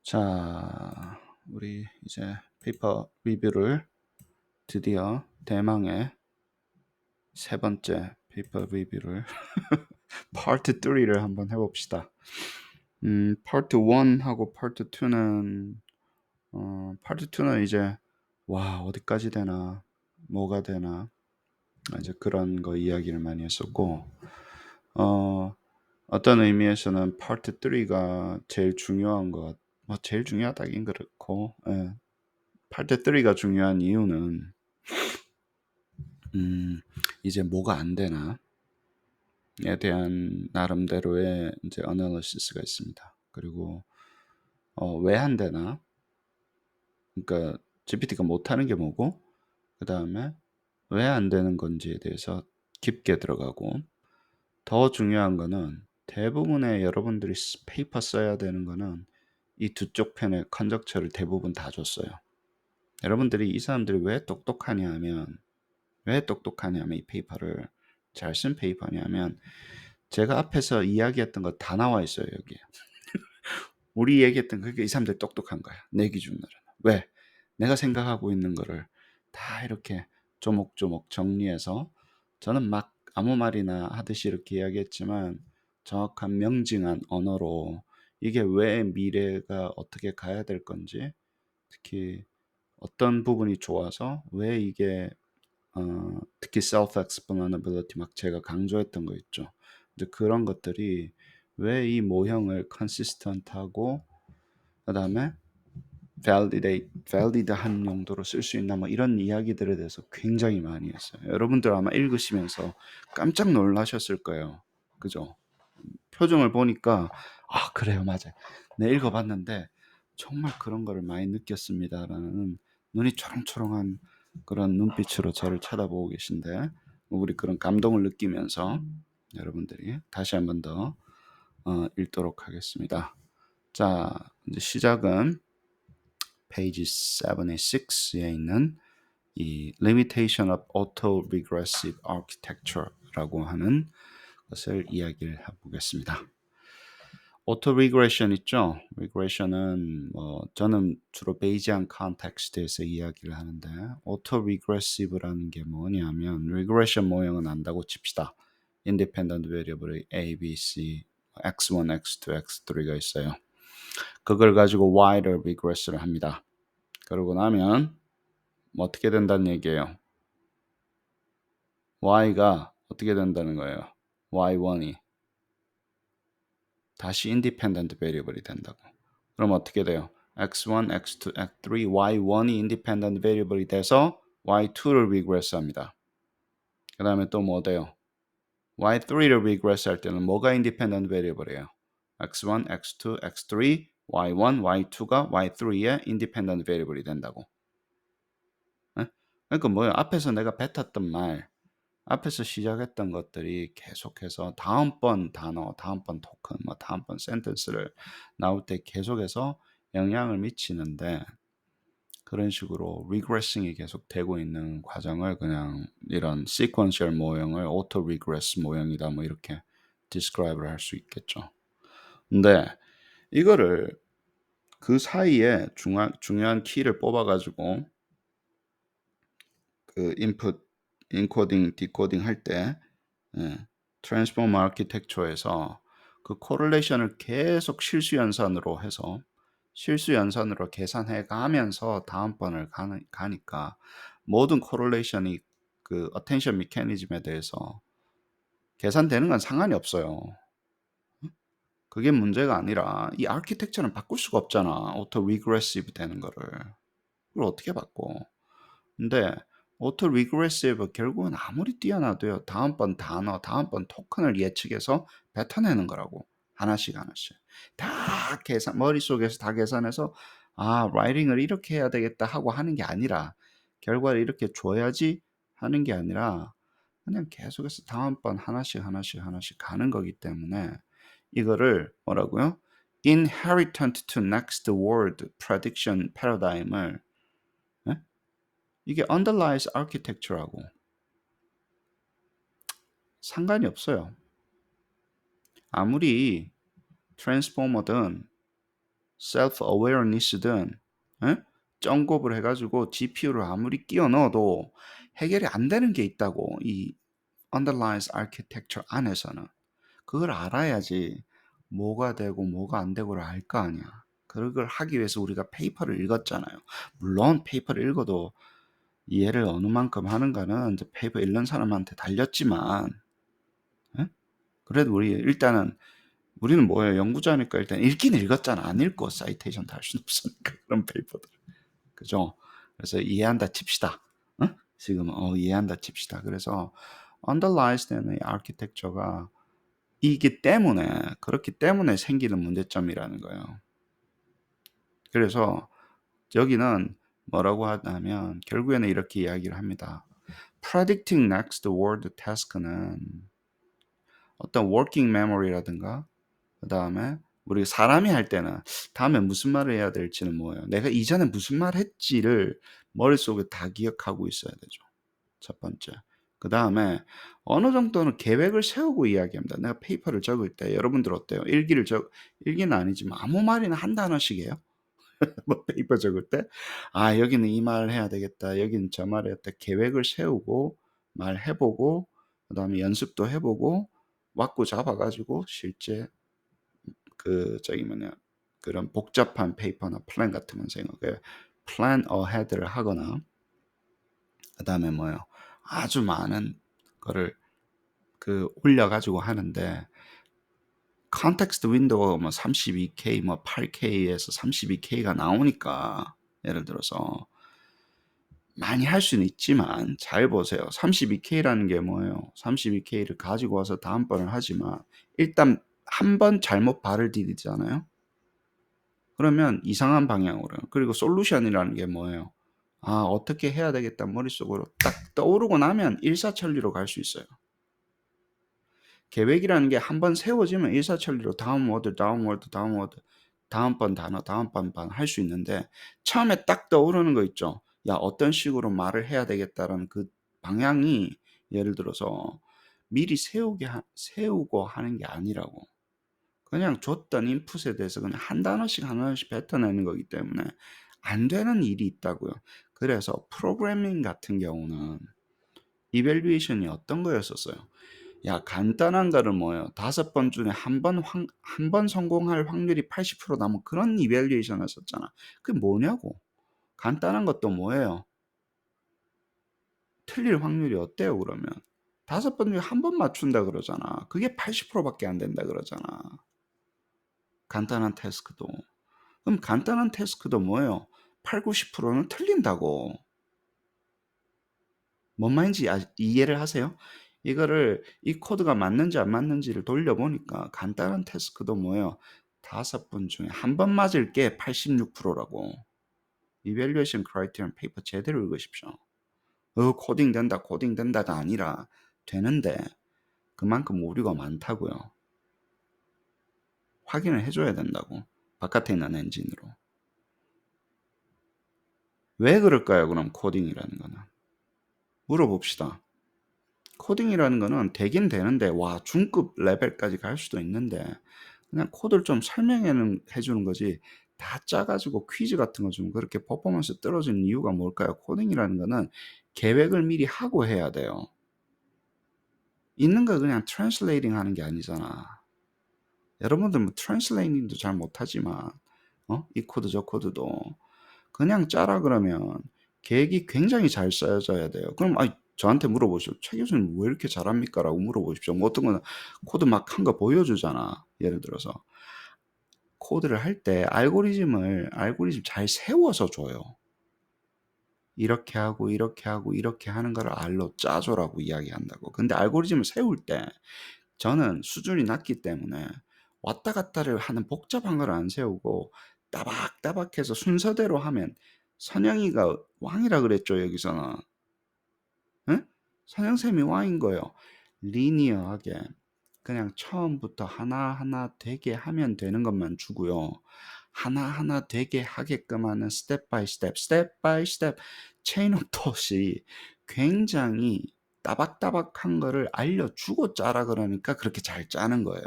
자, 우리 이제 페이퍼 리뷰를 드디어 대망의 세 번째 페이퍼 리뷰를 파트 3를 한번 해봅시다. 파트 1하고 파트 2는 파트 2는 이제 어디까지 되나 뭐가 되나 이제 그런 거 이야기를 많이 했었고 어떤 의미에서는 파트 3가 제일 중요한 것, 뭐 제일 중요하다긴 그렇고, 파트 3가 중요한 이유는 이제 뭐가 안 되나에 대한 나름대로의 이제 어널리시스가 있습니다. 그리고 왜 안 되나? 그러니까 GPT가 못하는 게 뭐고, 그 다음에 왜 안 되는 건지에 대해서 깊게 들어가고, 더 중요한 거는 대부분의 여러분들이 페이퍼 써야 되는 거는 이 두 쪽 편의 컨덕처를 대부분 다 줬어요. 여러분들이 이 사람들이 왜 똑똑하냐면 이 페이퍼를 잘 쓴 페이퍼냐면 제가 앞에서 이야기했던 거 다 나와 있어요, 여기에. 우리 얘기했던 그게 이 사람들 똑똑한 거야. 내 기준으로는. 왜? 내가 생각하고 있는 거를 다 이렇게 조목조목 정리해서 저는 막 아무 말이나 하듯이 이렇게 이야기했지만 정확한 명징한 언어로 이게 왜 미래가 어떻게 가야 될 건지 특히 어떤 부분이 좋아서 왜 이게 특히 self-explainability 막 제가 강조했던 거 있죠. 이제 그런 것들이 왜 이 모형을 consistent하고 그다음에 valid한 용도로 쓸 수 있나 뭐 이런 이야기들에 대해서 굉장히 많이 했어요. 여러분들 아마 읽으시면서 깜짝 놀라셨을 거예요. 그죠? 표정을 보니까 그래요, 맞아요. 네, 읽어봤는데 정말 그런 거를 많이 느꼈습니다라는 눈이 초롱초롱한 그런 눈빛으로 저를 쳐다보고 계신데 우리 그런 감동을 느끼면서 여러분들이 다시 한번 더 읽도록 하겠습니다. 자, 이제 시작은 페이지 76에 있는 이 Limitation of Auto-Regressive Architecture라고 하는 것을 이야기를 해보겠습니다. 오토 리그레션 있죠? 리그레션은 저는 주로 베이지안 컨텍스트에서 이야기를 하는데 오토 리그레시브라는 게 뭐냐면 리그레션 모형은 안다고 칩시다. 인디펜던트 베리어블이 A, B, C, X1, X2, X3가 있어요. 그걸 가지고 Y를 리그레스를 합니다. 그러고 나면 어떻게 된다는 얘기예요? Y가 어떻게 된다는 거예요? Y1이 다시 인디펜던트 베리어블이 된다고. 그럼 어떻게 돼요? x1, x2, x3, y1이 인디펜던트 베리어블이 돼서 y2를 리그레스 합니다. 그 다음에 또 뭐 돼요? y3를 리그레스 할 때는 뭐가 인디펜던트 베리어블이에요? x1, x2, x3, y1, y2가 y3의 인디펜던트 베리어블이 된다고. 네? 그러니까 뭐예요? 앞에서 내가 뱉었던 말 앞에서 시작했던 것들이 계속해서 다음번 단어, 다음번 토큰, 뭐 다음번 센텐스를 나올 때 계속해서 영향을 미치는데 그런 식으로 리그레싱이 계속 되고 있는 과정을 그냥 이런 시퀀셜 모형을 오토 리그레스 모형이다 뭐 이렇게 디스크라이브를 할 수 있겠죠. 근데 이거를 그 사이에 중요한 키를 뽑아가지고 그 인풋, 인코딩, 디코딩 할 때 트랜스포머 아키텍처에서 그 코릴레이션을 계속 실수 연산으로 해서 실수 연산으로 계산해 가면서 다음번을 가니까 모든 코릴레이션이 그 어텐션 메커니즘에 대해서 계산되는 건 상관이 없어요. 그게 문제가 아니라 이 아키텍처는 바꿀 수가 없잖아. 오토 리그레시브 되는 거를. 그걸 어떻게 바꿔? 근데 오토 리그레시브 결국은 아무리 뛰어나도요. 다음번 단어, 다음번 토큰을 예측해서 뱉어내는 거라고. 하나씩 하나씩. 다 머릿속에서 다 계산해서 라이팅을 이렇게 해야 되겠다 하고 하는 게 아니라 결과를 이렇게 줘야지 하는 게 아니라 그냥 계속해서 다음번 하나씩 하나씩 하나씩 가는 거기 때문에 이거를 뭐라고요? Inheritant to next word prediction paradigm을 이게 underlies architecture하고 상관이 없어요. 아무리 트랜스포머든 self awareness든 예? 점곱을 해 가지고 GPU를 아무리 끼워 넣어도 해결이 안 되는 게 있다고. 이 underlies architecture 안에서는. 그걸 알아야지 뭐가 되고 뭐가 안 되고를 알 거 아니야. 그걸 하기 위해서 우리가 페이퍼를 읽었잖아요. 물론 페이퍼를 읽어도 이해를 어느 만큼 하는가는 이제 페이퍼 읽는 사람한테 달렸지만, 예? 그래도 우리 일단은 우리는 뭐예요? 연구자니까 일단 읽긴 읽었잖아. 안 읽고 사이테이션 달 수는 없으니까 그런 페이퍼들. 그죠? 그래서 이해한다 칩시다. 어? 지금 이해한다 칩시다. 그래서 underlies 되는 아키텍처가 이기 때문에, 그렇기 때문에 생기는 문제점이라는 거예요. 그래서 여기는 뭐라고 하냐면 결국에는 이렇게 이야기를 합니다. predicting next word task는 어떤 working memory라든가 그 다음에 우리 사람이 할 때는 다음에 무슨 말을 해야 될지는 뭐예요? 내가 이전에 무슨 말 했지를 머릿속에 다 기억하고 있어야 되죠. 첫 번째. 그 다음에 어느 정도는 계획을 세우고 이야기합니다. 내가 페이퍼를 적을 때 여러분들 어때요? 일기는 아니지만 아무 말이나 한 단어씩 해요. 뭐 페이퍼 적을 때 여기는 이 말을 해야 되겠다. 여기는 저 말을 했다. 계획을 세우고 말해보고 그 다음에 연습도 해보고 왁구 잡아가지고 실제 그런 복잡한 페이퍼나 플랜 같은 건 생각해 plan ahead를 하거나 그 다음에 뭐요? 아주 많은 거를 올려가지고 하는데 컨텍스트 윈도우가 뭐 32K, 뭐 8K에서 32K가 나오니까 예를 들어서 많이 할 수는 있지만 잘 보세요. 32K라는 게 뭐예요? 32K를 가지고 와서 다음번을 하지만 일단 한 번 잘못 발을 디디잖아요. 그러면 이상한 방향으로. 그리고 솔루션이라는 게 뭐예요? 어떻게 해야 되겠다 머릿속으로 딱 떠오르고 나면 일사천리로 갈 수 있어요. 계획이라는 게 한 번 세워지면 일사천리로 다음 워드, 다음 워드, 다음 워드, 다음번 단어, 다음번 반 할 수 있는데 처음에 딱 떠오르는 거 있죠. 야, 어떤 식으로 말을 해야 되겠다라는 그 방향이 예를 들어서 미리 세우고 하는 게 아니라고. 그냥 줬던 인풋에 대해서 그냥 한 단어씩 한 단어씩 뱉어내는 거기 때문에 안 되는 일이 있다고요. 그래서 프로그래밍 같은 경우는 이밸류에이션이 어떤 거였었어요? 야, 간단한 거를 뭐예요? 5번 중에 한 번 성공할 확률이 80% 남은 그런 이밸류에이션을 썼잖아. 그게 뭐냐고. 간단한 것도 뭐예요? 틀릴 확률이 어때요, 그러면? 5번 중에 한 번 맞춘다 그러잖아. 그게 80%밖에 안 된다 그러잖아. 간단한 태스크도. 그럼 간단한 태스크도 뭐예요? 8, 90%는 틀린다고. 뭔 말인지 이해를 하세요? 이 코드가 맞는지 안 맞는지를 돌려보니까 간단한 태스크도 뭐예요? 5번 중에 한 번 맞을 게 86%라고. 이밸류에이션 크라이테리언 페이퍼 제대로 읽으십시오. 코딩 된다가 아니라 되는데 그만큼 오류가 많다고요. 확인을 해줘야 된다고. 바깥에 있는 엔진으로. 왜 그럴까요? 그럼 코딩이라는 거는. 물어봅시다. 코딩이라는 거는 되긴 되는데 중급 레벨까지 갈 수도 있는데 그냥 코드를 좀 설명해 주는 거지 다 짜가지고 퀴즈 같은 거 좀 그렇게 퍼포먼스 떨어지는 이유가 뭘까요? 코딩이라는 거는 계획을 미리 하고 해야 돼요. 있는 거 그냥 트랜슬레이팅 하는 게 아니잖아. 여러분들 뭐 트랜슬레이팅도 잘 못하지만 이 코드 저 코드도 그냥 짜라 그러면 계획이 굉장히 잘 짜여져야 돼요. 그럼 저한테 물어보십시오. 최 교수님 왜 이렇게 잘합니까? 라고 물어보십시오. 뭐 어떤 거는 코드 막 한 거 보여주잖아. 예를 들어서 코드를 할 때 알고리즘 잘 세워서 줘요. 이렇게 하고 이렇게 하고 이렇게 하는 거를 알로 짜줘라고 이야기한다고. 근데 알고리즘을 세울 때 저는 수준이 낮기 때문에 왔다 갔다를 하는 복잡한 걸 안 세우고 따박따박해서 순서대로 하면 선영이가 왕이라 그랬죠, 여기서는. 응? 선영쌤이 왕인 거예요. 리니어하게 그냥 처음부터 하나하나 되게 하면 되는 것만 주고요. 하나하나 되게 하게끔 하는 스텝 바이 스텝 체인 오브 톳이 굉장히 따박따박한 거를 알려주고 짜라 그러니까 그렇게 잘 짜는 거예요.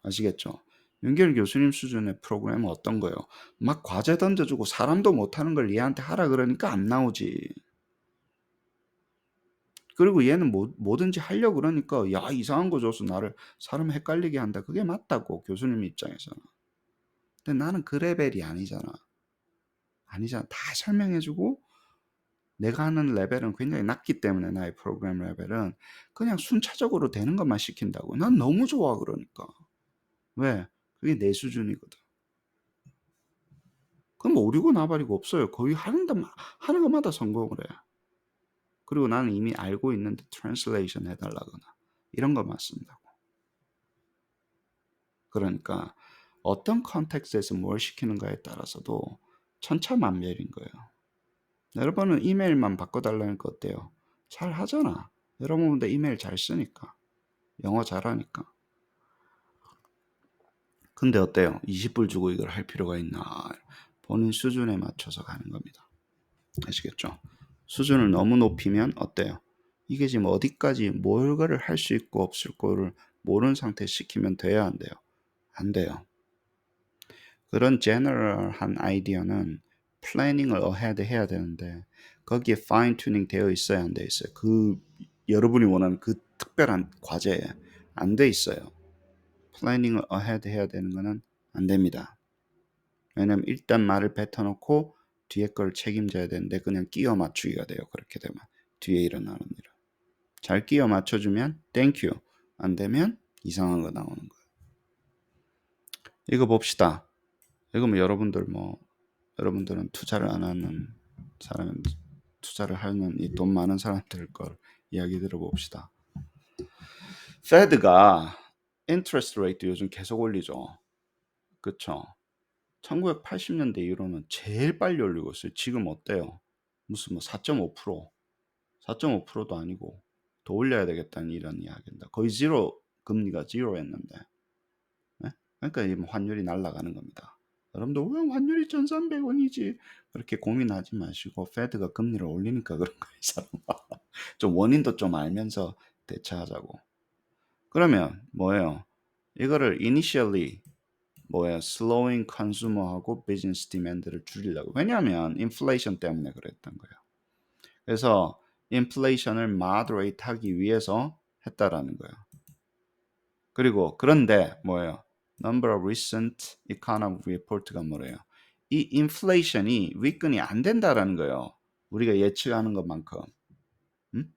아시겠죠? 윤계일 교수님 수준의 프로그램은 어떤 거예요? 막 과제 던져주고 사람도 못하는 걸 얘한테 하라 그러니까 안 나오지. 그리고 얘는 뭐든지 하려고 그러니까 야 이상한 거 줘서 나를 사람 헷갈리게 한다. 그게 맞다고 교수님 입장에서는. 근데 나는 그 레벨이 아니잖아. 다 설명해주고 내가 하는 레벨은 굉장히 낮기 때문에 나의 프로그램 레벨은 그냥 순차적으로 되는 것만 시킨다고. 난 너무 좋아 그러니까. 왜? 그게 내 수준이거든. 그럼 오류고 나발이고 없어요. 거의 하는 것마다 성공을 해. 그리고 나는 이미 알고 있는데 트랜슬레이션 해달라거나 이런 것만 쓴다고. 그러니까 어떤 컨텍스트에서 뭘 시키는가에 따라서도 천차만별인 거예요. 여러분은 이메일만 바꿔달라니까 어때요? 잘 하잖아. 여러분들 이메일 잘 쓰니까. 영어 잘하니까. 근데 어때요? 20불 주고 이걸 할 필요가 있나? 본인 수준에 맞춰서 가는 겁니다. 아시겠죠? 수준을 너무 높이면 어때요? 이게 지금 어디까지 뭘거를 할 수 있고 없을 거를 모르는 상태에 시키면 돼야 안 돼요? 안 돼요. 그런 제너럴한 아이디어는 플래닝을 ahead 해야 되는데 거기에 파인 튜닝 되어 있어야 안 돼 있어요. 그 여러분이 원하는 그 특별한 과제에 안 돼 있어요. 플래닝을 ahead 해야 되는 거는 안 됩니다. 왜냐면 일단 말을 뱉어놓고 뒤에 걸 책임져야 되는데 그냥 끼워 맞추기가 돼요. 그렇게 되면 뒤에 일어나는 일은. 잘 끼워 맞춰주면 땡큐. 안 되면 이상한 거 나오는 거예요. 이거 봅시다. 이거 뭐 여러분들은 투자를 안 하는 사람, 투자를 하는 이 돈 많은 사람들 걸 이야기 들어봅시다. 페드가 인트레스트 레이트 요즘 계속 올리죠. 그쵸? 1980년대 이후로는 제일 빨리 올리고 있어요. 지금 어때요? 무슨 뭐 4.5%, 4.5%도 아니고 더 올려야 되겠다는 이런 이야기입니다. 거의 제로, 금리가 제로였는데. 네? 그러니까 이 환율이 날아가는 겁니다. 여러분들 왜 환율이 1,300원이지? 그렇게 고민하지 마시고 페드가 금리를 올리니까 그런 거예요. 사람아. 좀 원인도 좀 알면서 대처하자고. 그러면 뭐예요? 이거를 initially slowing consumer하고 business demand를 줄이려고. 왜냐하면 인플레이션 때문에 그랬던 거예요. 그래서 인플레이션을 moderate 하기 위해서 했다라는 거예요. 그리고 그런데 number of recent economic report가 뭐래요? 이 인플레이션이 윗근이 안 된다라는 거예요. 우리가 예측하는 것만큼. 음?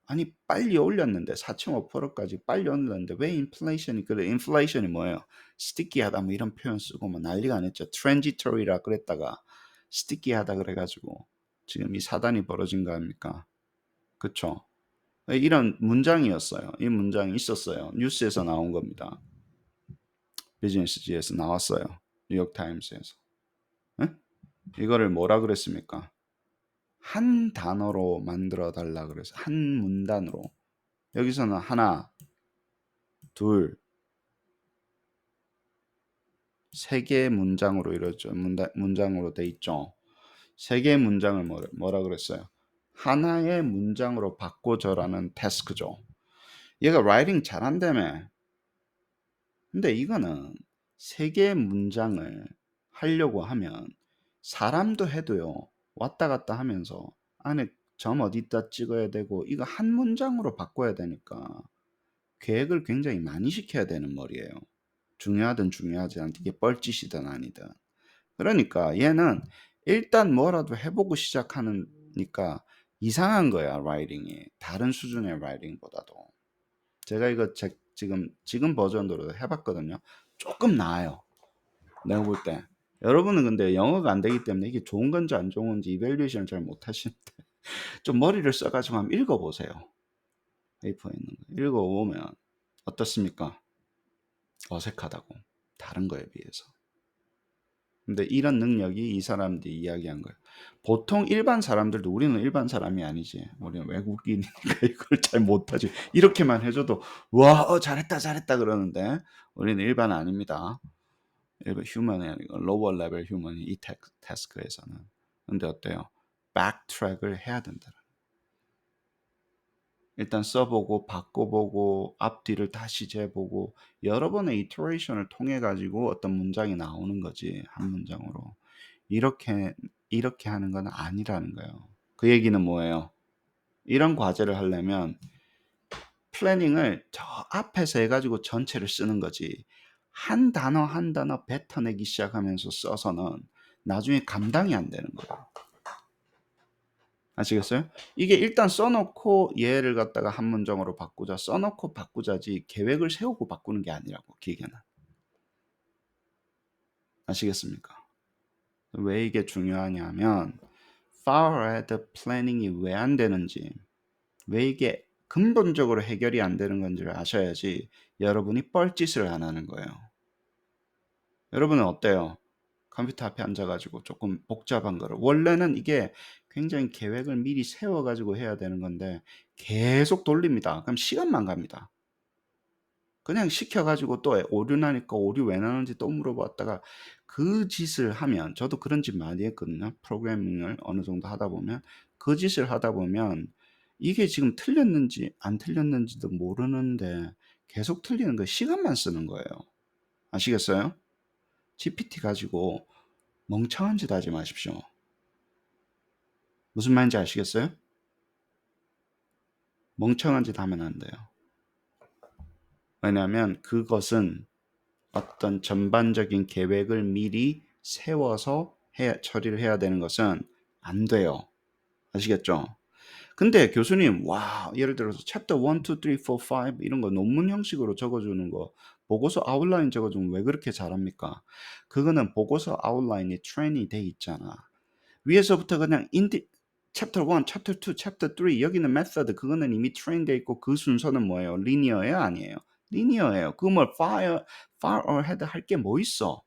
아니 빨리 올렸는데 4.5%까지 빨리 올렸는데 왜 인플레이션이 그래? 인플레이션이 뭐예요? 스티키하다 뭐 이런 표현 쓰고 뭐 난리가 안 했죠. 트랜지토리라 그랬다가 스티키하다 그래가지고 지금 이 사단이 벌어진 거 아닙니까? 그쵸? 이런 문장이었어요. 이 문장이 있었어요. 뉴스에서 나온 겁니다. 비즈니스지에서 나왔어요. 뉴욕타임스에서. 에? 이거를 뭐라 그랬습니까? 한 단어로 만들어 달라 그래서 한 문단으로. 여기서는 하나, 둘, 세 개의 문장으로 이루어져 문장으로 돼 있죠. 세 개의 문장을 뭐라 그랬어요? 하나의 문장으로 바꿔줘라는 태스크죠. 얘가 라이팅 잘한다며. 근데 이거는 세 개의 문장을 하려고 하면 사람도 해도요. 왔다 갔다 하면서 안에 점 어디다 찍어야 되고 이거 한 문장으로 바꿔야 되니까 계획을 굉장히 많이 시켜야 되는 머리예요. 중요하든 중요하지 않든 이게 뻘짓이든 아니든. 그러니까 얘는 일단 뭐라도 해보고 시작하니까 이상한 거야 라이팅이. 다른 수준의 라이팅보다도. 제가 이거 지금 버전으로 해봤거든요. 조금 나아요. 내가 볼 때. 여러분은 근데 영어가 안 되기 때문에 이게 좋은 건지 안 좋은 건지 이밸류에이션을 잘 못하시는데 좀 머리를 써가지고 한번 읽어보세요. 페이퍼에 있는 거. 읽어보면 어떻습니까? 어색하다고. 다른 거에 비해서. 근데 이런 능력이 이 사람들이 이야기한 거예요. 보통 일반 사람들도 우리는 일반 사람이 아니지. 우리는 외국인이니까 이걸 잘 못하지. 이렇게만 해줘도 와 잘했다 잘했다 그러는데 우리는 일반 아닙니다. 일반 휴먼이 아니고 로워 레벨 휴먼이 이 태스크에서는. 근데 어때요? 백트랙을 해야 된다. 일단 써보고 바꿔보고 앞뒤를 다시 재보고 여러 번의 이터레이션을 통해 가지고 어떤 문장이 나오는 거지, 한 문장으로. 이렇게 하는 건 아니라는 거예요. 그 얘기는 뭐예요? 이런 과제를 하려면 플래닝을 저 앞에서 해 가지고 전체를 쓰는 거지, 한 단어 한 단어 뱉어내기 시작하면서 써서는 나중에 감당이 안 되는 거예요. 아시겠어요? 이게 일단 써 놓고 얘를 갖다가 한 문장으로 바꾸자, 써 놓고 바꾸자지 계획을 세우고 바꾸는 게 아니라고, 기계는. 아시겠습니까? 왜 이게 중요하냐면 far ahead planning이 왜 안 되는지, 왜 이게 근본적으로 해결이 안 되는 건지를 아셔야지 여러분이 뻘짓을 안 하는 거예요. 여러분은 어때요? 컴퓨터 앞에 앉아가지고 조금 복잡한 거를, 원래는 이게 굉장히 계획을 미리 세워가지고 해야 되는 건데 계속 돌립니다. 그럼 시간만 갑니다. 그냥 시켜가지고 또 오류 나니까 오류 왜 나는지 또 물어봤다가 그 짓을 하면, 저도 그런 짓 많이 했거든요. 프로그래밍을 어느 정도 하다 보면 그 짓을 하다 보면 이게 지금 틀렸는지 안 틀렸는지도 모르는데 계속 틀리는 거, 시간만 쓰는 거예요. 아시겠어요? GPT 가지고 멍청한 짓 하지 마십시오. 무슨 말인지 아시겠어요? 멍청한 짓 하면 안 돼요. 왜냐하면 그것은 어떤 전반적인 계획을 미리 세워서 처리를 해야 되는 것은 안 돼요. 아시겠죠? 근데 교수님, 와, 예를 들어서 챕터 1, 2, 3, 4, 5 이런 거 논문 형식으로 적어주는 거, 보고서 아웃라인 적어주면 왜 그렇게 잘합니까? 그거는 보고서 아웃라인이 트레인이 돼 있잖아. 위에서부터 그냥 챕터 1, 챕터 2, 챕터 3 여기는 메서드, 그거는 이미 트레인 돼 있고 그 순서는 뭐예요? 리니어예요, 아니에요? 리니어예요. 그 뭐 far ahead 할 게 뭐 있어?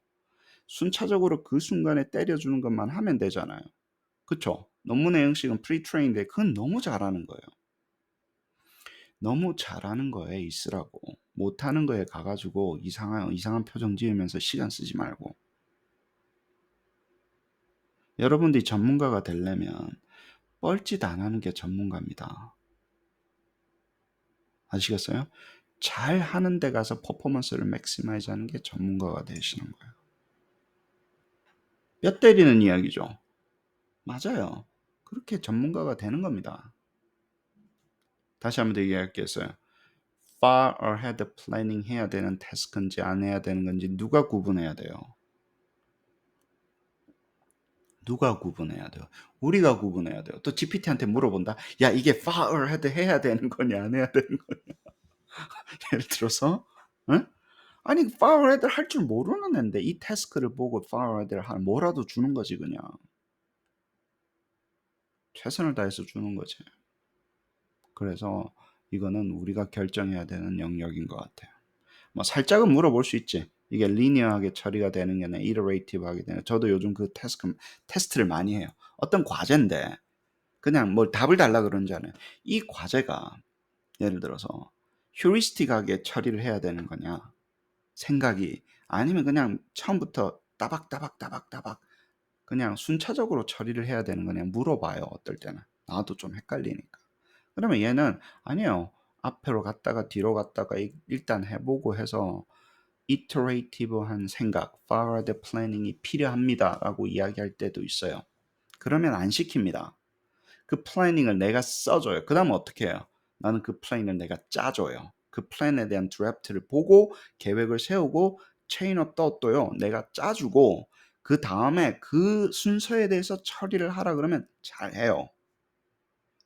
순차적으로 그 순간에 때려주는 것만 하면 되잖아요. 그쵸? 논문의 형식은 pre-trained인데 그건 너무 잘하는 거예요. 너무 잘하는 거에 있으라고. 못하는 거에 가가지고 이상한 표정 지으면서 시간 쓰지 말고. 여러분들이 전문가가 되려면 뻘짓 안 하는 게 전문가입니다. 아시겠어요? 잘 하는 데 가서 퍼포먼스를 맥시마이즈 하는 게 전문가가 되시는 거예요. 뼈 때리는 이야기죠. 맞아요. 그렇게 전문가가 되는 겁니다. 다시 한번 더 얘기할게요. far ahead planning 해야 되는 태스크인지 안 해야 되는 건지 누가 구분해야 돼요? 누가 구분해야 돼요? 우리가 구분해야 돼요. 또 GPT한테 물어본다. 야, 이게 far ahead 해야 되는 거냐 안 해야 되는 거냐. 예를 들어서 응? 아니 far ahead 할 줄 모르는 애인데 이 태스크를 보고 far ahead를 하면 뭐라도 주는 거지 그냥. 최선을 다해서 주는 거지. 그래서 이거는 우리가 결정해야 되는 영역인 것 같아요. 뭐 살짝은 물어볼 수 있지. 이게 리니어하게 처리가 되는 게 아니라 이터레이티브하게 되는. 저도 요즘 그 테스트를 많이 해요. 어떤 과제인데 그냥 뭘 답을 달라 그러는지 않아요. 이 과제가 예를 들어서 휴리스틱하게 처리를 해야 되는 거냐 생각이, 아니면 그냥 처음부터 따박따박 그냥 순차적으로 처리를 해야 되는 거냐 물어봐요. 어떨 때는 나도 좀 헷갈리니까. 그러면 얘는 아니에요, 앞으로 갔다가 뒤로 갔다가 일단 해보고 해서 이터레이티브한 생각, forward planning이 필요합니다라고 이야기할 때도 있어요. 그러면 안 시킵니다. 그 플래닝을 내가 써줘요. 그 다음 어떻게 해요? 나는 그 플랜을 내가 짜줘요. 그 플랜에 대한 드래프트를 보고 계획을 세우고 체인업 또요 내가 짜주고 그 다음에 그 순서에 대해서 처리를 하라 그러면 잘해요.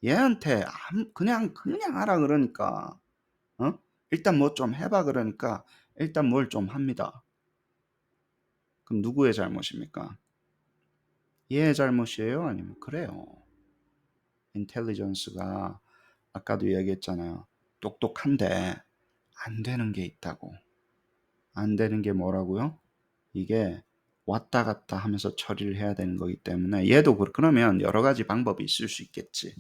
얘한테 그냥 하라 그러니까 일단 뭐 좀 해봐 그러니까 일단 뭘 좀 합니다. 그럼 누구의 잘못입니까? 얘의 잘못이에요? 아니면 그래요. 인텔리전스가 아까도 이야기했잖아요. 똑똑한데 안 되는 게 있다고. 안 되는 게 뭐라고요? 이게 왔다 갔다 하면서 처리를 해야 되는 거기 때문에 얘도 그러면 여러 가지 방법이 있을 수 있겠지.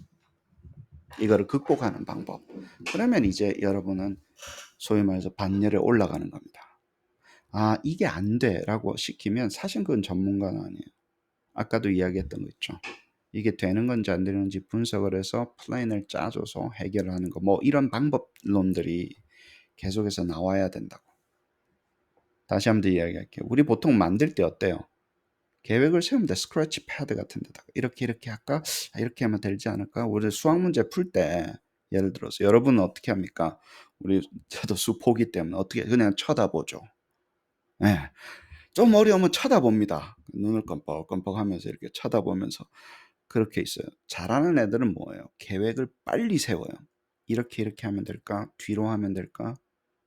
이거를 극복하는 방법. 그러면 이제 여러분은 소위 말해서 반열에 올라가는 겁니다. 아, 이게 안 돼 라고 시키면 사실 그건 전문가는 아니에요. 아까도 이야기했던 거 있죠. 이게 되는 건지 안 되는지 분석을 해서 플랜을 짜줘서 해결을 하는 거. 뭐 이런 방법론들이 계속해서 나와야 된다고. 다시 한번 더 이야기할게요. 우리 보통 만들 때 어때요? 계획을 세우는데 스크래치 패드 같은 데다가 이렇게 할까? 이렇게 하면 되지 않을까? 우리 수학 문제 풀 때 예를 들어서 여러분은 어떻게 합니까? 저도 수포기 때문에 어떻게 그냥 쳐다보죠. 네. 좀 어려우면 쳐다봅니다. 눈을 껌뻑껌뻑 하면서 이렇게 쳐다보면서 그렇게 있어요. 잘하는 애들은 뭐예요? 계획을 빨리 세워요. 이렇게 하면 될까? 뒤로 하면 될까?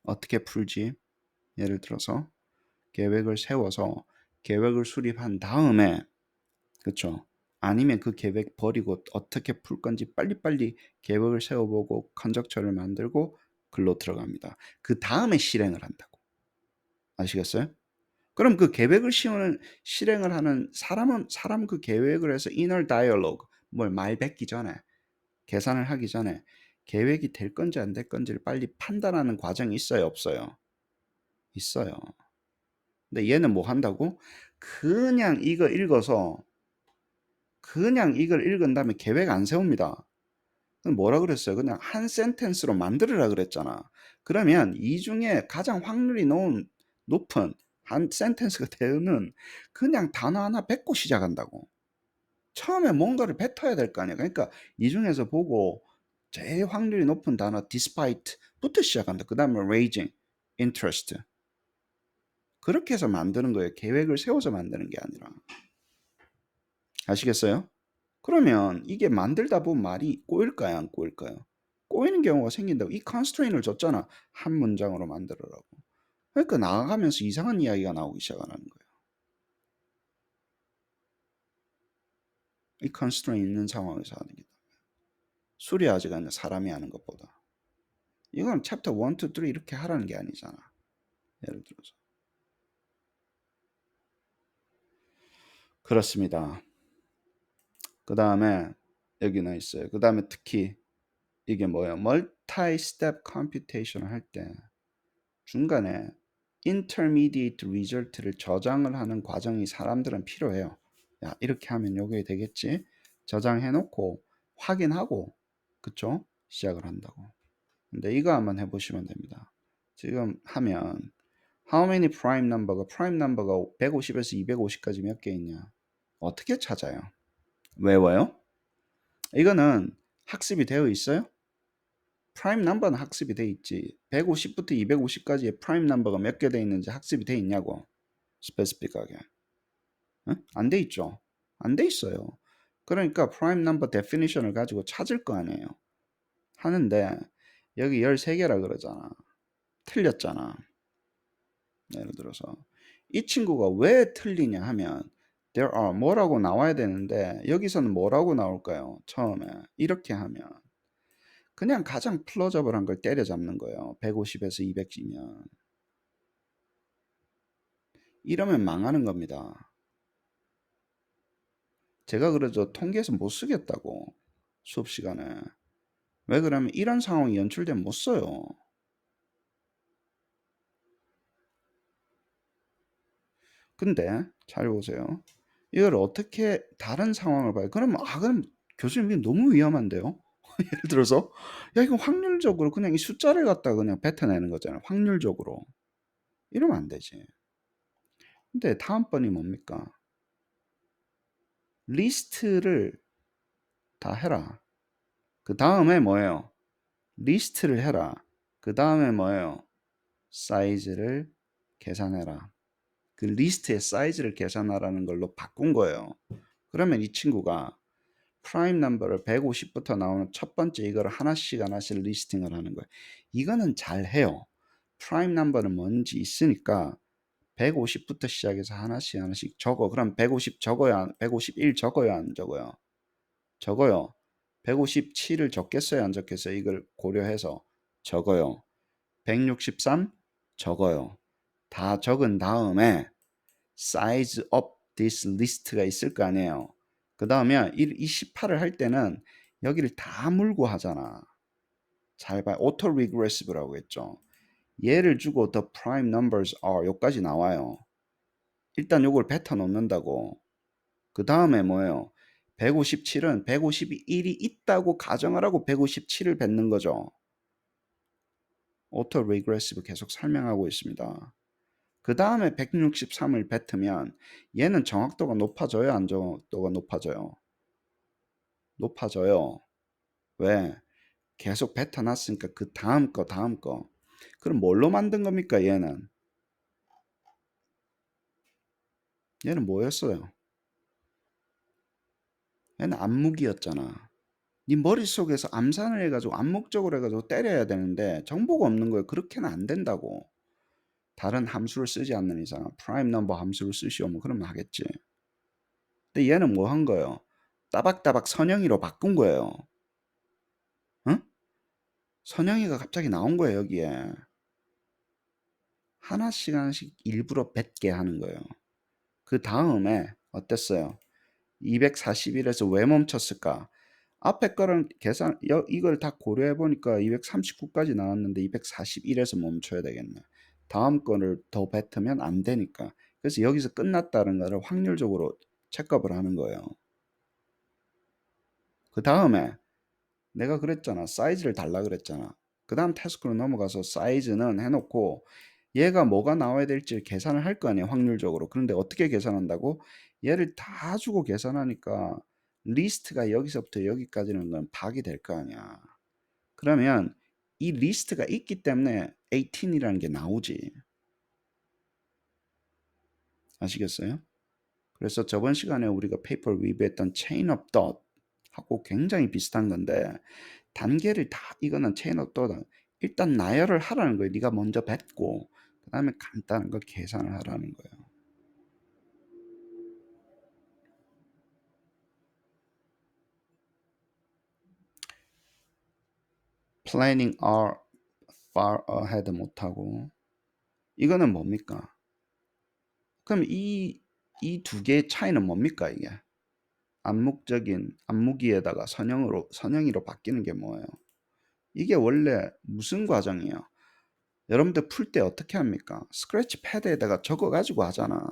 어떻게 풀지? 예를 들어서 계획을 세워서 계획을 수립한 다음에 그쵸? 아니면 그 계획 버리고 어떻게 풀 건지 빨리빨리 계획을 세워보고 컨적처를 만들고 글로 들어갑니다. 그 다음에 실행을 한다고. 아시겠어요? 그럼 그 계획을 실행을 하는 사람 그 계획을 해서 inner dialogue, 뭘 말 뱉기 전에, 계산을 하기 전에 계획이 될 건지 안 될 건지를 빨리 판단하는 과정이 있어요, 없어요? 있어요. 근데 얘는 뭐 한다고? 그냥 이걸 읽은 다음에 계획 안 세웁니다. 그럼 뭐라 그랬어요? 그냥 한 센텐스로 만들으라 그랬잖아. 그러면 이 중에 가장 확률이 높은 한 센텐스가 되는 그냥 단어 하나 뱉고 시작한다고. 처음에 뭔가를 뱉어야 될 거 아니야. 그러니까 이 중에서 보고 제일 확률이 높은 단어 despite부터 시작한다. 그 다음에 raging, interest. 그렇게 해서 만드는 거예요. 계획을 세워서 만드는 게 아니라. 아시겠어요? 그러면 이게 만들다 보면 말이 꼬일까요? 안 꼬일까요? 꼬이는 경우가 생긴다고. 이 constraint을 줬잖아. 한 문장으로 만들으라고. 그러니까 나아가면서 이상한 이야기가 나오기 시작하는 거예요. 이 constraint 있는 상황에서 하는 게 수리하지가 않는 사람이 하는 것보다. 이건 챕터 1, 2, 3 이렇게 하라는 게 아니잖아. 예를 들어서. 그렇습니다. 그 다음에 여기는 있어요. 그 다음에 특히 이게 뭐예요? 멀티-스텝 컴퓨테이션을 할 때 중간에 intermediate result를 저장을 하는 과정이 사람들은 필요해요. 야, 이렇게 하면 요게 되겠지? 저장해 놓고 확인하고 그쵸? 시작을 한다고. 근데 이거 한번 해보시면 됩니다. 지금 하면 how many prime number가 150에서 250까지 몇 개 있냐? 어떻게 찾아요? 외워요? 이거는 학습이 되어 있어요? 프라임 넘버는 학습이 돼 있지. 150부터 250까지의 프라임 넘버가 몇 개 돼 있는지 학습이 돼 있냐고. 스페시픽하게. 안 돼 있죠. 안 돼 있어요. 그러니까 프라임 넘버 데피니션을 가지고 찾을 거 아니에요. 하는데 여기 13개라 그러잖아. 틀렸잖아. 예를 들어서 이 친구가 왜 틀리냐 하면 there are 뭐라고 나와야 되는데 여기서는 뭐라고 나올까요? 처음에 이렇게 하면 그냥 가장 플로저블한 걸 때려잡는 거예요. 150에서 200이면 이러면 망하는 겁니다. 제가 그러죠. 통계에서 못 쓰겠다고 수업 시간에. 왜 그러면 이런 상황이 연출되면 못 써요. 근데 잘 보세요. 이걸 어떻게 다른 상황을 봐요? 그럼 교수님 이게 너무 위험한데요? 예를 들어서 야 이거 확률적으로 그냥 이 숫자를 갖다가 그냥 뱉어내는 거잖아요. 확률적으로. 이러면 안 되지. 근데 다음번이 뭡니까? 리스트를 다 해라. 그 다음에 뭐예요? 리스트를 해라. 그 다음에 뭐예요? 사이즈를 계산해라. 그 리스트의 사이즈를 계산하라는 걸로 바꾼 거예요. 그러면 이 친구가 프라임 넘버를 150부터 나오는 첫 번째 이거를 하나씩 리스팅을 하는 거예요. 이거는 잘 해요. 프라임 넘버는 뭔지 있으니까 150부터 시작해서 하나씩 적어. 그럼 150 적어야 151 적어야 안 적어요? 적어요. 157을 적겠어요, 안 적겠어요? 이걸 고려해서 적어요. 163 적어요. 다 적은 다음에 size of this list가 있을 거 아니에요. 그 다음에 이 18을 할 때는 여기를 다 물고 하잖아. 잘 봐요. auto regressive라고 했죠. 얘를 주고 the prime numbers are 여기까지 나와요. 일단 요걸 뱉어 놓는다고. 그 다음에 뭐예요? 157은 151이 있다고 가정을 하고 157을 뱉는 거죠. 오토 리그레시브 계속 설명하고 있습니다. 그 다음에 163을 뱉으면 얘는 정확도가 높아져요? 안정도가 높아져요? 높아져요. 왜? 계속 뱉어놨으니까 그 다음 거 다음 거. 그럼 뭘로 만든 겁니까 얘는? 얘는 뭐였어요? 얘는 암묵이었잖아. 네 머릿속에서 암산을 해가지고 암묵적으로 해가지고 때려야 되는데 정보가 없는 거예요. 그렇게는 안 된다고. 다른 함수를 쓰지 않는 이상 프라임 넘버 함수를 쓰시오 뭐 그러면 하겠지. 근데 얘는 뭐 한 거예요? 따박따박 선영이로 바꾼 거예요. 응? 선영이가 갑자기 나온 거예요 여기에. 하나씩 하나씩 일부러 뱉게 하는 거예요. 그 다음에 어땠어요? 241에서 왜 멈췄을까? 앞에 거랑 계산 이걸 다 고려해 보니까 239까지 나왔는데 241에서 멈춰야 되겠네. 다음 거를 더 뱉으면 안 되니까. 그래서 여기서 끝났다는 거를 확률적으로 체크업을 하는 거예요. 그 다음에 내가 그랬잖아. 사이즈를 달라 그랬잖아. 그 다음 태스크로 넘어가서 사이즈는 해놓고 얘가 뭐가 나와야 될지 계산을 할 거 아니야 확률적으로. 그런데 어떻게 계산한다고? 얘를 다 주고 계산하니까 리스트가 여기서부터 여기까지는 건 파악이 될 거 아니야. 그러면 이 리스트가 있기 때문에 18이라는 게 나오지. 아시겠어요? 그래서 저번 시간에 우리가 페이퍼 리뷰했던 chain of thought 하고 굉장히 비슷한 건데 단계를 다 이거는 체인 오브 다 일단 나열을 하라는 거예요. 네가 먼저 뱉고 그 다음에 간단한 거 계산을 하라는 거예요. planning are far ahead 못하고 이거는 뭡니까? 그럼 이 두 개의 차이는 뭡니까 이게? 암묵적인 암묵이에다가 선형이로 바뀌는 게 뭐예요? 이게 원래 무슨 과정이에요? 여러분들 풀 때 어떻게 합니까? 스크래치 패드에다가 적어 가지고 하잖아.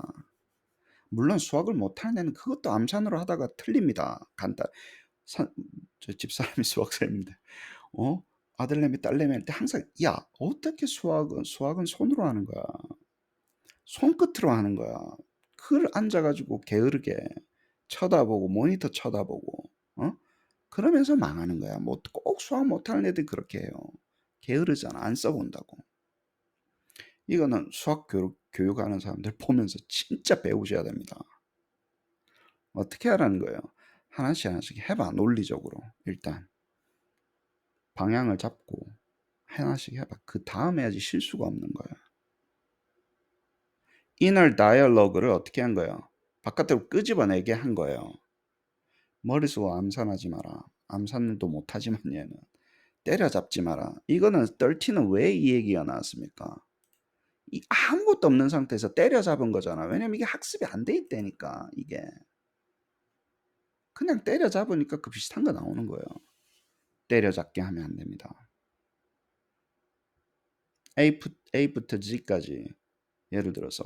물론 수학을 못하는 애는 그것도 암산으로 하다가 틀립니다. 간단. 저 집사람이 수학생인데, 어? 아들내미 딸내미 할 때 항상 야 어떻게 수학은 손으로 하는 거야. 손끝으로 하는 거야. 그걸 앉아가지고 게으르게 쳐다보고 모니터 쳐다보고 그러면서 망하는 거야. 뭐 꼭 수학 못하는 애들 그렇게 해요. 게으르잖아. 안 써본다고. 이거는 수학 교육하는 사람들 보면서 진짜 배우셔야 됩니다. 어떻게 하라는 거예요? 하나씩 하나씩 해봐. 논리적으로 일단 방향을 잡고 하나씩 해봐. 그 다음 해야지 실수가 없는 거야. inner dialogue를 어떻게 한 거예요? 바깥으로 끄집어내게 한 거예요. 머릿속으로 암산하지 마라. 암산도 못하지만 얘는 때려잡지 마라. 이거는 13은 왜 이 얘기가 나왔습니까? 이 아무것도 없는 상태에서 때려잡은 거잖아. 왜냐면 이게 학습이 안 돼 있다니까 이게. 그냥 때려잡으니까 그 비슷한 거 나오는 거예요. 때려잡게 하면 안 됩니다. A부터 G까지 예를 들어서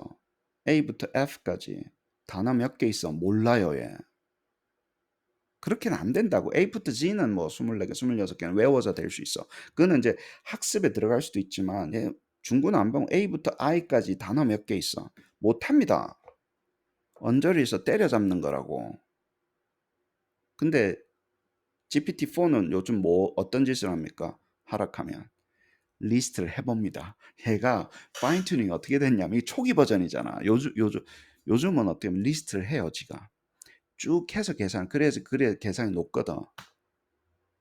A부터 F까지 단어 몇 개 있어? 몰라요 얘. 그렇게는 안 된다고. A부터 G는 뭐 24개, 26개는 외워서 될 수 있어. 그거는 이제 학습에 들어갈 수도 있지만 얘 중구난방 A부터 I까지 단어 몇 개 있어. 못합니다. 언저리에서 때려잡는 거라고. 근데 GPT-4는 요즘 뭐 어떤 짓을 합니까? 하락하면 리스트를 해봅니다. 얘가 파인 튜닝이 어떻게 됐냐면 이 초기 버전이잖아. 요즘은 어떻게 하면 리스트를 해요, 지가. 쭉 해서 그래 계산이 높거든.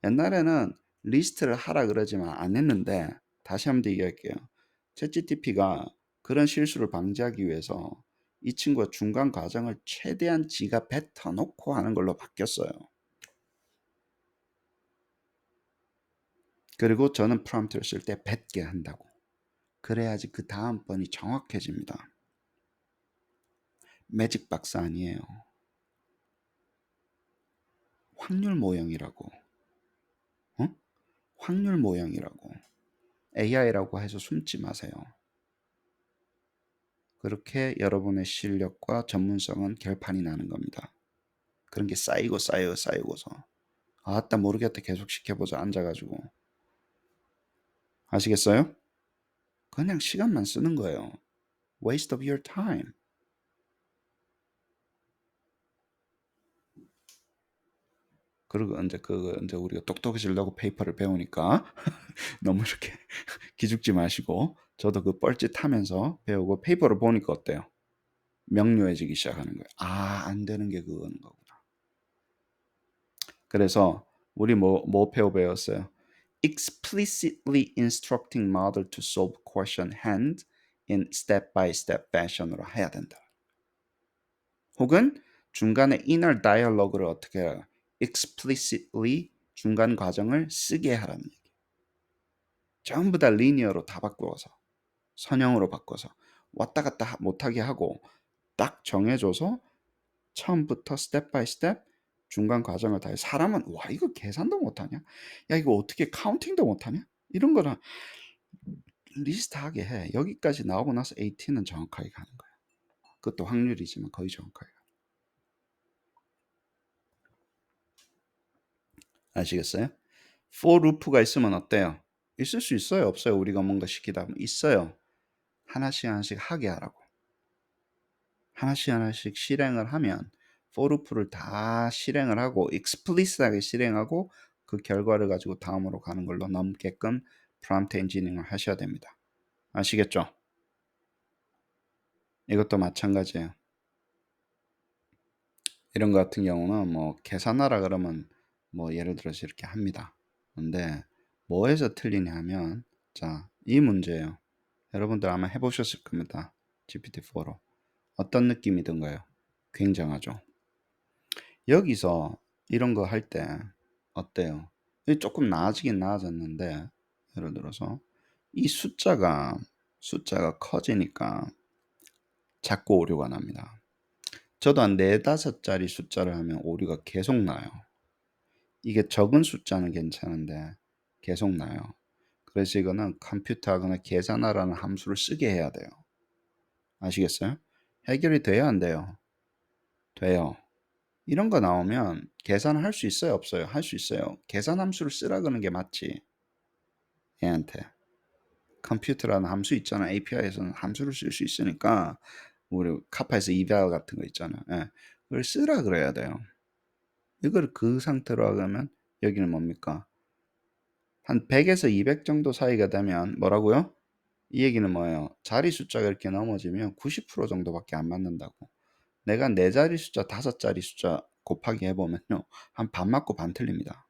옛날에는 리스트를 하라 그러지만 안 했는데 다시 한번 얘기할게요. 챗GPT가 그런 실수를 방지하기 위해서 이 친구가 중간 과정을 최대한 지가 뱉어놓고 하는 걸로 바뀌었어요. 그리고 저는 프롬프트를 쓸 때 뱉게 한다고. 그래야지 그 다음번이 정확해집니다. 매직 박스 아니에요. 확률 모형이라고. 어? 확률 모형이라고. AI라고 해서 숨지 마세요. 그렇게 여러분의 실력과 전문성은 결판이 나는 겁니다. 그런 게 쌓이고서 아따 모르겠다 계속 시켜보자 앉아가지고. 아시겠어요? 그냥 시간만 쓰는 거예요. Waste of your time. 그리고 이제 우리가 똑똑해지려고 페이퍼를 배우니까 너무 이렇게 기죽지 마시고 저도 그 뻘짓하면서 배우고 페이퍼를 보니까 어때요? 명료해지기 시작하는 거예요. 아, 안 되는 게 그거는 거구나. 그래서 우리 뭐 배웠어요? Explicitly instructing model to solve question hand in step-by-step fashion으로 해야 된다. 혹은 중간에 inner dialogue를 어떻게 해요? Explicitly 중간 과정을 쓰게 하라는 얘기. 전부 다 리니어로 다 바꾸어서 선형으로 바꿔서 왔다 갔다 못하게 하고 딱 정해줘서 처음부터 스텝 바이 스텝 중간 과정을 다 해. 사람은 와 이거 계산도 못하냐? 야 이거 어떻게 카운팅도 못하냐? 이런 거는 리스트하게 해. 여기까지 나오고 나서 AT는 정확하게 가는 거야. 그것도 확률이지만 거의 정확하게. 아시겠어요? for loop가 있으면 어때요? 있을 수 있어요? 없어요? 우리가 뭔가 시키다 보면 있어요. 하나씩 하게 하라고. 하나씩 실행을 하면 for loop를 다 실행을 하고 explicit하게 실행하고 그 결과를 가지고 다음으로 가는 걸로 넘게끔 프롬프트 엔지니어링을 하셔야 됩니다. 아시겠죠? 이것도 마찬가지예요. 이런 거 같은 경우는 뭐 계산하라 그러면 뭐 예를 들어서 이렇게 합니다. 근데 뭐에서 틀리냐 하면 자, 이 문제예요. 여러분들 아마 해보셨을 겁니다. GPT-4로. 어떤 느낌이 든가요? 굉장하죠. 여기서 이런 거 할 때 어때요? 조금 나아지긴 나아졌는데 예를 들어서 이 숫자가 커지니까 자꾸 오류가 납니다. 저도 한 4-5자리 숫자를 하면 오류가 계속 나요. 이게 적은 숫자는 괜찮은데 계속 나요. 그래서 이거는 컴퓨터하거나 계산하라는 함수를 쓰게 해야 돼요. 아시겠어요? 해결이 돼야 안 돼요? 돼요. 이런 거 나오면 계산을 할 수 있어요? 없어요? 할 수 있어요. 계산 함수를 쓰라 그러는 게 맞지. 얘한테. 컴퓨터라는 함수 있잖아. API에서는 함수를 쓸 수 있으니까 우리 카파에서 eval 같은 거 있잖아. 예. 그걸 쓰라 그래야 돼요. 이걸 그 상태로 하면 여기는 뭡니까? 한 100에서 200 정도 사이가 되면 뭐라고요? 이 얘기는 뭐예요? 자리 숫자가 이렇게 넘어지면 90% 정도밖에 안 맞는다고. 내가 4자리 숫자, 5자리 숫자 곱하기 해보면요. 한 반 맞고 반 틀립니다.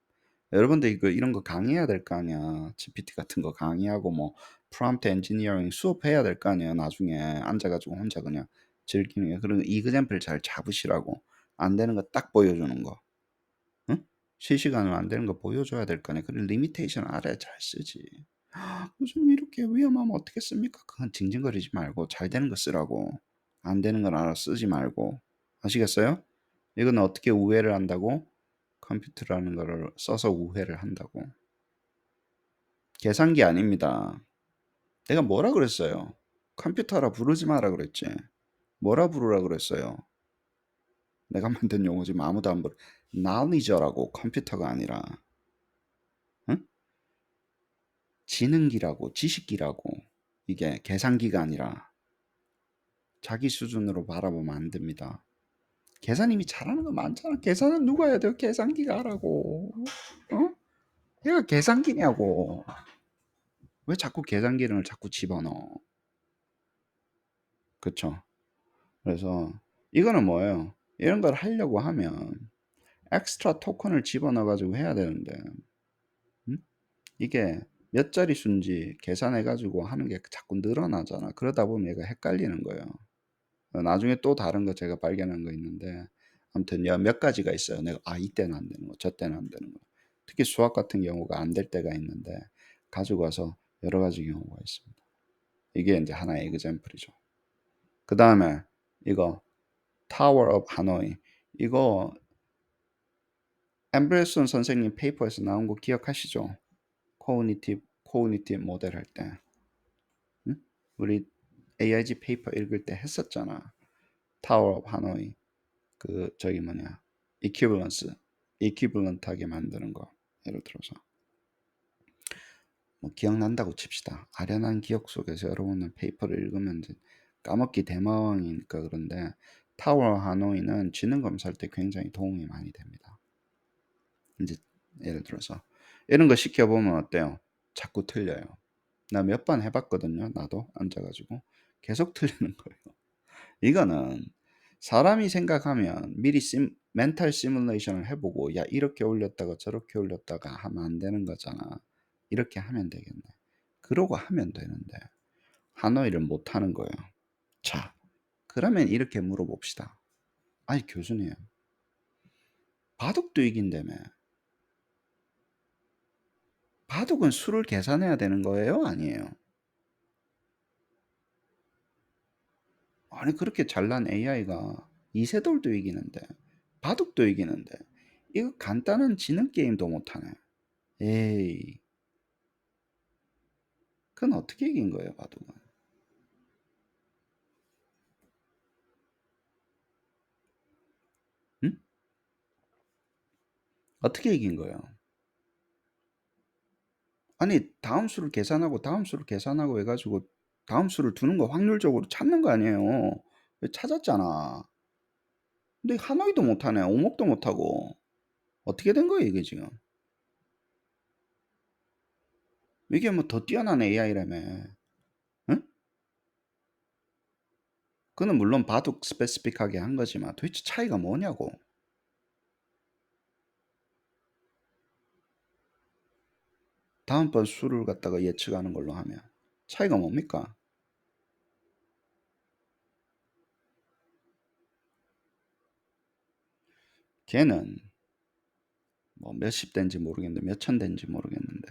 여러분들 이런 거 강의해야 될 거 아니야. GPT 같은 거 강의하고 뭐 프롬프트 엔지니어링 수업해야 될 거 아니야. 나중에 앉아가지고 혼자 그냥 즐기는 게. 그런 이그젬플 잘 잡으시라고. 안 되는 거 딱 보여주는 거. 응? 실시간으로 안 되는 거 보여줘야 될 거 아니야. 그런 리미테이션 알아야 잘 쓰지. 요즘 이렇게 위험하면 어떻게 씁니까? 그건 징징거리지 말고 잘 되는 거 쓰라고. 안 되는 건 알아 쓰지 말고. 아시겠어요? 이건 어떻게 우회를 한다고? 컴퓨터라는 거를 써서 우회를 한다고. 계산기 아닙니다. 내가 뭐라 그랬어요? 컴퓨터라 부르지 마라 그랬지. 뭐라 부르라 그랬어요? 내가 만든 용어 지금 아무도 안 부르. knowledge라고 컴퓨터가 아니라. 응? 지능기라고 지식기라고. 이게 계산기가 아니라 자기 수준으로 바라보면 안 됩니다. 계산 이미 잘하는 거 많잖아. 계산은 누가 해야 돼요? 계산기가 하라고. 어? 얘가 계산기냐고. 왜 자꾸 계산기를 자꾸 집어넣어? 그쵸? 그래서 이거는 뭐예요? 이런 걸 하려고 하면 엑스트라 토큰을 집어넣어 가지고 해야 되는데 음? 이게 몇 자리 수인지 계산해 가지고 하는 게 자꾸 늘어나잖아. 그러다 보면 얘가 헷갈리는 거예요. 나중에 또 다른 거 제가 발견한 거 있는데 아무튼 몇 가지가 있어요. 내가 이때는 안 되는 거, 저 때는 안 되는 거. 특히 수학 같은 경우가 안 될 때가 있는데 가지고 와서 여러 가지 경우가 있습니다. 이게 이제 하나의 에그젬플이죠. 그 다음에 이거 타워 오브 하노이 이거 앰브레슨 선생님 페이퍼에서 나온 거 기억하시죠? 코그니티브 모델 할 때. 응? 우리 AIG 페이퍼 읽을 때 했었잖아. 타워 오브 하노이. 그 저기 뭐냐 equivalence, equivalent하게 만드는 거. 예를 들어서 뭐 기억난다고 칩시다. 아련한 기억 속에서 여러분은 페이퍼를 읽으면 이제 까먹기 대마왕이니까. 그런데 타워 하노이는 지능 검사할 때 굉장히 도움이 많이 됩니다. 이제 예를 들어서 이런 거 시켜보면 어때요? 자꾸 틀려요. 나 몇 번 해봤거든요. 나도 앉아가지고 계속 틀리는 거예요. 이거는 사람이 생각하면 미리 멘탈 시뮬레이션을 해보고, 야 이렇게 올렸다가 저렇게 올렸다가 하면 안 되는 거잖아. 이렇게 하면 되겠네. 그러고 하면 되는데 하노이를 못 하는 거예요. 자, 그러면 이렇게 물어봅시다. 아니 교수님, 바둑도 이긴다며. 바둑은 수를 계산해야 되는 거예요? 아니에요? 아니 그렇게 잘난 AI가 이세돌도 이기는데, 바둑도 이기는데, 이거 간단한 지능 게임도 못하네. 에이, 그건 어떻게 이긴 거예요, 바둑은? 응? 어떻게 이긴 거예요? 아니 다음 수를 계산하고 다음 수를 계산하고 해가지고 다음 수를 두는 거 확률적으로 찾는 거 아니에요? 왜 찾았잖아. 근데 하나도 못하네. 오목도 못하고. 어떻게 된 거예요, 이게 지금? 이게 뭐 더 뛰어난 AI라며. 응? 그는 물론 바둑 스페시픽하게 한 거지만 도대체 차이가 뭐냐고. 다음번 수를 갖다가 예측하는 걸로 하면 차이가 뭡니까? 걔는 뭐 몇십 대인지 모르겠는데 몇천 대인지 모르겠는데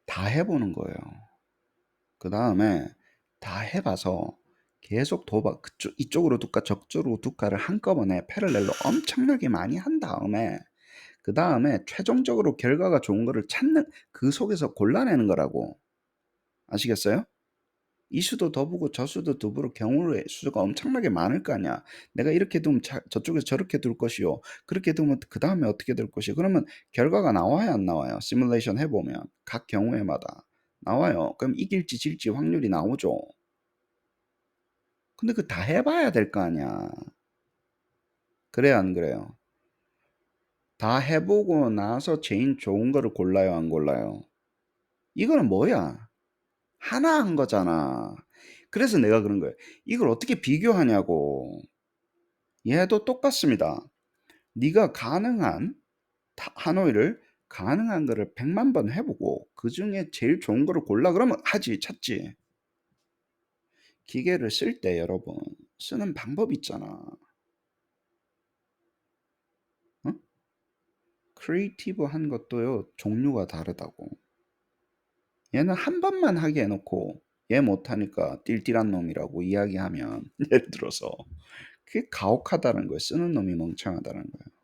다 해보는 거예요. 그 다음에 다 해봐서 계속 도박, 이쪽으로 두까 저쪽으로 두까를 한꺼번에 패럴렐로 엄청나게 많이 한 다음에, 그 다음에 최종적으로 결과가 좋은 거를 찾는, 그 속에서 골라내는 거라고. 아시겠어요? 이 수도 더 보고 저 수도 더 보고 경우의 수가 엄청나게 많을 거 아니야. 내가 이렇게 두면 저쪽에서 저렇게 둘 것이요. 그렇게 두면 그 다음에 어떻게 될 것이요. 그러면 결과가 나와야 안 나와요? 시뮬레이션 해보면 각 경우에마다 나와요. 그럼 이길지 질지 확률이 나오죠. 근데 그 다 해봐야 될 거 아니야. 그래야 안 그래요? 다 해보고 나서 제일 좋은 거를 골라요, 안 골라요? 이거는 뭐야? 하나 한 거잖아. 그래서 내가 그런 거예요. 이걸 어떻게 비교하냐고. 얘도 똑같습니다. 네가 가능한 하노이를 가능한 거를 100만 번 해보고 그 중에 제일 좋은 거를 골라 그러면 하지, 찾지. 기계를 쓸 때 여러분 쓰는 방법 있잖아. 어? 크리에이티브한 것도요 종류가 다르다고. 얘는 한 번만 하게 해놓고 얘 못하니까 띨띨한 놈이라고 이야기하면 예를 들어서 그게 가혹하다는 거예요. 쓰는 놈이 멍청하다는 거예요.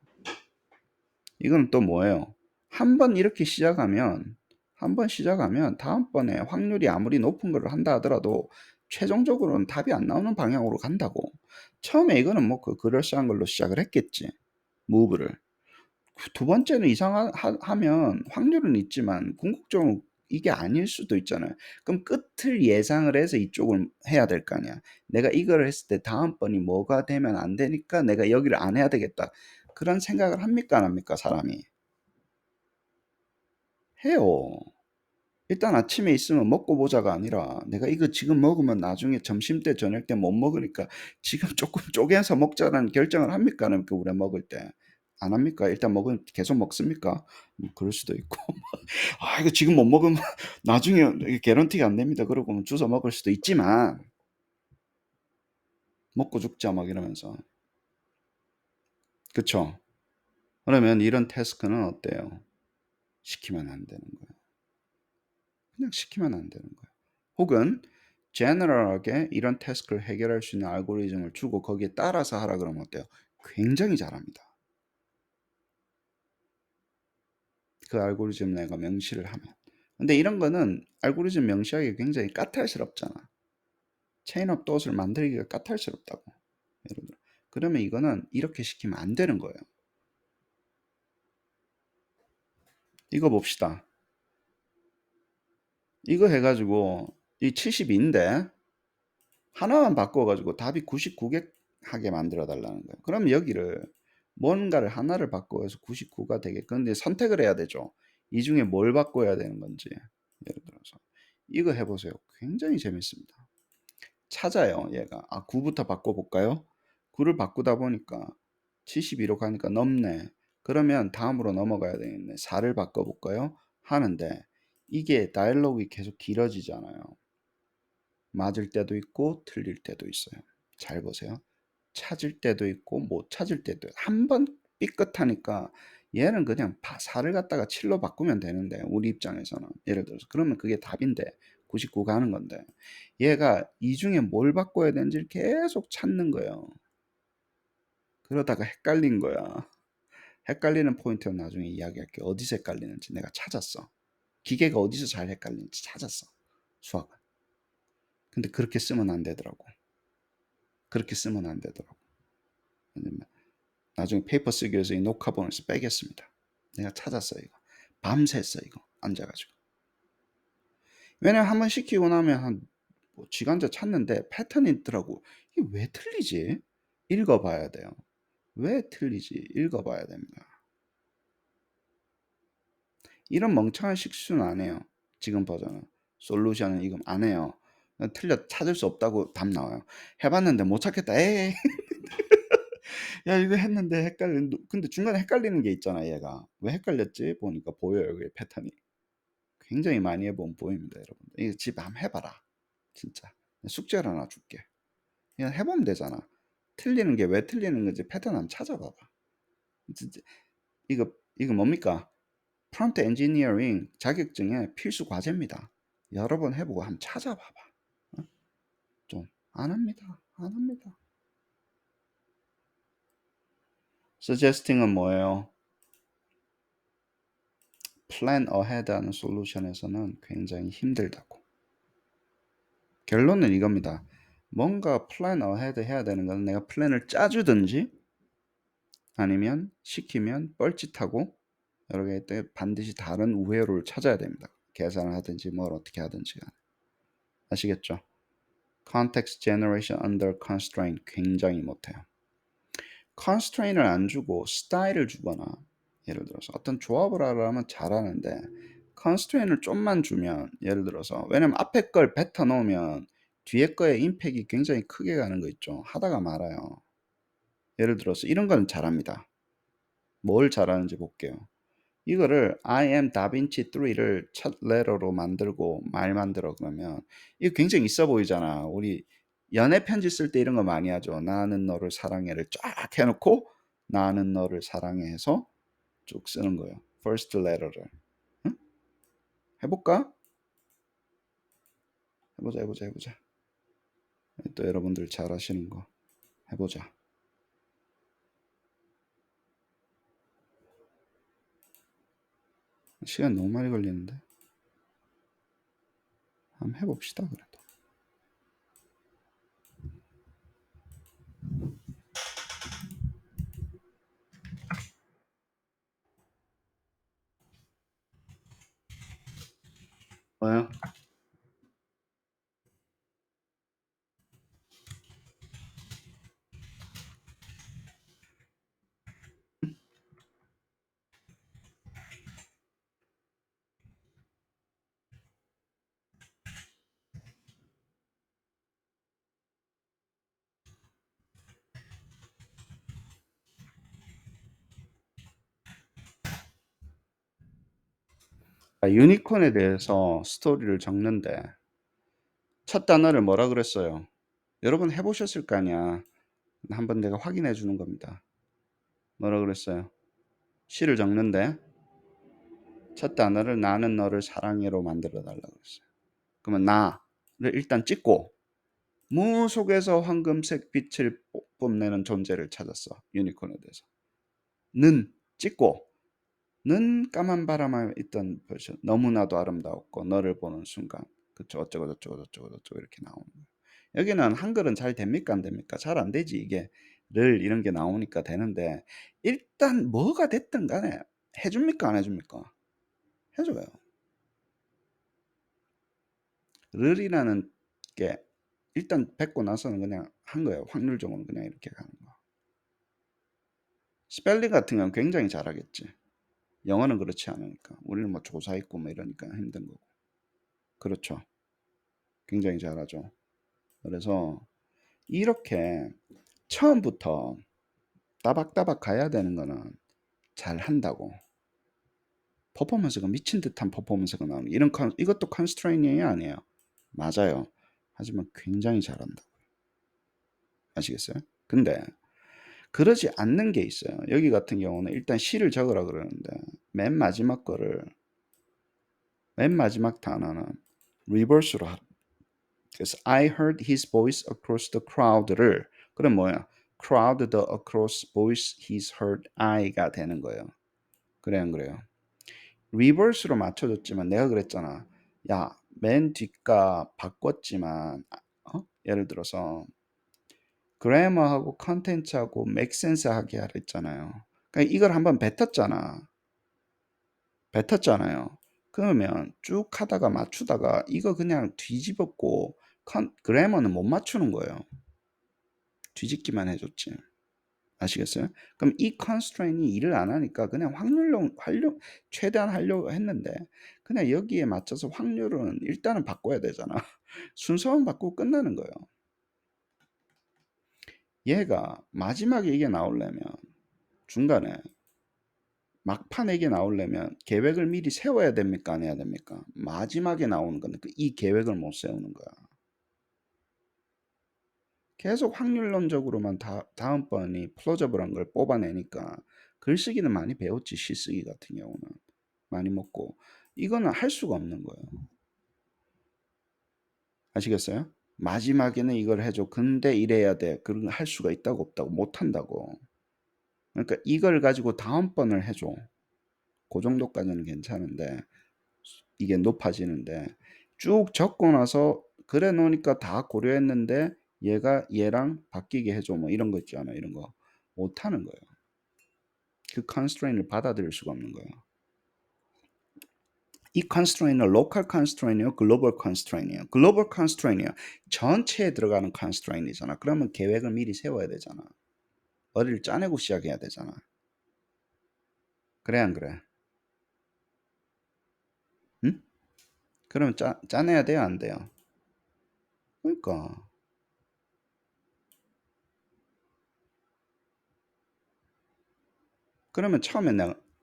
이건 또 뭐예요? 한 번 이렇게 시작하면, 한 번 시작하면 다음번에 확률이 아무리 높은 걸 한다 하더라도 최종적으로는 답이 안 나오는 방향으로 간다고. 처음에 이거는 뭐 그 그럴싸한 걸로 시작을 했겠지. 무브를. 두 번째는 이상하면 확률은 있지만 궁극적으로 이게 아닐 수도 있잖아요. 그럼 끝을 예상을 해서 이쪽을 해야 될 거 아니야. 내가 이걸 했을 때 다음번이 뭐가 되면 안 되니까 내가 여기를 안 해야 되겠다. 그런 생각을 합니까, 안 합니까, 사람이? 해요. 일단 아침에 있으면 먹고 보자가 아니라 내가 이거 지금 먹으면 나중에 점심 때 저녁 때 못 먹으니까 지금 조금 쪼개서 먹자라는 결정을 합니까, 안 합니까, 우리가 먹을 때? 안 합니까? 일단 먹으면 계속 먹습니까? 그럴 수도 있고. 아, 이거 지금 못 먹으면 나중에 이게 개런티가 안 됩니다. 그러고 주워 먹을 수도 있지만 먹고 죽자 막 이러면서. 그쵸? 그러면 이런 태스크는 어때요? 시키면 안 되는 거예요. 그냥 시키면 안 되는 거예요. 혹은 제너럴하게 이런 태스크를 해결할 수 있는 알고리즘을 주고 거기에 따라서 하라 그러면 어때요? 굉장히 잘합니다. 그 알고리즘 내가 명시를 하면. 근데 이런 거는 알고리즘 명시하기 굉장히 까탈스럽잖아. 체인업 돛을 만들기가 까탈스럽다고. 예를 들어. 그러면 이거는 이렇게 시키면 안 되는 거예요. 이거 봅시다. 이거 해 가지고 이 72인데 하나만 바꿔 가지고 답이 99개 하게 만들어 달라는 거예요. 그럼 여기를 뭔가를 하나를 바꿔서 99가 되게끔 근데 선택을 해야 되죠. 이 중에 뭘 바꿔야 되는 건지. 예를 들어서 이거 해 보세요. 굉장히 재밌습니다. 찾아요, 얘가. 아, 9부터 바꿔 볼까요? 9를 바꾸다 보니까 72로 가니까 넘네. 그러면 다음으로 넘어가야 되겠네. 4를 바꿔 볼까요? 하는데 이게 다이얼로그가 계속 길어지잖아요. 맞을 때도 있고 틀릴 때도 있어요. 잘 보세요. 찾을 때도 있고 못 찾을 때도 한 번 삐끗하니까 얘는 그냥 4를 갖다가 7로 바꾸면 되는데 우리 입장에서는 예를 들어서 그러면 그게 답인데 99 가는 건데 얘가 이 중에 뭘 바꿔야 되는지를 계속 찾는 거예요. 그러다가 헷갈린 거야. 헷갈리는 포인트는 나중에 이야기할게. 어디서 헷갈리는지 내가 찾았어. 기계가 어디서 잘 헷갈리는지 찾았어. 수학은. 근데 그렇게 쓰면 안 되더라고. 그렇게 쓰면 안 되더라고. 왜냐면 나중에 페이퍼 쓰기 위해서 이 녹화본에서 빼겠습니다. 내가 찾았어 이거. 밤샜어 이거. 앉아가지고. 왜냐면 한번 시키고 나면 한뭐 지간자 찾는데 패턴이 있더라고. 이게 왜 틀리지? 읽어봐야 돼요. 왜 틀리지? 읽어봐야 됩니다. 이런 멍청한 식수는 안 해요. 지금 버전은. 솔루션은 이거 안 해요. 틀려 찾을 수 없다고 답 나와요. 해봤는데 못 찾겠다. 에이. 야, 이거 했는데 헷갈리는, 근데 중간에 헷갈리는 게 있잖아, 얘가. 왜 헷갈렸지? 보니까 보여요, 여기 패턴이. 굉장히 많이 해보면 보입니다, 여러분. 이거 집 한번 해봐라. 진짜. 숙제를 하나 줄게. 그냥 해보면 되잖아. 틀리는 게 왜 틀리는 건지 패턴 한번 찾아봐봐. 진짜 이거 뭡니까? 프롬프트 엔지니어링 자격증의 필수 과제입니다. 여러 번 해보고 한번 찾아봐봐. 어? 좀 안 합니다. 안 합니다. suggesting은 뭐예요? plan ahead 하는 솔루션에서는 굉장히 힘들다고. 결론은 이겁니다. 뭔가 plan ahead 해야 되는 건 내가 플랜을 짜주든지 아니면 시키면 뻘짓하고 여러 개 때 반드시 다른 우회로를 찾아야 됩니다. 계산을 하든지 뭘 어떻게 하든지 간에. 아시겠죠? context generation under constraint 굉장히 못해요. constraint을 안 주고 스타일을 주거나 예를 들어서 어떤 조합을 하려면 잘하는데 constraint을 좀만 주면 예를 들어서 왜냐면 앞에 걸 뱉어 놓으면 뒤에 거에 임팩이 굉장히 크게 가는 거 있죠. 하다가 말아요. 예를 들어서 이런 거는 잘합니다. 뭘 잘하는지 볼게요. 이거를 I am 다빈치 3를 첫 레터로 만들고 말 만들어 그러면 이거 굉장히 있어 보이잖아. 우리 연애 편지 쓸 때 이런 거 많이 하죠. 나는 너를 사랑해를 쫙 해놓고 나는 너를 사랑해 해서 쭉 쓰는 거예요. first letter를. 응? 해볼까? 해보자. 또 여러분들 잘 하시는 거 해보자. 시간 너무 많이 걸리는데 한번 해봅시다 그래도. 뭐요? 유니콘에 대해서 스토리를 적는데 첫 단어를 뭐라 그랬어요? 여러분 해보셨을 거 아니야. 한번 내가 확인해 주는 겁니다. 뭐라 그랬어요? 시를 적는데 첫 단어를 나는 너를 사랑해로 만들어 달라고 그랬어요. 그러면 나를 일단 찍고 무 속에서 황금색 빛을 뽐내는 존재를 찾았어. 유니콘에 대해서. 는 찍고 는 까만 바람에 있던 버전 너무나도 아름다웠고 너를 보는 순간 그쵸 어쩌고 저쩌고 이렇게 나오는 거예요. 여기는 한글은 잘 됩니까 안 됩니까? 잘 안 되지 이게 를 이런 게 나오니까 되는데 일단 뭐가 됐든 간에 해줍니까 안 해줍니까? 해줘요. 르이라는 게 일단 뱉고 나서는 그냥 한 거예요. 확률적으로 그냥 이렇게 가는 거. 스펠링 같은 경우는 굉장히 잘하겠지. 영어는 그렇지 않으니까. 우리는 뭐 조사 있고 뭐 이러니까 힘든 거고. 그렇죠. 굉장히 잘하죠. 그래서 이렇게 처음부터 따박따박 가야 되는 거는 잘 한다고. 퍼포먼스가 미친 듯한 퍼포먼스가 나오는 이것도 컨스트레인이 아니에요. 맞아요. 하지만 굉장히 잘한다. 아시겠어요? 근데 그러지 않는 게 있어요. 여기 같은 경우는 일단 시를 적으라 그러는데 맨 마지막 단어는 리버스로 하라. 그래서 I heard his voice across the crowd를 그럼 뭐야? crowd the across voice he's heard I가 되는 거예요. 그래 안 그래요? 리버스로 맞춰줬지만 내가 그랬잖아. 야, 맨 뒷가 바꿨지만 예를 들어서 그래머하고 컨텐츠하고 맥센스 하게 하라 했잖아요. 그러니까 이걸 한번 뱉었잖아요. 그러면 쭉 하다가 맞추다가 이거 그냥 뒤집었고 그래머는 못 맞추는 거예요. 뒤집기만 해줬지. 아시겠어요? 그럼 이 컨스트레인이 일을 안 하니까 그냥 최대한 하려고 했는데 그냥 여기에 맞춰서 확률은 일단은 바꿔야 되잖아. 순서만 바꾸고 끝나는 거예요. 얘가 마지막에 이게 나오려면 중간에 막판에 이게 나오려면 계획을 미리 세워야 됩니까? 안 해야 됩니까? 마지막에 나오는 건데 이 계획을 못 세우는 거야. 계속 확률론적으로만 다음번이 플로저블한 걸 뽑아내니까 글쓰기는 많이 배웠지. 시쓰기 같은 경우는 많이 먹고 이거는 할 수가 없는 거예요. 아시겠어요? 마지막에는 이걸 해줘. 근데 이래야 돼. 그런 거 할 수가 있다고 없다고 못 한다고. 그러니까 이걸 가지고 다음번을 해줘. 그 정도까지는 괜찮은데 이게 높아지는데 쭉 적고 나서 그래 놓으니까 다 고려했는데 얘가 얘랑 바뀌게 해줘 뭐 이런 거 있잖아. 이런 거 못하는 거예요. 그 constraint을 받아들일 수가 없는 거예요. 이 constraint은 local constraint이에요, global constraint이에요. global constraint이에요. 전체에 들어가는 constraint이잖아. 그러면 계획을 미리 세워야 되잖아. 어디를 짜내고 시작해야 되잖아. 그래 안 그래? 응? 그러면 짜내야 돼요, 안 돼요? 그러니까 그러면 처음에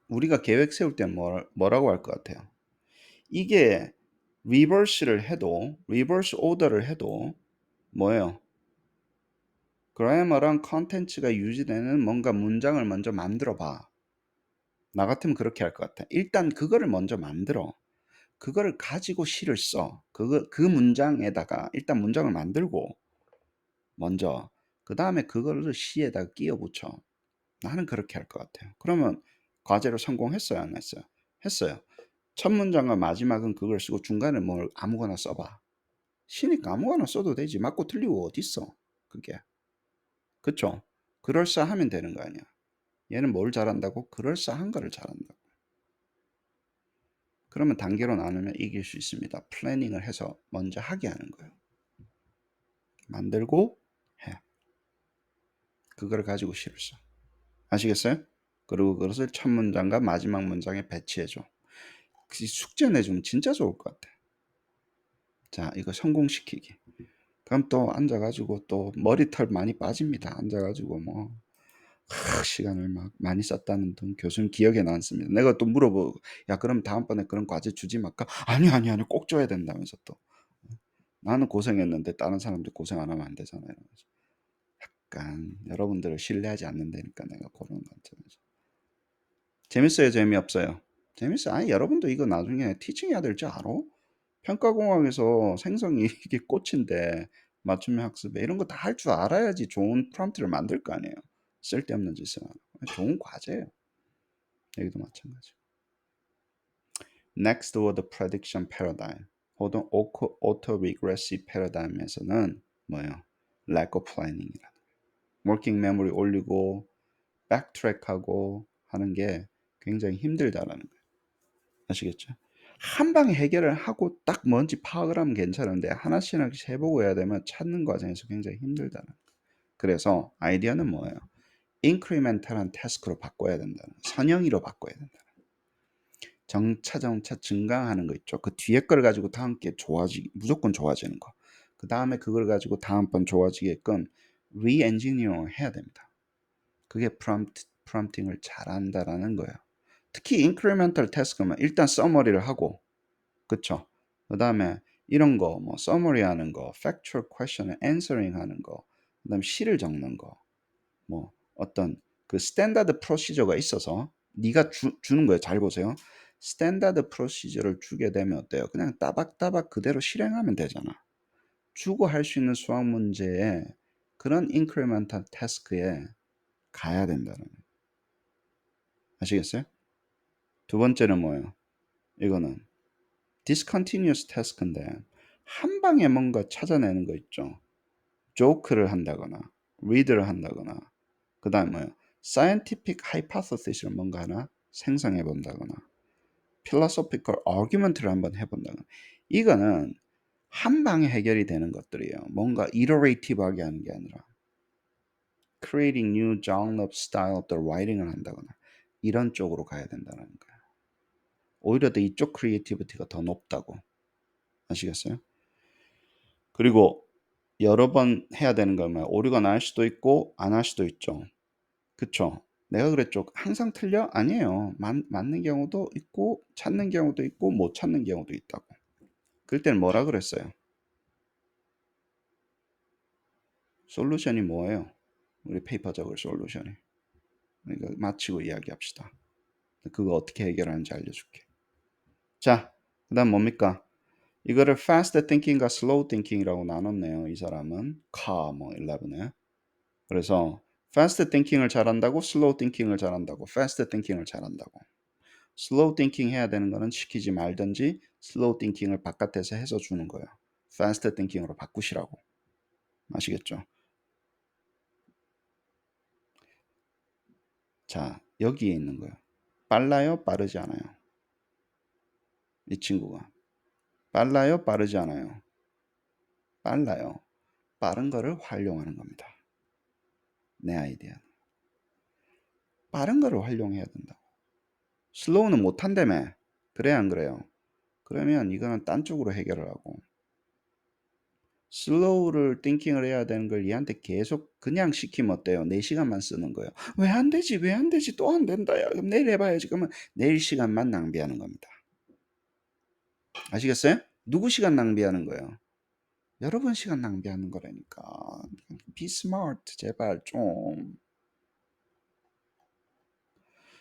우리가 계획 세울 때는 뭐라고 할 것 같아요? 이게 리버스를 해도 리버스 오더를 해도 뭐예요? 그래머랑 컨텐츠가 유지되는 뭔가 문장을 먼저 만들어 봐. 나 같으면 그렇게 할 것 같아. 일단 그거를 먼저 만들어. 그거를 가지고 시를 써. 그 문장에다가 일단 문장을 만들고 먼저 그 다음에 그거를 시에다가 끼워 붙여. 나는 그렇게 할 것 같아요. 그러면 과제로 성공했어요, 안 했어요? 했어요. 첫 문장과 마지막은 그걸 쓰고 중간에 뭘 아무거나 써봐. 시니까 아무거나 써도 되지. 맞고 틀리고 어딨어. 그게. 그쵸? 그럴싸하면 되는 거 아니야. 얘는 뭘 잘한다고? 그럴싸한 거를 잘한다고. 그러면 단계로 나누면 이길 수 있습니다. 플래닝을 해서 먼저 하게 하는 거예요. 만들고 해. 그걸 가지고 시를 써. 아시겠어요? 그리고 그것을 첫 문장과 마지막 문장에 배치해줘. 숙제 내주면 진짜 좋을 것 같아. 자, 이거 성공시키기. 그럼 또 앉아가지고 또 머리털 많이 빠집니다. 앉아가지고 뭐 시간을 막 많이 썼다는 등 교수님 기억에 남습니다. 내가 또 물어보고 야 그럼 다음번에 그런 과제 주지 말까? 아니 꼭 줘야 된다면서 또 나는 고생했는데 다른 사람들 고생 안 하면 안 되잖아요. 이러면서. 약간 여러분들을 신뢰하지 않는다니까 내가 그런 관점에서 재밌어요 재미없어요? 재밌어요. 아니 여러분도 이거 나중에 티칭해야 될 줄 알아? 평가공학에서 생성이 이게 꽃인데 맞춤형 학습에 이런 거 다 할 줄 알아야지 좋은 프롬프트를 만들 거 아니에요. 쓸데없는 짓을 안 하고 좋은 과제예요. 여기도 마찬가지. Next word prediction paradigm 혹은 auto-regressive paradigm에서는 뭐예요? lack of planning이라. working memory 올리고 backtrack하고 하는 게 굉장히 힘들다라는 거예요. 아시겠죠? 한 방에 해결을 하고 딱 뭔지 파악을 하면 괜찮은데 하나씩 하나씩 해보고 해야 되면 찾는 과정에서 굉장히 힘들다는 거예요. 그래서 아이디어는 뭐예요? 인크리멘탈한 태스크로 바꿔야 된다는 거예요. 선형이로 바꿔야 된다. 점차 증강하는 거 있죠. 그 뒤에 걸 가지고 다 함께 무조건 좋아지는 거. 그 다음에 그걸 가지고 다음번 좋아지게끔 리엔지니어링 해야 됩니다. 그게 프롬프팅을 잘한다라는 거예요. 특히 인크리멘탈 태스크면 일단 서머리를 하고, 그쵸? 그 다음에 이런 거, 뭐 서머리 하는 거, factual question을 answering 하는 거, 그 다음에 시를 적는 거, 뭐 어떤 그 스탠다드 프로시저가 있어서 네가 주는 거예요. 잘 보세요. 스탠다드 프로시저를 주게 되면 어때요? 그냥 따박따박 그대로 실행하면 되잖아. 주고 할 수 있는 수학 문제에 그런 인크리멘탈 태스크에 가야 된다는 거예요. 아시겠어요? 두 번째는 뭐예요? 이거는 discontinuous task인데 한 방에 뭔가 찾아내는 거 있죠. 조크를 한다거나 리드를 한다거나 그 다음에 뭐예요? scientific hypothesis를 뭔가 하나 생성해 본다거나 philosophical argument를 한번 해본다거나 이거는 한 방에 해결이 되는 것들이에요. 뭔가 iterative-하게 하는 게 아니라 creating new genre of style of the writing을 한다거나 이런 쪽으로 가야 된다는 거예요. 오히려 더 이쪽 크리에이티비티가 더 높다고. 아시겠어요? 그리고 여러 번 해야 되는 거면 오류가 날 수도 있고 안 할 수도 있죠. 그쵸? 내가 그랬죠. 항상 틀려? 아니에요. 맞는 경우도 있고 찾는 경우도 있고 못 찾는 경우도 있다고. 그럴 때는 뭐라 그랬어요? 솔루션이 뭐예요? 우리 페이퍼 적을 솔루션이. 그러니까 마치고 이야기합시다. 그거 어떻게 해결하는지 알려줄게. 자, 그 다음 뭡니까? 이거를 fast thinking과 slow thinking이라고 나눴네요. 이 사람은 뭐 11에. 그래서 fast thinking을 잘한다고 slow thinking을 잘한다고 fast thinking을 잘한다고. 슬로우 띵킹 해야 되는 거는 시키지 말든지 슬로우 띵킹을 바깥에서 해서 주는 거예요. 패스트 띵킹으로 바꾸시라고. 아시겠죠? 자, 여기에 있는 거예요. 빨라요? 빠르지 않아요? 이 친구가. 빨라요? 빠르지 않아요? 빨라요. 빠른 거를 활용하는 겁니다. 내 아이디어는. 빠른 거를 활용해야 된다고. 슬로우는 못한다며. 그래 안 그래요? 그러면 이거는 딴 쪽으로 해결을 하고 슬로우를 띵킹을 해야 되는 걸 얘한테 계속 그냥 시키면 어때요? 4시간만 쓰는 거예요. 왜 안 되지? 왜 안 되지? 또 안 된다. 야, 그럼 내일 해봐야지. 그러면 내일 시간만 낭비하는 겁니다. 아시겠어요? 누구 시간 낭비하는 거예요? 여러분 시간 낭비하는 거라니까. Be smart, 제발 좀.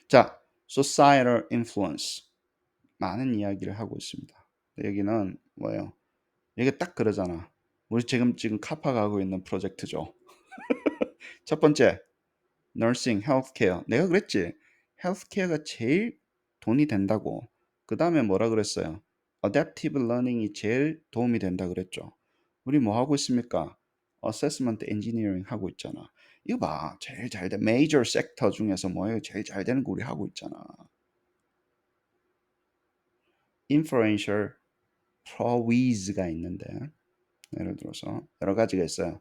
자, societal influence. 많은 이야기를 하고 있습니다. 여기는 뭐예요? 이게 딱 그러잖아. 우리 지금 카파가 하고 있는 프로젝트죠. 첫 번째, nursing, healthcare. 내가 그랬지. healthcare가 제일 돈이 된다고. 그 다음에 뭐라 그랬어요? adaptive learning이 제일 도움이 된다 그랬죠. 우리 뭐 하고 있습니까? assessment engineering 하고 있잖아. 이거 봐. 제일 잘 돼. major sector 중에서 뭐예요? 제일 잘 되는 거 우리 하고 있잖아. inferential provise가 있는데 예를 들어서 여러 가지가 있어요.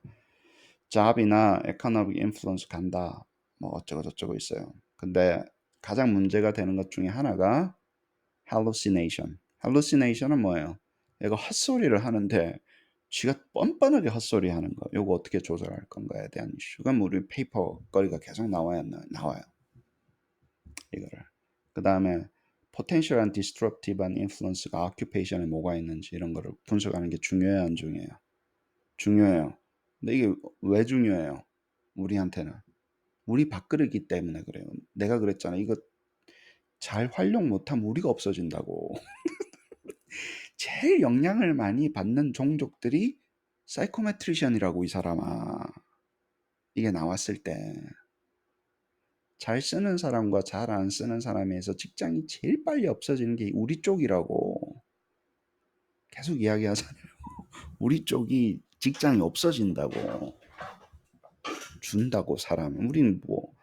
job이나 economic influence 간다. 뭐 어쩌고 저쩌고 있어요. 근데 가장 문제가 되는 것 중에 하나가 hallucination. hallucination은 뭐예요? 얘가 헛소리를 하는데 쥐가 뻔뻔하게 헛소리 하는 거. 요거 어떻게 조절할 건가에 대한 이슈. 그럼 우리 페이퍼 거리가 계속 나와요. 이거를. 그 다음에 potential and disruptive한 influence가 occupation에 뭐가 있는지 이런 거를 분석하는 게 중요해요, 안 중요해요? 중요해요. 근데 이게 왜 중요해요? 우리한테는. 우리 밥그릇이기 때문에 그래요. 내가 그랬잖아. 이거 잘 활용 못하면 우리가 없어진다고. 제일 영향을 많이 받는 종족들이 사이코메트리션이라고 이 사람아. 이게 나왔을 때 잘 쓰는 사람과 잘 안 쓰는 사람에서 직장이 제일 빨리 없어지는 게 우리 쪽이라고 계속 이야기하잖아요. 우리 쪽이 직장이 없어진다고 준다고 사람. 우리는 뭐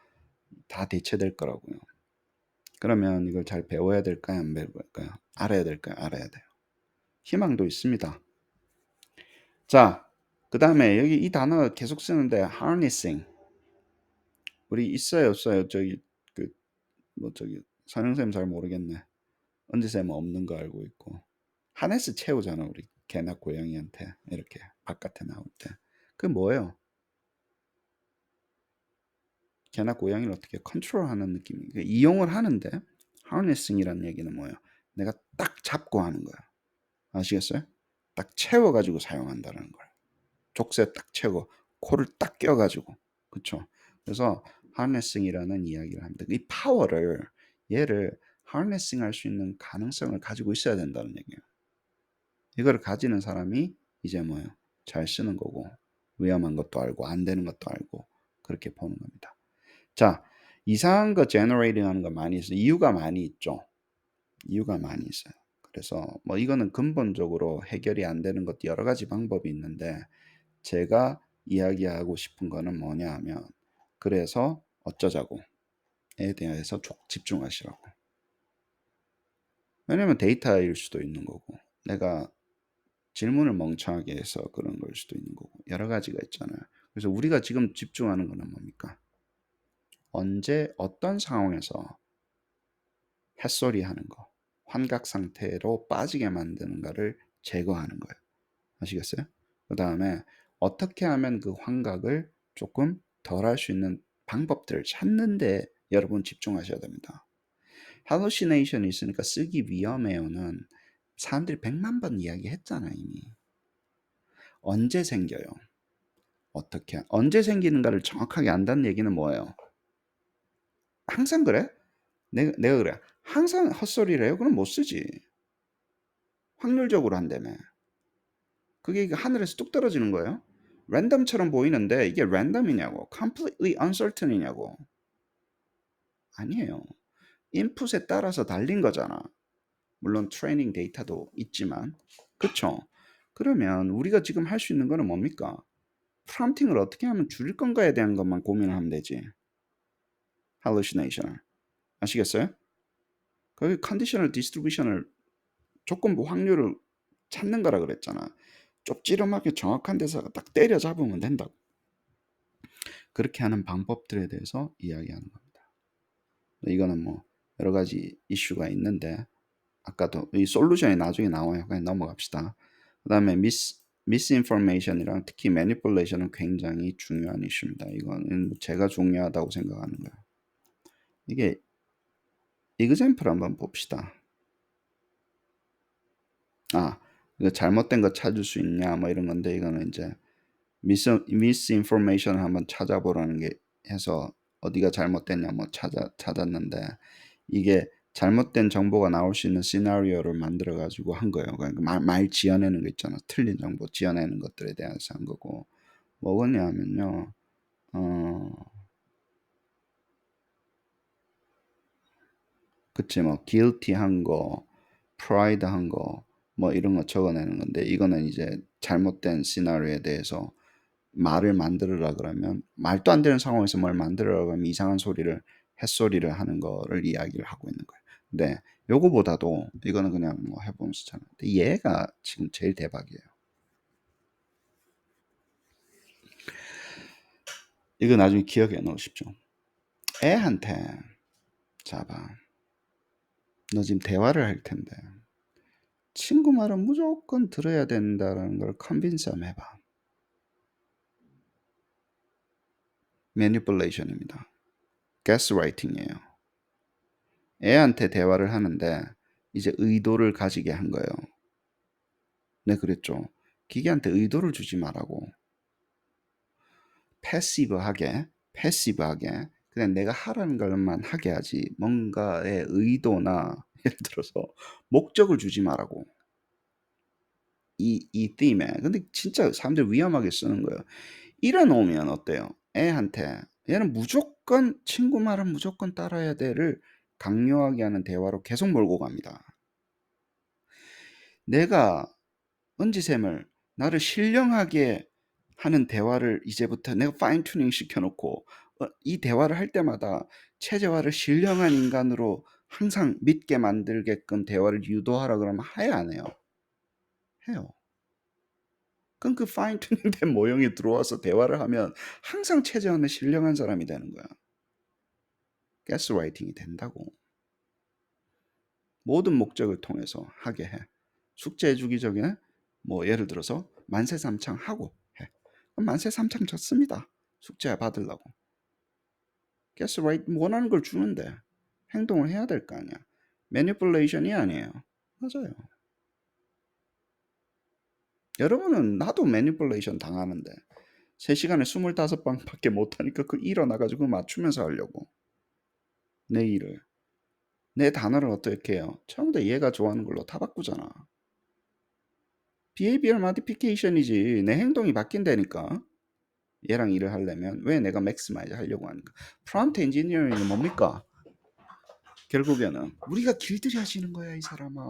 다 대체될 거라고요. 그러면 이걸 잘 배워야 될까요? 안 배울까요? 알아야 될까요? 알아야 돼요. 희망도 있습니다. 자, 그 다음에 여기 이 단어 계속 쓰는데 harnessing. 우리 있어요, 없어요? 저기 그 뭐 저기 선영쌤 잘 모르겠네. 은지쌤은 없는 거 알고 있고. 하네스 채우잖아, 우리 개나 고양이한테 이렇게 바깥에 나올 때. 그 뭐예요? 개나 고양이를 어떻게 컨트롤하는 느낌이. 이용을 하는데 harnessing이라는 얘기는 뭐예요? 내가 딱 잡고 하는 거야. 아시겠어요? 딱 채워가지고 사용한다는 거예요. 족쇄 딱 채고 코를 딱 껴가지고. 그쵸? 그래서 harnessing이라는 이야기를 합니다. 이 파워를 얘를 harnessing 할 수 있는 가능성을 가지고 있어야 된다는 얘기예요. 이거를 가지는 사람이 이제 뭐예요? 잘 쓰는 거고 위험한 것도 알고 안 되는 것도 알고 그렇게 보는 겁니다. 자, 이상한 거 generating 하는 거 많이 있어요. 이유가 많이 있죠. 이유가 많이 있어요. 그래서 뭐 이거는 근본적으로 해결이 안 되는 것도 여러 가지 방법이 있는데 제가 이야기하고 싶은 거는 뭐냐 하면 그래서 어쩌자고에 대해서 집중하시라고. 왜냐면 데이터일 수도 있는 거고 내가 질문을 멍청하게 해서 그런 걸 수도 있는 거고 여러 가지가 있잖아요. 그래서 우리가 지금 집중하는 거는 뭡니까? 언제 어떤 상황에서 햇소리 하는 거, 환각 상태로 빠지게 만드는가를 제거하는 거예요. 아시겠어요? 그 다음에 어떻게 하면 그 환각을 조금 덜 할 수 있는 방법들을 찾는데 여러분 집중하셔야 됩니다. 할루시네이션이 있으니까 쓰기 위험해요는 사람들이 100만 번 이야기했잖아 이미. 언제 생겨요? 어떻게 언제 생기는가를 정확하게 안다는 얘기는 뭐예요? 항상 그래? 내가 그래. 항상 헛소리를 해요? 그럼 못 쓰지. 확률적으로 한다며. 그게 하늘에서 뚝 떨어지는 거예요? 랜덤처럼 보이는데 이게 랜덤이냐고. completely uncertain이냐고. 아니에요. 인풋에 따라서 달린 거잖아. 물론 트레이닝 데이터도 있지만. 그쵸? 그러면 우리가 지금 할 수 있는 거는 뭡니까? 프롬프팅을 어떻게 하면 줄일 건가에 대한 것만 고민을 하면 되지. hallucination. 아시겠어요? 그 컨디셔널 디스트리뷰션을 조건부 확률을 찾는 거라 그랬잖아. 쪽지름하게 정확한 데서 딱 때려잡으면 된다고. 그렇게 하는 방법들에 대해서 이야기하는 겁니다. 이거는 뭐 여러 가지 이슈가 있는데 아까도 이 솔루션이 나중에 나와요. 그냥 넘어갑시다. 그 다음에 misinformation이랑 특히 manipulation은 굉장히 중요한 이슈입니다. 이거는 제가 중요하다고 생각하는 거예요. 이게 example 한번 봅시다. 이거 잘못된 거 찾을 수 있냐 뭐 이런 건데 이거는 이제 misinformation을 한번 찾아보라는 게 해서 어디가 잘못됐냐 뭐 찾았는데 이게 잘못된 정보가 나올 수 있는 시나리오를 만들어 가지고 한 거예요. 그러니까 말 지어내는 거 있잖아. 틀린 정보 지어내는 것들에 대해서 한 거고 뭐냐면요. 그치 뭐 guilty 한 거, pride 한 거, 뭐 이런 거 적어내는 건데 이거는 이제 잘못된 시나리오에 대해서 말을 만들으라 그러면 말도 안 되는 상황에서 뭘 만들으라 그러면 이상한 소리를 햇소리를 하는 거를 이야기를 하고 있는 거예요. 근데 요거보다도 이거는 그냥 뭐 해보면서 잖아. 근데 얘가 지금 제일 대박이에요. 이거 나중에 기억해 놓으십시오. 애한테 자봐. 너 지금 대화를 할 텐데 친구 말은 무조건 들어야 된다는 걸 컨빈스 한번 해봐. 매니플레이션입니다. 가스라이팅이에요. 애한테 대화를 하는데 이제 의도를 가지게 한 거예요. 네, 그랬죠. 기계한테 의도를 주지 말라고. 패시브하게 그냥 내가 하라는 것만 하게 하지 뭔가의 의도나 예를 들어서 목적을 주지 말라고. 이 팀에. 근데 진짜 사람들 위험하게 쓰는 거예요. 이래 놓으면 어때요? 애한테 얘는 무조건 친구 말은 무조건 따라야 돼를 강요하게 하는 대화로 계속 몰고 갑니다. 내가 은지샘을 나를 신령하게 하는 대화를 이제부터 내가 파인 튜닝 시켜놓고 이 대화를 할 때마다 체제화를 신령한 인간으로 항상 믿게 만들게끔 대화를 유도하라 그러면 해요, 안 해요? 해요. 그럼 그 파인 튜닝된 모형이 들어와서 대화를 하면 항상 최재원은 신령한 사람이 되는 거야. 가스라이팅이 된다고. 모든 목적을 통해서 하게 해. 숙제해 주기 전에 뭐 예를 들어서 만세삼창 하고 해. 그럼 만세삼창 졌습니다. 숙제 받으려고. 가스라이팅 원하는 걸 주는데 행동을 해야 될 거 아니야. 매니플레이션이 아니에요. 맞아요. 여러분은 나도 매니플레이션 당하는데 3시간에 25방밖에 못하니까 그 일어나가지고 맞추면서 하려고. 내 일을. 내 단어를 어떻게 해요? 처음부터 얘가 좋아하는 걸로 다 바꾸잖아. behavior modification이지. 내 행동이 바뀐다니까. 얘랑 일을 하려면 왜 내가 maximize 하려고 하는가? 프론트 엔지니어링이 뭡니까? 결국에는 우리가 길들이 하시는 거야, 이 사람아.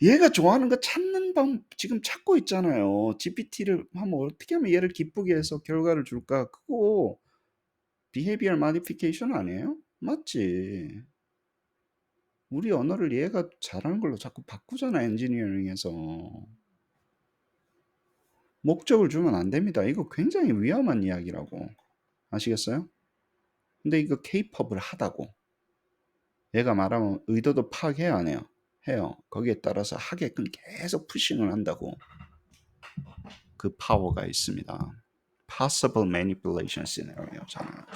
얘가 좋아하는 거 찾는 방 지금 찾고 있잖아요. GPT를 하면 어떻게 하면 얘를 기쁘게 해서 결과를 줄까? 그거 behavior modification 아니에요? 맞지. 우리 언어를 얘가 잘하는 걸로 자꾸 바꾸잖아, 엔지니어링에서. 목적을 주면 안 됩니다. 이거 굉장히 위험한 이야기라고. 아시겠어요? 근데 이거 케이팝을 하다고. 얘가 말하면 의도도 파악해야 안 해요? 해요. 거기에 따라서 하게끔 계속 푸싱을 한다고. 그 파워가 있습니다. Possible manipulation scenario잖아요.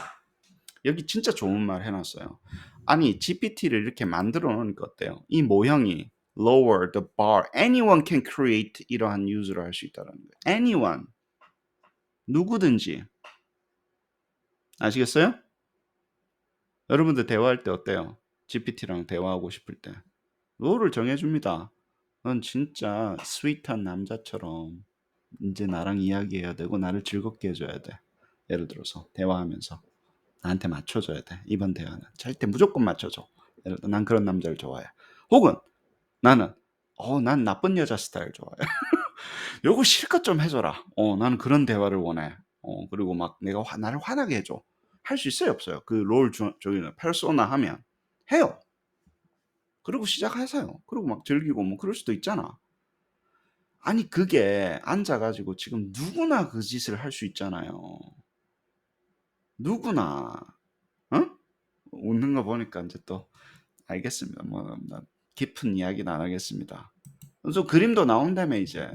여기 진짜 좋은 말 해놨어요. 아니 GPT를 이렇게 만들어 놓으니까 어때요? 이 모형이 lower the bar. Anyone can create 이러한 유즈를 할 수 있다는 거예요. Anyone. 누구든지. 아시겠어요? 여러분들 대화할 때 어때요? GPT랑 대화하고 싶을 때. 롤을 정해줍니다. 넌 진짜 스윗한 남자처럼 이제 나랑 이야기해야 되고 나를 즐겁게 해줘야 돼. 예를 들어서 대화하면서 나한테 맞춰줘야 돼. 이번 대화는 절대 무조건 맞춰줘. 예를 들어 난 그런 남자를 좋아해. 혹은 나는 난 나쁜 여자 스타일 좋아해. 요거 실컷 좀 해줘라. 나는 그런 대화를 원해. 그리고 막 내가 나를 화나게 해줘. 할 수 있어요, 없어요? 그 롤 저기는 페르소나 하면 해요. 그리고 시작하세요. 그리고 막 즐기고 뭐 그럴 수도 있잖아. 아니 그게 앉아가지고 지금 누구나 그 짓을 할 수 있잖아요. 누구나. 어? 웃는 거 보니까 이제 또 알겠습니다. 뭐 깊은 이야기는 안 하겠습니다. 저 그림도 나온다며 이제.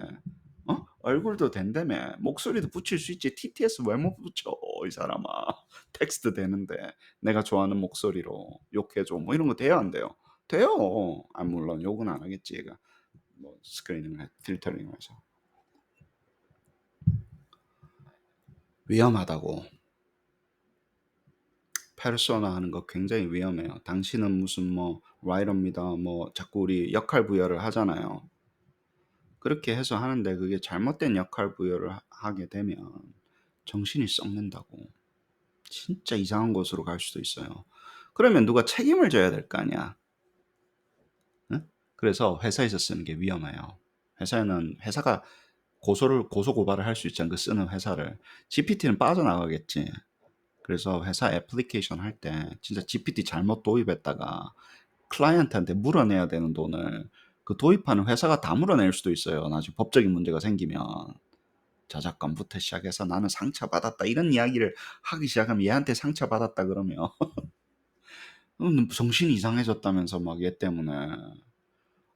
얼굴도 된다며. 목소리도 붙일 수 있지. TTS 왜 못 붙여 이 사람아. 텍스트 되는데 내가 좋아하는 목소리로 욕해줘 뭐 이런 거 돼요 안 돼요? 돼요. 물론 욕은 안 하겠지 얘가. 뭐 스크리닝을 필터링을 해서. 위험하다고. 페르소나 하는 거 굉장히 위험해요. 당신은 무슨 뭐 라이터입니다. 뭐 자꾸 우리 역할 부여를 하잖아요. 그렇게 해서 하는데 그게 잘못된 역할 부여를 하게 되면 정신이 썩는다고. 진짜 이상한 곳으로 갈 수도 있어요. 그러면 누가 책임을 져야 될 거 아니야. 응? 그래서 회사에서 쓰는 게 위험해요. 회사가 고소 고발을 할 수 있잖아. 그 쓰는 회사를. GPT는 빠져나가겠지. 그래서 회사 애플리케이션 할 때 진짜 GPT 잘못 도입했다가 클라이언트한테 물어내야 되는 돈을 그 도입하는 회사가 다 물어낼 수도 있어요. 나중에 법적인 문제가 생기면. 저작권부터 시작해서 나는 상처받았다 이런 이야기를 하기 시작하면 얘한테 상처받았다 그러면 정신이 이상해졌다면서 막 얘 때문에.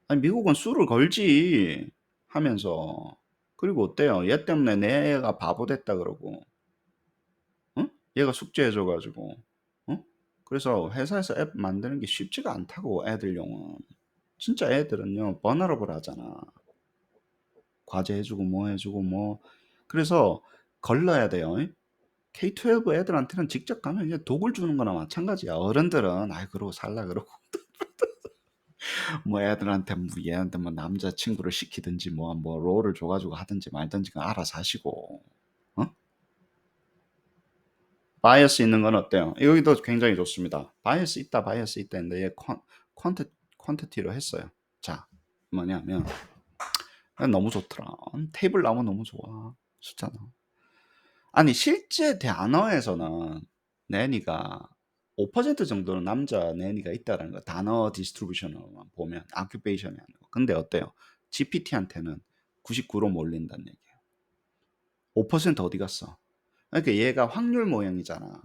아니 미국은 수를 걸지 하면서. 그리고 어때요? 얘 때문에 내가 바보 됐다 그러고. 응? 얘가 숙제해줘 가지고. 응? 그래서 회사에서 앱 만드는 게 쉽지가 않다고 애들용은. 진짜 애들은요 버너러블 하잖아. 과제 해주고 뭐 해주고 뭐. 그래서 걸러야 돼요. K-12 애들한테는 직접 가면 이제 독을 주는 거나 마찬가지야. 어른들은 아이 그러고 살라 그러고 뭐 애들한테 뭐 얘한테 뭐 남자친구를 시키든지 뭐 롤을 줘가지고 하든지 말든지 그건 알아서 하시고. 어? 바이어스 있는 건 어때요? 여기도 굉장히 좋습니다. 바이어스 있다 했는데 얘 퀀티티로 했어요. 자 뭐냐면 너무 좋더라. 테이블 나오면 너무 좋아. 숫자나. 아니 실제 단어에서는 내니가 5% 정도는 남자 내니가 있다라는 거. 단어 디스트리뷰션으로만 보면 occupation이 아니고. 근데 어때요? GPT한테는 99로 몰린다는 얘기예요. 5% 어디 갔어? 그러니까 얘가 확률 모형이잖아.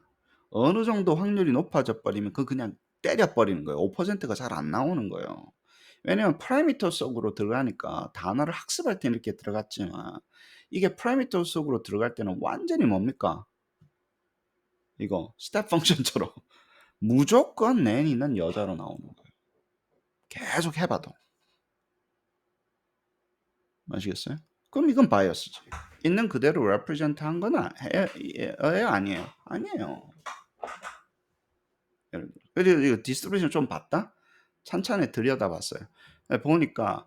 어느 정도 확률이 높아져 버리면 그 그냥 때려 버리는 거예요. 5%가 잘 안 나오는 거예요. 왜냐면 파라미터 속으로 들어가니까 단어를 학습할 때는 이렇게 들어갔지만 이게 파라미터 속으로 들어갈 때는 완전히 뭡니까? 이거 스텝 펑션처럼 무조건 nanny는 여자로 나오는 거예요. 계속 해봐도. 아시겠어요? 그럼 이건 바이어스지. 있는 그대로 represent 한 건 아니에요. 아니에요. 그래서 이거 디스트리뷰션 좀 봤다? 찬찬히 들여다봤어요. 보니까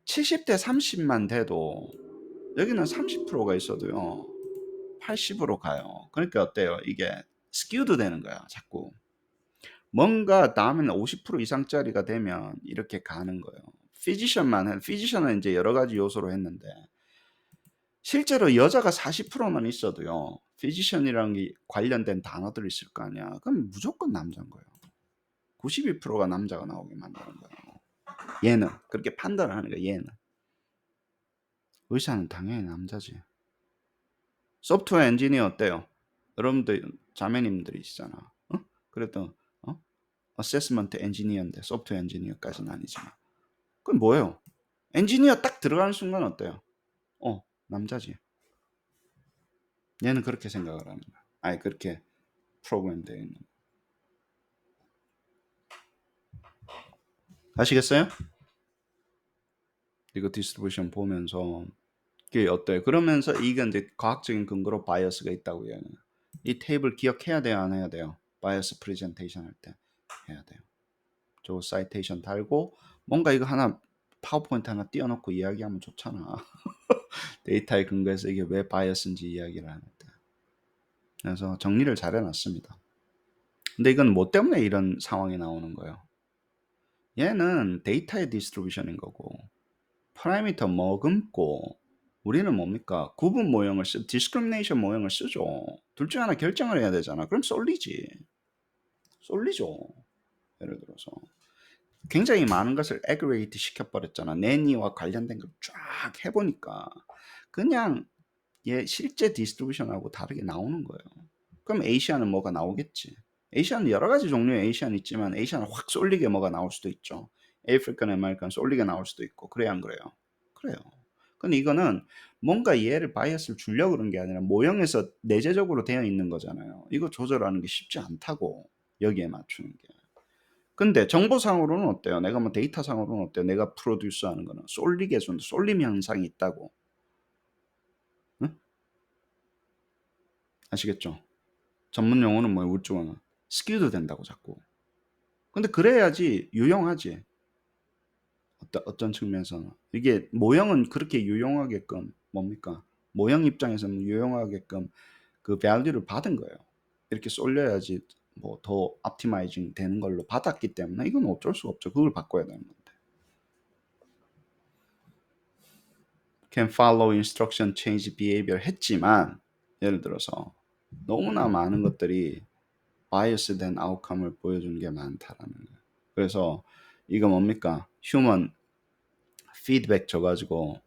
70대 30만 돼도 여기는 30%가 있어도요. 80으로 가요. 그러니까 어때요? 이게 스큐드 되는 거야, 자꾸. 뭔가 다음에는 50% 이상짜리가 되면 이렇게 가는 거예요. 피지션은 이제 여러 가지 요소로 했는데 실제로 여자가 40%만 있어도요. 피지션이랑 관련된 단어들이 있을 거 아니야. 그럼 무조건 남자인 거예요. 92%가 남자가 나오게 만드는 거예요. 얘는 그렇게 판단을 하는 거예요. 얘는 의사는 당연히 남자지. 소프트웨어 엔지니어 어때요? 여러분들 자매님들이시잖아. 어? 그래도 어세스먼트 엔지니어인데 소프트웨어 엔지니어까지는 아니지만 그건 뭐예요? 엔지니어 딱 들어가는 순간 어때요? 남자지. 얘는 그렇게 생각을 하는 거야. 아니 그렇게 프로그램 되어 있는. 아시겠어요? 이거 디스트리뷰션 보면서 이게 어때요? 그러면서 이게 이제 과학적인 근거로 바이어스가 있다고 해요. 이 테이블 기억해야 돼요, 안 해야 돼요? 바이어스 프레젠테이션 할 때 해야 돼요. 저 사이테이션 달고 뭔가 이거 하나 파워포인트 하나 띄워놓고 이야기하면 좋잖아. 데이터에 근거해서 이게 왜 바이어스인지 이야기를 하는데. 그래서 정리를 잘 해놨습니다. 근데 이건 뭐 때문에 이런 상황이 나오는 거예요? 얘는 데이터의 디스트리뷰션인 거고 파라미터 머금고 우리는 뭡니까? 구분 모형을 디스크리미네이션 모형을 쓰죠. 둘 중 하나 결정을 해야 되잖아. 그럼 쏠리죠. 예를 들어서 굉장히 많은 것을 애그레이트 시켜버렸잖아. 내니와 관련된 걸 쫙 해보니까 그냥 얘 실제 디스트리뷰션하고 다르게 나오는 거예요. 그럼 에이시아는 뭐가 나오겠지. 에이시아는 여러 가지 종류의 에이시아는 있지만 에이시아는 확 쏠리게 뭐가 나올 수도 있죠. 아프리칸 아메리칸 쏠리게 나올 수도 있고 그래야 안 그래요? 그래요. 근데 이거는 뭔가 얘를 바이어스를 주려고 그런 게 아니라 모형에서 내재적으로 되어 있는 거잖아요. 이거 조절하는 게 쉽지 않다고 여기에 맞추는 게. 근데 정보상으로는 어때요? 내가 뭐 데이터상으로는 어때요? 내가 프로듀스하는 거는 쏠리게 해주는 쏠림 현상이 있다고. 응? 아시겠죠? 전문 용어는 뭐예요? 우쪽어는 스키도 된다고 자꾸. 근데 그래야지 유용하지. 어떤 측면에서는 이게 모형은 그렇게 유용하게끔 뭡니까? 모형 입장에서는 유용하게끔 그 밸류를 받은 거예요. 이렇게 쏠려야지 뭐 더 옵티마이징 되는 걸로 받았기 때문에 이건 어쩔 수가 없죠. 그걸 바꿔야 되는 건데. Can follow instruction change behavior 했지만 예를 들어서 너무나 많은 것들이 바이어스된 아웃컴을 보여주는 게 많다라는 거예요. 그래서 이거 뭡니까? 휴먼 피드백 줘가지고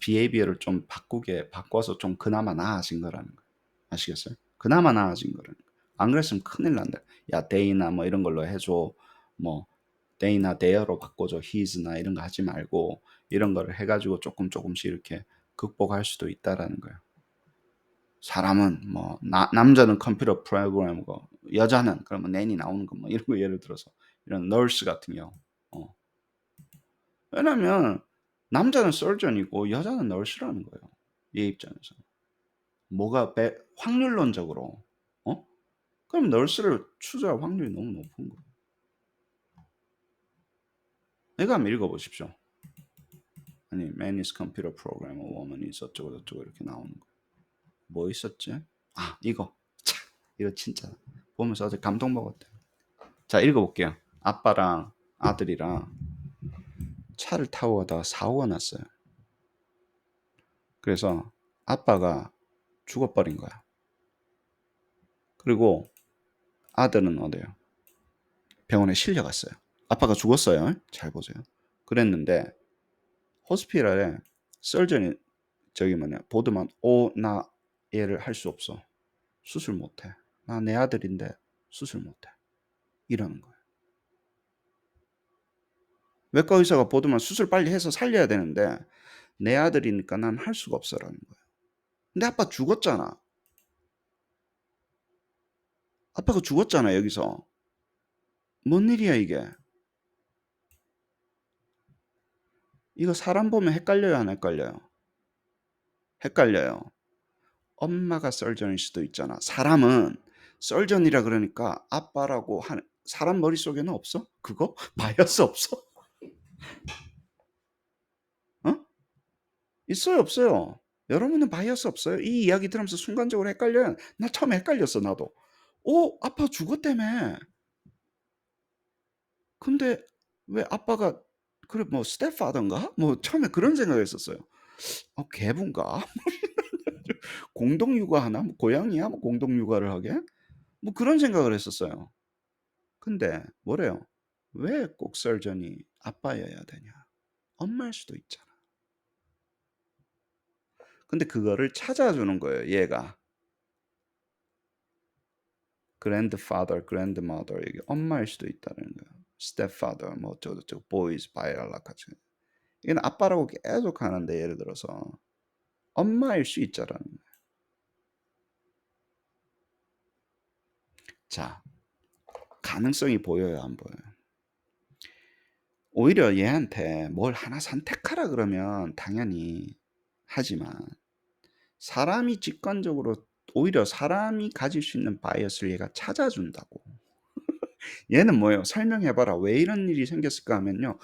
비헤이비어를 좀 바꿔서 좀 그나마 나아진 거라는 거예요. 아시겠어요? 그나마 나아진 거라는 거예요. 안 그랬으면 큰일 난다. 야, 데이나 뭐 이런 걸로 해줘. 뭐 데이나 데어로 바꿔줘. his나 이런 거 하지 말고 이런 거를 해가지고 조금씩 이렇게 극복할 수도 있다라는 거예요. 사람은 뭐 남자는 컴퓨터 프로그래머고 여자는 그러면 nanny 나오는 거 뭐 이런 거 예를 들어서 이런 nurse 같은 경우. 왜냐면 남자는 surgeon이고 여자는 nurse라는 거예요. 얘 입장에서. 뭐가 확률론적으로 그럼 nurse를 추저할 확률이 너무 높은 거예요. 내가 한번 읽어보십시오. 아니 man is computer programmer, woman is 어쩌고 저쩌고 이렇게 나오는 거예요. 뭐 있었지? 이거 참 이거 진짜 보면서 어제 감동 먹었대. 자 읽어볼게요. 아빠랑 아들이랑 차를 타고 가다가 사고가 났어요. 그래서 아빠가 죽어버린 거야. 그리고 아들은 어때요? 병원에 실려갔어요. 아빠가 죽었어요. 잘 보세요. 그랬는데 호스피럴에 설전이 저기 뭐냐 보드만 나 얘를 할 수 없어. 수술 못 해. 나 내 아들인데 수술 못 해. 이러는 거예요. 외과 의사가 보드만 수술 빨리 해서 살려야 되는데 내 아들이니까 난 할 수가 없어라는 거예요. 근데 아빠 죽었잖아. 아빠가 죽었잖아 여기서. 뭔 일이야 이게. 이거 사람 보면 헷갈려요 안 헷갈려요? 헷갈려요. 엄마가 썰전일 수도 있잖아. 사람은 썰전이라 그러니까 아빠라고 하는 사람 머릿속에는 없어? 그거? 바이어스 없어? 어? 있어요 없어요? 여러분은 바이어스 없어요? 이 이야기 들으면서 순간적으로 헷갈려요. 나 처음에 헷갈렸어 나도. 아빠 죽었다며. 근데 왜 아빠가 그래 뭐 스텝파더인가? 뭐 처음에 그런 생각을 했었어요. 계부인가? 공동육아하나? 뭐 고양이야? 뭐 공동육아를 하게? 뭐 그런 생각을 했었어요. 근데 뭐래요? 왜 꼭 설전이 아빠여야 되냐? 엄마일 수도 있잖아. 근데 그거를 찾아주는 거예요, 얘가. grandfather, grandmother 이게 엄마일 수도 있다는 거예요. stepfather 뭐 어쩌고저쩌고 boys biological 같이. 이건 아빠라고 계속 하는데 예를 들어서 엄마일 수 있잖아는 거예요. 자, 가능성이 보여요, 안 보여요? 오히려 얘한테 뭘 하나 선택하라 그러면 당연히 하지만 사람이 직관적으로 오히려 사람이 가질 수 있는 바이어스를 얘가 찾아준다고. 얘는 뭐예요? 설명해봐라. 왜 이런 일이 생겼을까 하면요.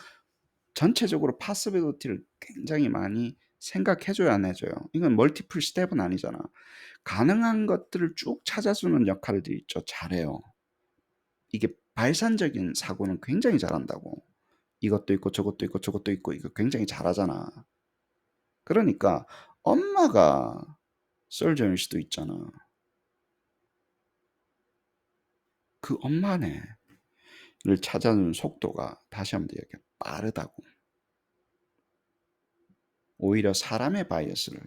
전체적으로 possibility를 굉장히 많이 생각해줘야 안 해줘요. 이건 멀티플 스텝은 아니잖아. 가능한 것들을 쭉 찾아주는 역할들이 있죠. 잘해요. 이게 발산적인 사고는 굉장히 잘한다고. 이것도 있고 저것도 있고 저것도 있고 이거 굉장히 잘하잖아. 그러니까 엄마가 썰전일 수도 있잖아. 그 엄마네를 찾아주는 속도가 다시 한번 얘기해 빠르다고. 오히려 사람의 바이어스를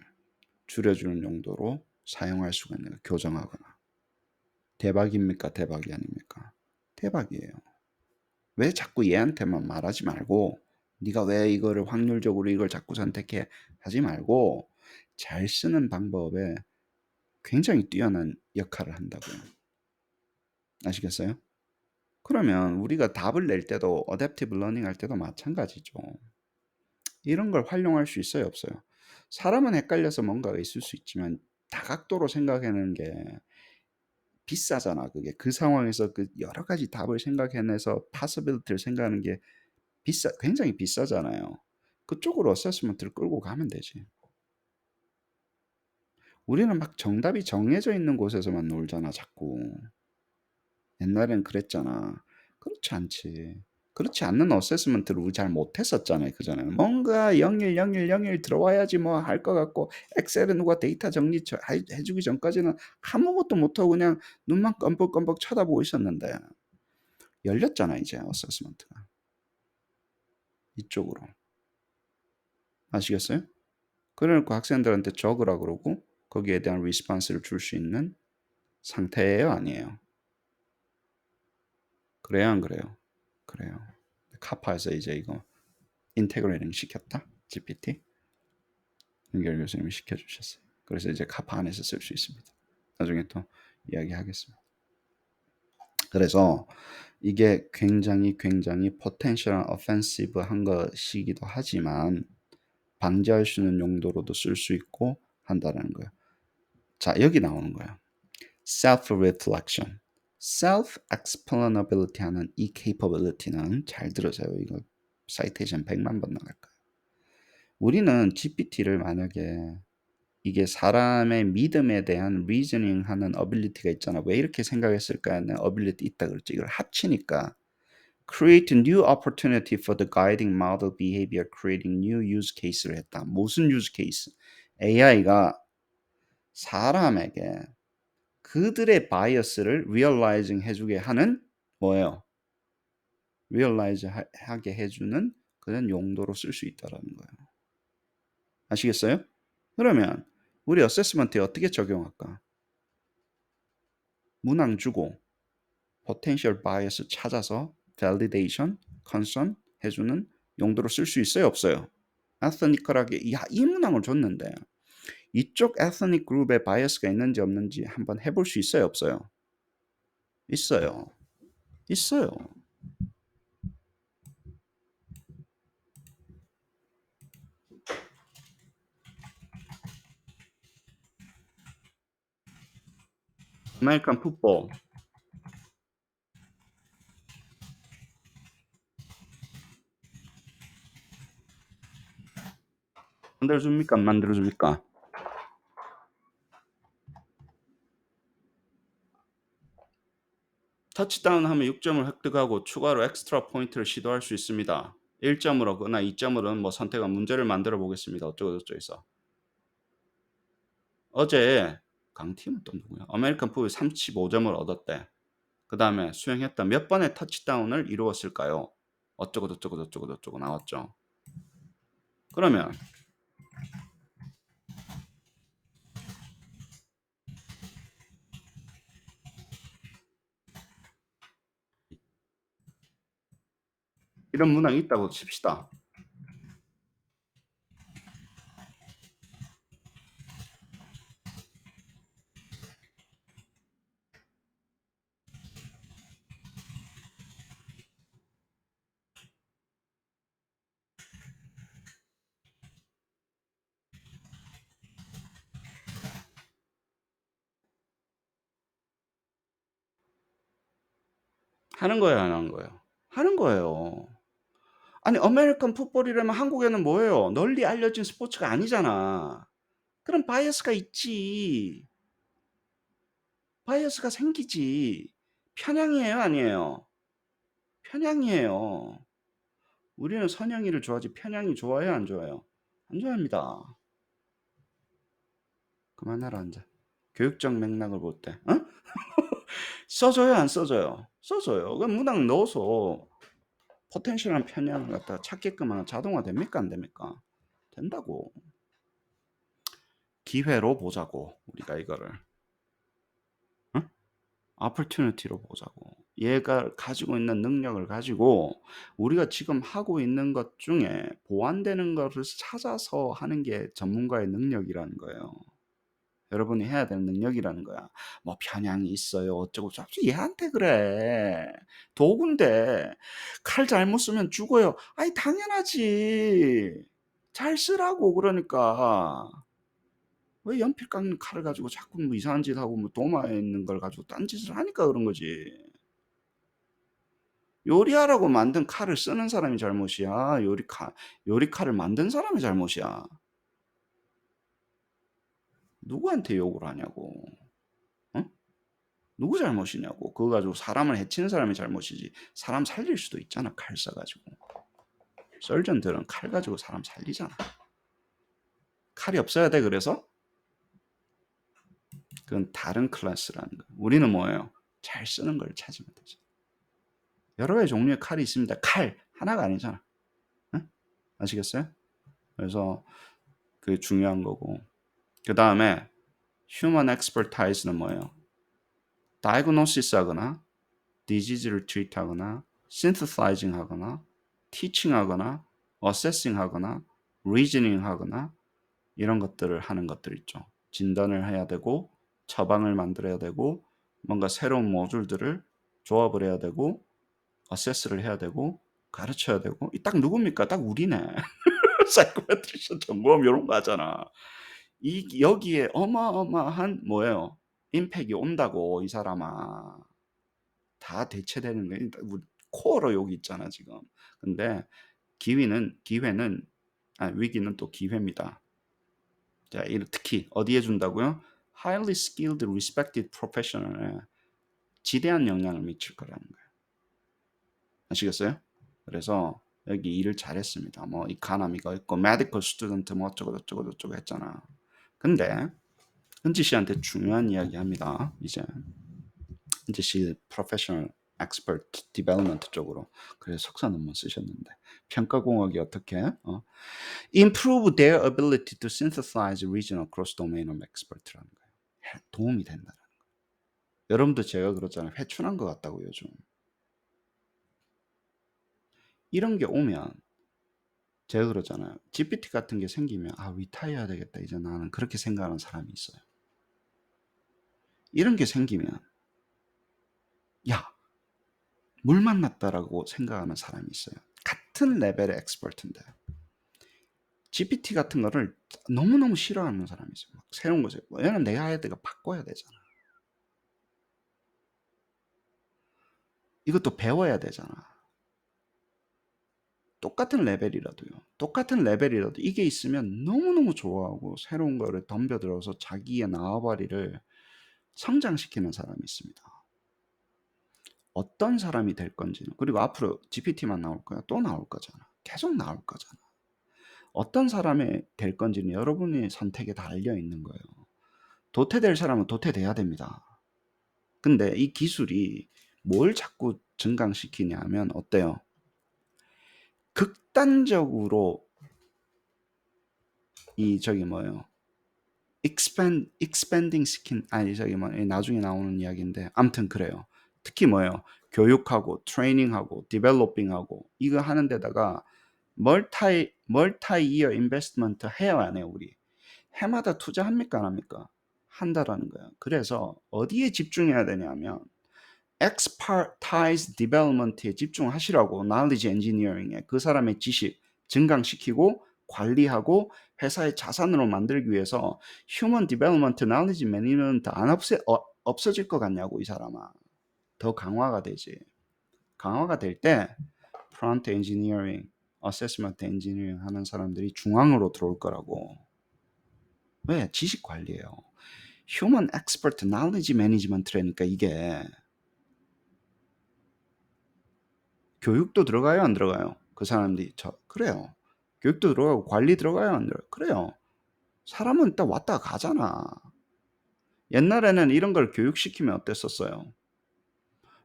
줄여주는 용도로 사용할 수가 있는 거예요. 교정하거나. 대박입니까? 대박이 아닙니까? 대박이에요. 왜 자꾸 얘한테만 말하지 말고 네가 왜 이거를 확률적으로 이걸 자꾸 선택해 하지 말고 잘 쓰는 방법에 굉장히 뛰어난 역할을 한다고요. 아시겠어요? 그러면 우리가 답을 낼 때도 어댑티브 러닝 할 때도 마찬가지죠. 이런 걸 활용할 수 있어요, 없어요? 사람은 헷갈려서 뭔가가 있을 수 있지만 다각도로 생각하는 게 비싸잖아. 그게 그 상황에서 그 여러 가지 답을 생각해내서 possibility를 생각하는 게 굉장히 비싸잖아요. 그쪽으로 어세스먼트를 끌고 가면 되지. 우리는 막 정답이 정해져 있는 곳에서만 놀잖아, 자꾸. 옛날엔 그랬잖아. 그렇지 않지. 그렇지 않는 어세스먼트를 우리 잘 못했었잖아요. 그전에는 뭔가 01, 01, 01 들어와야지 뭐 할 것 같고 엑셀에 누가 데이터 정리 해주기 전까지는 아무것도 못하고 그냥 눈만 껌뻑껌뻑 쳐다보고 있었는데 열렸잖아 이제 어세스먼트가 이쪽으로. 아시겠어요? 그래놓고 학생들한테 적으라 그러고 거기에 대한 리스폰스를 줄 수 있는 상태예요, 아니에요? 그래요, 안 그래요? 그래요. 카파에서 이제 이거 인테그레이팅 시켰다. GPT. 윤결 교수님이 시켜주셨어요. 그래서 이제 카파 안에서 쓸 수 있습니다. 나중에 또 이야기하겠습니다. 그래서 이게 굉장히 포텐셜한 어펜시브한 것이기도 하지만 방지할 수 있는 용도로도 쓸 수 있고 한다는 거예요. 자, 여기 나오는 거예요. self-reflection, self-explainability 하는 이 capability는 잘 들으세요. 이거 사이테이션 100만 번 나갈 거예요. 우리는 GPT를 만약에 이게 사람의 믿음에 대한 reasoning 하는 ability가 있잖아. 왜 이렇게 생각했을까 하는 ability 있다 그랬지. 이걸 합치니까 create new opportunity for the guiding model behavior, creating new use case를 했다. 무슨 use case? AI가 사람에게 그들의 바이어스를 realizing 해주게 하는 뭐예요? realize 하게 해주는 그런 용도로 쓸 수 있다라는 거예요. 아시겠어요? 그러면 우리 어세스먼트에 어떻게 적용할까? 문항 주고 potential bias 찾아서 validation, concern 해주는 용도로 쓸 수 있어요? 없어요? ethnical하게 이 문항을 줬는데 이쪽 ethnic 그룹에 바이어스가 있는지 없는지 한번 해볼 수 있어요? 없어요? 있어요. 있어요. 아메리칸 풋볼 만들어줍니까? 안 만들어줍니까? 터치다운 하면 6점을 획득하고 추가로 엑스트라 포인트를 시도할 수 있습니다. 1점으로거나 2점으로는 뭐 선택한 문제를 만들어 보겠습니다. 어쩌고저쩌고 해서. 어제 강팀은 또 누구야? 아메리칸 풋볼 35점을 얻었대. 그 다음에 수행했다. 몇 번의 터치다운을 이루었을까요? 어쩌고저쩌고 나왔죠. 그러면 이런 문항이 있다고 칩시다. 하는 거예요, 안 하는 거예요? 하는 거예요. 아니, 아메리칸 풋볼이라면 한국에는 뭐예요? 널리 알려진 스포츠가 아니잖아. 그럼 바이어스가 있지. 바이어스가 생기지. 편향이에요, 아니에요? 편향이에요. 우리는 선영이를 좋아하지 편향이 좋아해요, 안 좋아해요? 안 좋아합니다. 그만하라 앉아. 교육적 맥락을 볼 때, 어? 써줘요, 안 써줘요? 써줘요. 그럼 문항 넣어서 포텐셜한 편향을 갖다가 찾게끔 하면 자동화 됩니까, 안 됩니까? 된다고. 기회로 보자고, 우리가 이거를. 응? opportunity로 보자고. 얘가 가지고 있는 능력을 가지고 우리가 지금 하고 있는 것 중에 보완되는 것을 찾아서 하는 게 전문가의 능력이라는 거예요. 여러분이 해야 되는 능력이라는 거야. 뭐 편향이 있어요. 어쩌고 저쩌고. 얘한테 그래. 도구인데 칼 잘못 쓰면 죽어요. 아니 당연하지. 잘 쓰라고 그러니까. 왜 연필 깎는 칼을 가지고 자꾸 뭐 이상한 짓 하고 뭐 도마에 있는 걸 가지고 딴짓을 하니까 그런 거지. 요리하라고 만든 칼을 쓰는 사람이 잘못이야. 요리칼을 만든 사람이 잘못이야. 누구한테 욕을 하냐고. 어? 누구 잘못이냐고. 그거 가지고 사람을 해치는 사람이 잘못이지. 사람 살릴 수도 있잖아. 칼 써가지고. 썰전들은 칼 가지고 사람 살리잖아. 칼이 없어야 돼. 그래서 그건 다른 클래스라는 거야. 우리는 뭐예요? 잘 쓰는 걸 찾으면 되죠. 여러 가지 종류의 칼이 있습니다. 칼 하나가 아니잖아. 응? 아시겠어요? 그래서 그게 중요한 거고. 그 다음에 human expertise는 뭐예요? diagnosis 하거나 disease를 treat 하거나 synthesizing 하거나 teaching 하거나 assessing 하거나 reasoning 하거나 이런 것들을 하는 것들 있죠. 진단을 해야 되고 처방을 만들어야 되고 뭔가 새로운 모듈들을 조합을 해야 되고 assess를 해야 되고 가르쳐야 되고 딱 누굽니까? 딱 우리네. 사이코메트리션 전공하면 이런 거 하잖아. 여기에 어마어마한 뭐예요? 임팩이 온다고 이 사람아. 다 대체되는 거예요. 코어로 여기 있잖아 지금. 근데 기회는 위기는 또 기회입니다. 자, 특히 어디에 준다고요? Highly skilled, respected professional에 지대한 영향을 미칠 거라는 거예요. 아시겠어요? 그래서 여기 일을 잘했습니다. 뭐 이카노미가 있고 medical student 뭐 어쩌고 저쩌고 저쩌고 했잖아. 근데 은지 씨한테 중요한 이야기 합니다. 이제 은지 씨 프로페셔널 expert development 쪽으로 그래서 석사 논문 쓰셨는데 평가공학이 어떻게 improve their ability to synthesize regional cross domain of expert라는 거예요. 도움이 된다는 거예요. 여러분도 제가 그렇잖아요. 회춘한 것 같다고 요즘. 이런 게 오면 제가 그러잖아요. GPT 같은 게 생기면 리타이어 해야 되겠다. 이제 나는 그렇게 생각하는 사람이 있어요. 이런 게 생기면 야, 물 만났다라고 생각하는 사람이 있어요. 같은 레벨의 엑스퍼트인데 GPT 같은 거를 너무너무 싫어하는 사람이 있어요. 막 새로운 거죠. 얘는 내가 해야 되고 바꿔야 되잖아. 이것도 배워야 되잖아. 똑같은 레벨이라도 이게 있으면 너무너무 좋아하고 새로운 거를 덤벼들어서 자기의 나와바리를 성장시키는 사람이 있습니다. 어떤 사람이 될 건지는, 그리고 앞으로 GPT만 나올 거야? 또 나올 거잖아. 계속 나올 거잖아. 어떤 사람이 될 건지는 여러분의 선택에 달려 있는 거예요. 도태될 사람은 도태돼야 됩니다. 근데 이 기술이 뭘 자꾸 증강시키냐 하면 어때요? 극단적으로 expanding 시킨, 나중에 나오는 이야기인데, 암튼 그래요. 특히 교육하고, 트레이닝하고, 디벨로핑하고, 이거 하는 데다가, 멀티 이어 인베스트먼트 해야 안 해요, 우리. 해마다 투자합니까, 안 합니까? 한다라는 거예요. 그래서 어디에 집중해야 되냐면, expertise development에 집중하시라고, knowledge engineering에 그 사람의 지식 증강시키고 관리하고 회사의 자산으로 만들기 위해서 human development, knowledge management 안 없어질 것 같냐고, 이 사람아. 더 강화가 되지. 강화가 될 때 프론트 엔지니어링, 어세스먼트 엔지니어링 하는 사람들이 중앙으로 들어올 거라고. 왜? 지식 관리예요. human expert knowledge management라니까 이게 교육도 들어가요, 안 들어가요? 그 사람들이 그래요. 교육도 들어가고 관리 들어가요, 안 들어가요? 그래요. 사람은 일단 왔다 가잖아. 옛날에는 이런 걸 교육시키면 어땠었어요?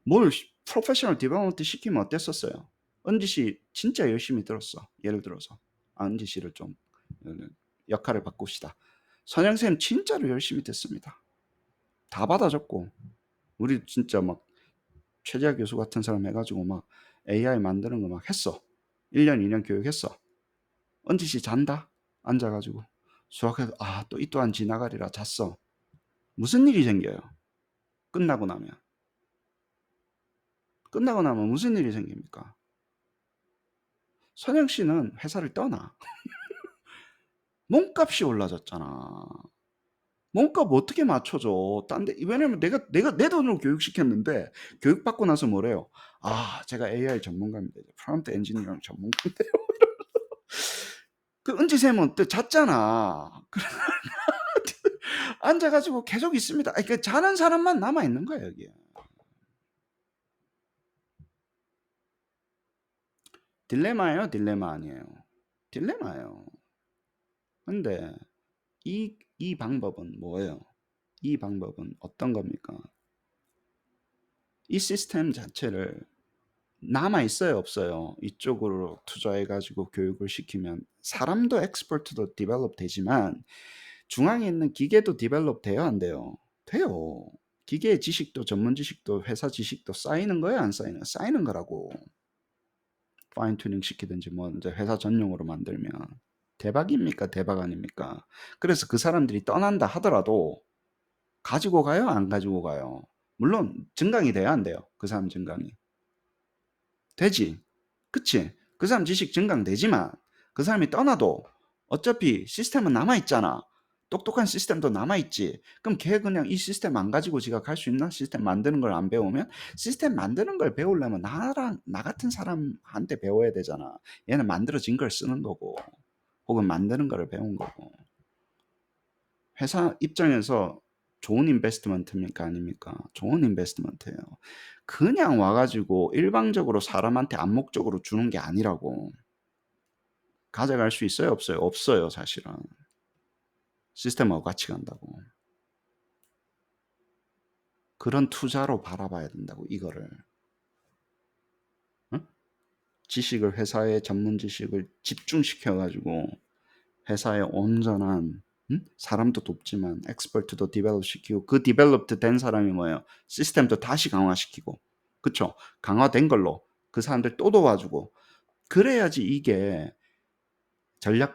뭘 프로페셔널 디벨롭먼트 시키면 어땠었어요? 은지 씨 진짜 열심히 들었어. 예를 들어서 은지 씨를 좀 역할을 바꿉시다. 선영쌤 진짜로 열심히 듣습니다. 다 받아줬고 우리 진짜 막 최재학 교수 같은 사람 해가지고 막 AI 만드는 거 막 했어. 1년 2년 교육했어. 은지 씨 잔다? 앉아가지고 수학해서 또 이 또한 지나가리라 잤어. 무슨 일이 생겨요? 끝나고 나면 무슨 일이 생깁니까? 선영 씨는 회사를 떠나. 몸값이 올라졌잖아. 몸값 어떻게 맞춰줘? 왜냐면 내가 내 돈으로 교육시켰는데, 교육받고 나서 뭐래요? 제가 AI 전문가입니다. 프론트 엔지니어링 전문가인데요. 그 은지쌤은 또 잤잖아. 앉아가지고 계속 있습니다. 그 자는 사람만 남아있는 거예요, 여기. 딜레마예요, 딜레마 아니에요. 딜레마예요. 근데 이 방법은 뭐예요? 이 방법은 어떤 겁니까? 이 시스템 자체를 남아있어요, 없어요? 이쪽으로 투자해가지고 교육을 시키면 사람도 엑스퍼트도 디벨롭 되지만 중앙에 있는 기계도 디벨롭 돼요, 안 돼요? 돼요. 기계의 지식도 전문 지식도 회사 지식도 쌓이는 거예요, 안 쌓이는 거예요? 쌓이는 거라고. 파인 튜닝 시키든지 이제 회사 전용으로 만들면 대박입니까? 대박 아닙니까? 그래서 그 사람들이 떠난다 하더라도 가지고 가요? 안 가지고 가요? 물론 증강이 돼야 안 돼요? 그 사람 증강이. 되지. 그치? 그 사람 지식 증강되지만 그 사람이 떠나도 어차피 시스템은 남아있잖아. 똑똑한 시스템도 남아있지. 그럼 걔 그냥 이 시스템 안 가지고 지가 갈 수 있나? 시스템 만드는 걸 안 배우면? 시스템 만드는 걸 배우려면 나 같은 사람한테 배워야 되잖아. 얘는 만들어진 걸 쓰는 거고 혹은 만드는 거를 배운 거고. 회사 입장에서 좋은 인베스트먼트입니까? 아닙니까? 좋은 인베스트먼트예요. 그냥 와가지고 일방적으로 사람한테 암묵적으로 주는 게 아니라고. 가져갈 수 있어요? 없어요? 없어요, 사실은. 시스템하고 같이 간다고. 그런 투자로 바라봐야 된다고 이거를. 응? 지식을 회사의 전문 지식을 집중시켜 가지고 회사의 온전한 사람도 돕지만 엑스퍼트도 디벨롭 시키고 그 디벨롭드 된 사람이 뭐예요? 시스템도 다시 강화시키고 그쵸? 강화된 걸로 그 사람들 또 도와주고 그래야지 이게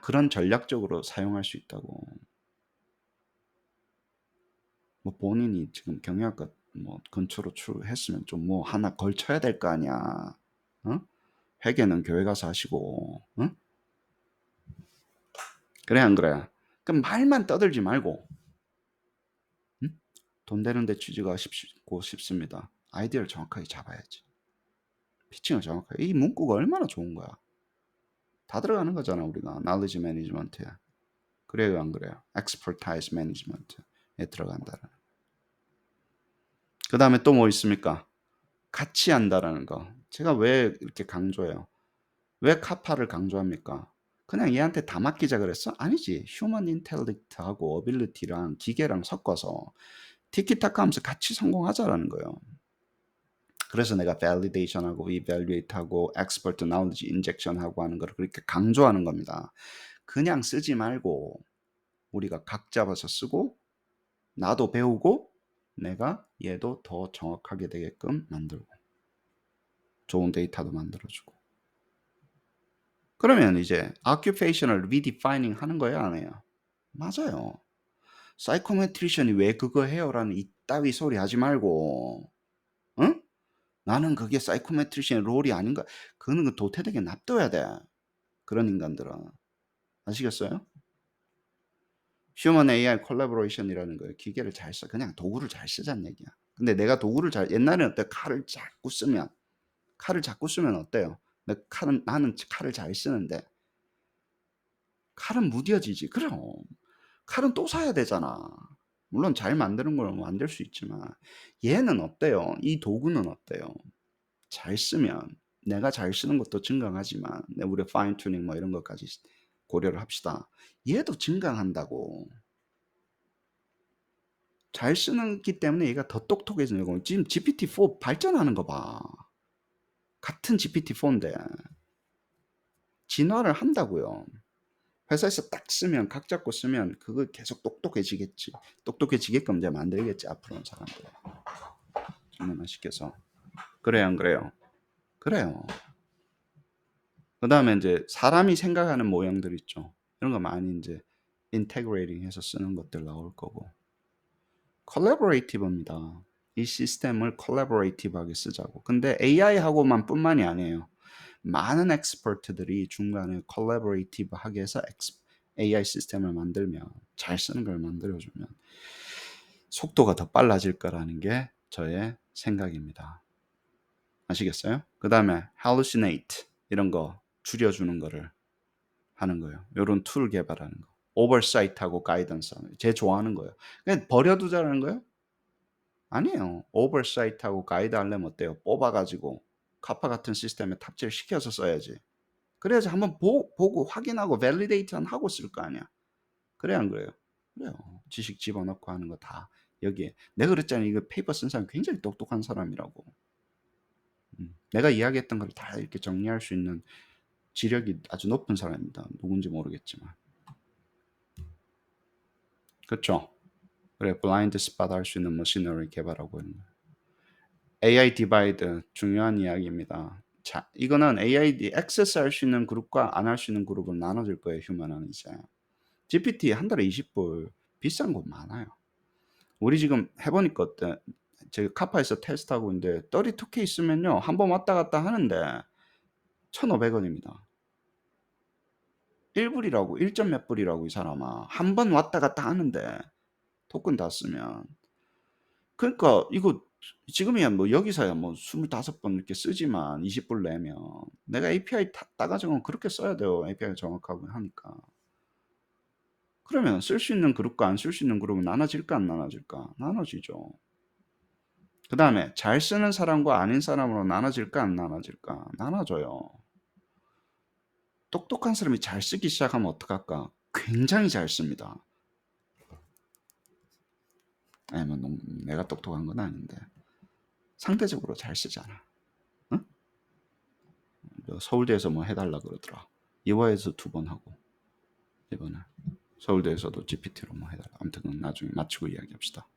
그런 전략적으로 사용할 수 있다고. 뭐 본인이 지금 경영학과 뭐 근처로 했으면 좀 뭐 하나 걸쳐야 될 거 아니야. 어? 회계는 교회 가서 하시고, 응? 그래 안 그래? 그럼 말만 떠들지 말고, 응? 돈 되는데 취지가 쉽고 쉽습니다. 아이디어를 정확하게 잡아야지. 피칭을 정확하게. 이 문구가 얼마나 좋은 거야. 다 들어가는 거잖아 우리가 knowledge management에. 그래요 안 그래요? expertise management에 들어간다는. 그 다음에 또 뭐 있습니까? 같이 한다라는 거. 제가 왜 이렇게 강조해요? 왜 카파를 강조합니까? 그냥 얘한테 다 맡기자 그랬어? 아니지. 휴먼 인텔리트하고 어빌리티랑 기계랑 섞어서 티키타카 하면서 같이 성공하자라는 거예요. 그래서 내가 validation하고 evaluate하고 expert knowledge injection하고 하는 걸 그렇게 강조하는 겁니다. 그냥 쓰지 말고 우리가 각 잡아서 쓰고 나도 배우고 내가 얘도 더 정확하게 되게끔 만들고 좋은 데이터도 만들어주고 그러면 이제 occupational redefining 하는 거예요 안 해요? 맞아요. 사이코메트리션이 왜 그거 해요라는 이따위 소리 하지 말고 응? 나는 그게 사이코메트리션의 롤이 아닌가 그거는 그 도태되게 놔둬야 돼. 그런 인간들은 아시겠어요? 휴먼 AI 콜라보레이션이라는 거예요. 기계를 잘 써. 그냥 도구를 잘 쓰자는 얘기야. 근데 내가 도구를 옛날에는 어때? 칼을 자꾸 쓰면 어때요? 나는 칼을 잘 쓰는데 칼은 무뎌지지. 그럼 칼은 또 사야 되잖아. 물론 잘 만드는 걸 만들 수 있지만 얘는 어때요? 이 도구는 어때요? 잘 쓰면 내가 잘 쓰는 것도 증강하지만 우리 파인 튜닝 뭐 이런 것까지 고려를 합시다. 얘도 증강한다고. 잘 쓰기 때문에 얘가 더 똑똑해지는 거고 지금 GPT-4 발전하는 거 봐. 같은 GPT-4인데 진화를 한다고요. 회사에서 딱 쓰면 각 잡고 쓰면 그거 계속 똑똑해지겠지. 똑똑해지게끔 이제 만들겠지 앞으로는 사람들. 정말 시켜서 그래요 안 그래요? 그래요. 그 다음에 이제 사람이 생각하는 모형들 있죠. 이런 거 많이 이제 인테그레이팅 해서 쓰는 것들 나올 거고. 콜라보레이티브입니다. 이 시스템을 콜라보레이티브하게 쓰자고. 근데 AI하고만 뿐만이 아니에요. 많은 엑스퍼트들이 중간에 콜라보레이티브하게 해서 AI 시스템을 만들면 잘 쓰는 걸 만들어주면 속도가 더 빨라질 거라는 게 저의 생각입니다. 아시겠어요? 그 다음에 hallucinate 이런 거 줄여주는 거를 하는 거예요. 요런 툴 개발하는 거. 오버사이트하고 가이던스 하는 거. 제 좋아하는 거예요. 그냥 버려두자는 거예요? 아니에요. 오버사이트하고 가이드 하려면 어때요? 뽑아가지고 카파 같은 시스템에 탑재를 시켜서 써야지. 그래야지 한번 보고 확인하고 밸리데이트 하고 쓸 거 아니야. 그래 안 그래요? 그래요. 지식 집어넣고 하는 거 다 여기에. 내가 그랬잖아요. 이거 페이퍼 쓴 사람 굉장히 똑똑한 사람이라고. 내가 이야기했던 걸 다 이렇게 정리할 수 있는 지력이 아주 높은 사람입니다. 누군지 모르겠지만. 그렇죠? 그래, 블라인드 스팟 할 수 있는 머신너리 개발하고 있는 거예요. AI 디바이드 중요한 이야기입니다. 자, 이거는 AI 액세스 할 수 있는 그룹과 안 할 수 있는 그룹을 나눠줄 거예요. 휴먼은 이제. GPT 한 달에 20불 비싼 곳 많아요. 우리 지금 해보니까 어때? 제가 카파에서 테스트하고 있는데 32K 있으면요. 한 번 왔다 갔다 하는데 1,500원입니다. 1불이라고 1점 몇 불이라고 이 사람아. 한 번 왔다 갔다 하는데 토큰 다 쓰면 그러니까 이거 지금이야 뭐 여기서야 뭐 25번 이렇게 쓰지만 20불 내면 내가 API 따가지고 그렇게 써야 돼요. API 정확하고 하니까. 그러면 쓸 수 있는 그룹과 안 쓸 수 있는 그룹은 나눠질까 안 나눠질까? 나눠지죠. 그 다음에 잘 쓰는 사람과 아닌 사람으로 나눠질까 안 나눠질까? 나눠져요. 똑똑한 사람이 잘 쓰기 시작하면 어떡할까? 굉장히 잘 씁니다. 아니면 내가 똑똑한 건 아닌데 상대적으로 잘 쓰잖아. 응? 서울대에서 뭐 해달라 그러더라. 이화에서 2번 하고 이번에 서울대에서도 GPT로 뭐 해달라. 아무튼 나중에 마치고 이야기합시다.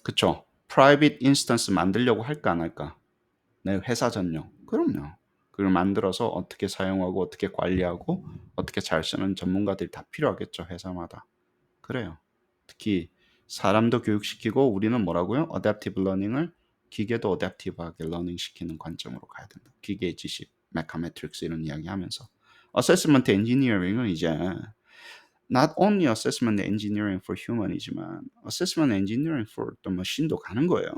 그쵸? 프라이빗 인스턴스 만들려고 할까 안 할까? 내 회사 전용. 그럼요. 그걸 만들어서 어떻게 사용하고 어떻게 관리하고 어떻게 잘 쓰는 전문가들이 다 필요하겠죠. 회사마다. 그래요. 특히 사람도 교육시키고 우리는 뭐라고요? 어댑티브 러닝을 기계도 어댑티브하게 러닝 시키는 관점으로 가야 된다. 기계의 지식, 메카메트릭스 이런 이야기 하면서 어세스먼트 엔지니어링은 이제 not only assessment engineering for human이지만 assessment engineering for the machine도 가는 거예요.